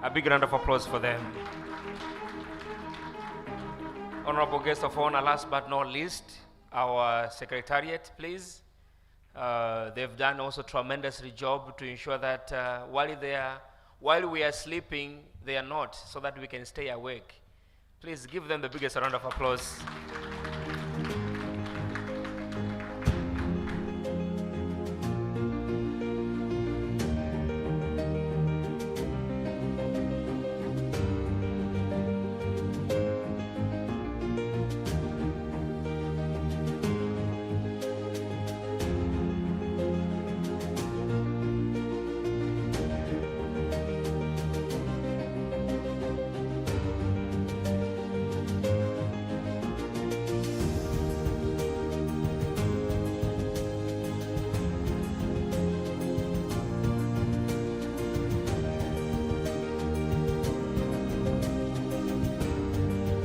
A big round of applause for them. Honorable guest of honor, last but not least, our secretariat, please. They've done also tremendously job to ensure that while we are sleeping, they are not, so that we can stay awake. Please give them the biggest round of applause.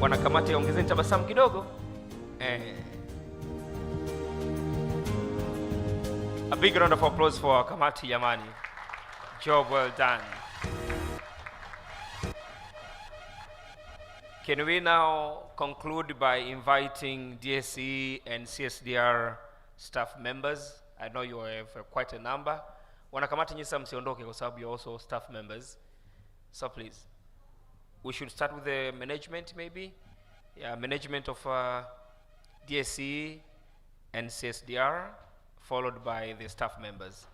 Bwana kamati, ongezeni tabasamu kidogo. A big round of applause for our kamati jamani. Job well done. Can we now conclude by inviting DSE and CSDR staff members? I know you have quite a number. Wanakamati nyisa msiondoke kwa sababu you're also staff members. So please. We should start with the management maybe. Yeah, management of DSE and CSDR, followed by the staff members.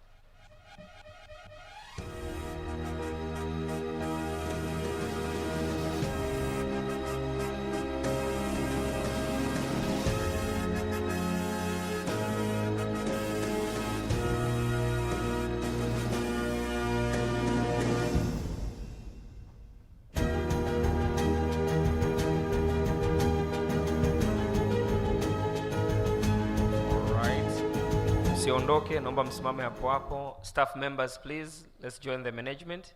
Msiondoke, naomba msimame hapo hapo. Staff members, please, let's join the management.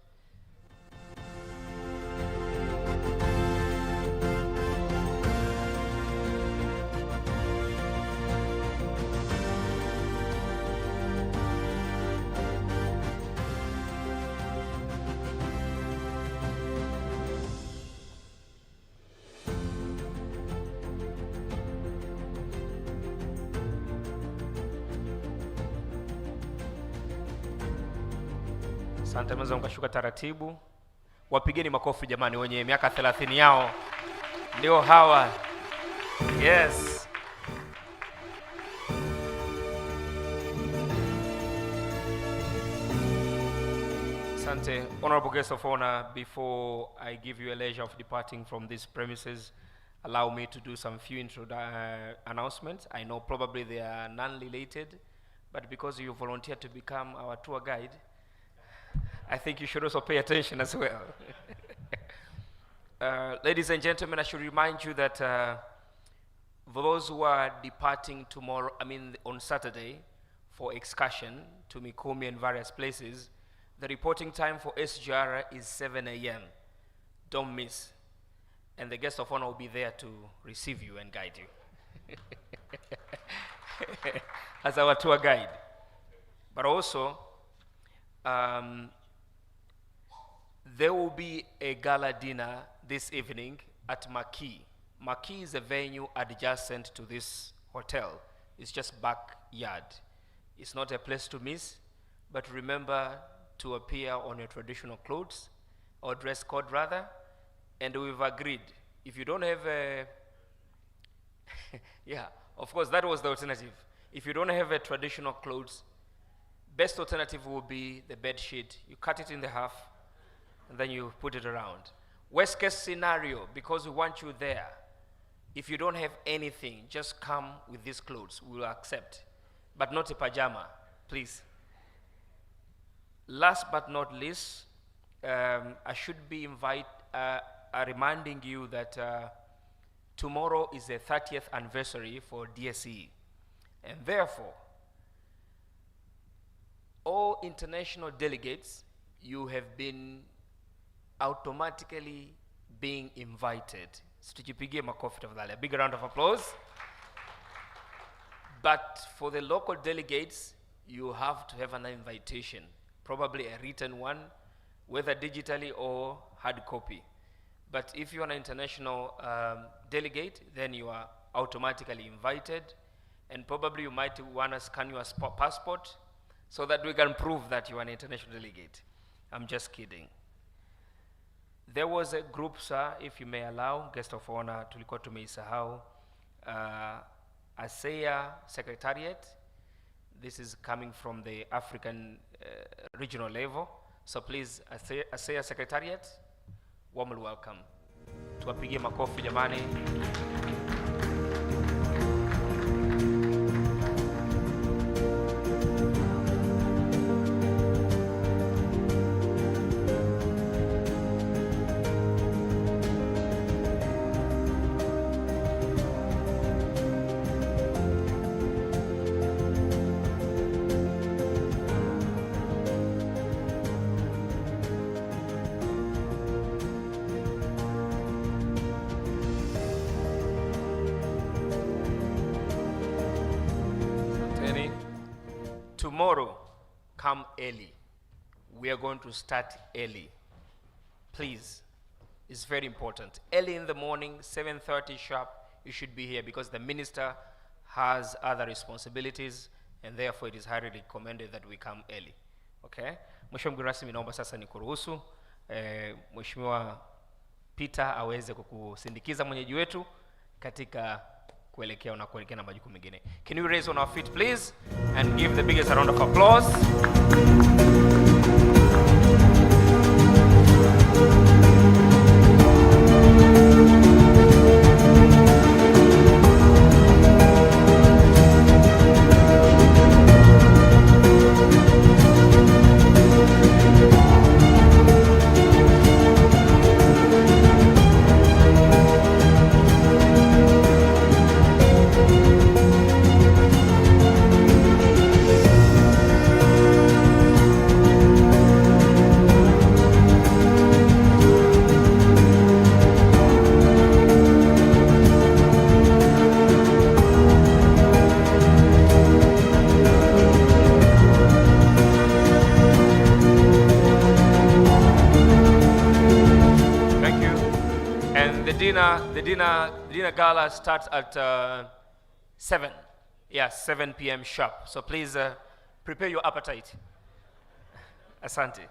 Asante, mwanzo mkashuka taratibu. Wapigeni makofi jamani, wenye miaka 30 yao. Ndio hawa. Yes. Asante, honorable guest of honor, before I give you a leisure of departing from these premises, allow me to do some few announcements. I know probably they are non-related, but because you volunteered to become our tour guide, I think you should also pay attention as well. Ladies and gentlemen, I should remind you that for those who are departing on Saturday for excursion to Mikumi and various places, the reporting time for SGR is 7 a.m. Don't miss. And the guest of honor will be there to receive you and guide you. As our tour guide. But also, there will be a gala dinner this evening at Maki. Maki is a venue adjacent to this hotel. It's just backyard. It's not a place to miss, but remember to appear on your traditional clothes, or dress code rather, and we've agreed, if you don't have a, yeah, of course that was the alternative. If you don't have a traditional clothes, best alternative will be the bed sheet. You cut it in the half, and then you put it around. Worst case scenario, because we want you there, if you don't have anything, just come with these clothes. We will accept, but not a pajama, please. Last but not least, I should be reminding you that tomorrow is the 30th anniversary for DSE, and therefore, all international delegates, you have been automatically being invited. So tujipigie makofi tafadhali. A big round of applause. But for the local delegates, you have to have an invitation, probably a written one, whether digitally or hard copy. But if you're an international delegate, then you are automatically invited, and probably you might want to scan your passport so that we can prove that you are an international delegate. I'm just kidding. There was a group, sir, if you may allow, guest of honor, tulikuwa tumeisahau, ASEA Secretariat. This is coming from the African regional level. So please, ASEA Secretariat, warmly welcome. Tuwapigie makofi jamani. Tomorrow, come early. We are going to start early. Please, it's very important. Early in the morning, 7:30 sharp, you should be here because the minister has other responsibilities, and therefore it is highly recommended that we come early. Okay? Mheshimiwa mgeni rasmi, naomba sasa nikuruhusu Mheshimiwa Peter aweze kukusindikiza mwenyeji wetu katika kuelekea na majukumu mengine. Can you raise on our feet please and give the biggest round of applause? The dinner gala starts at 7. Yeah, 7 p.m. sharp. So please prepare your appetite. Asante.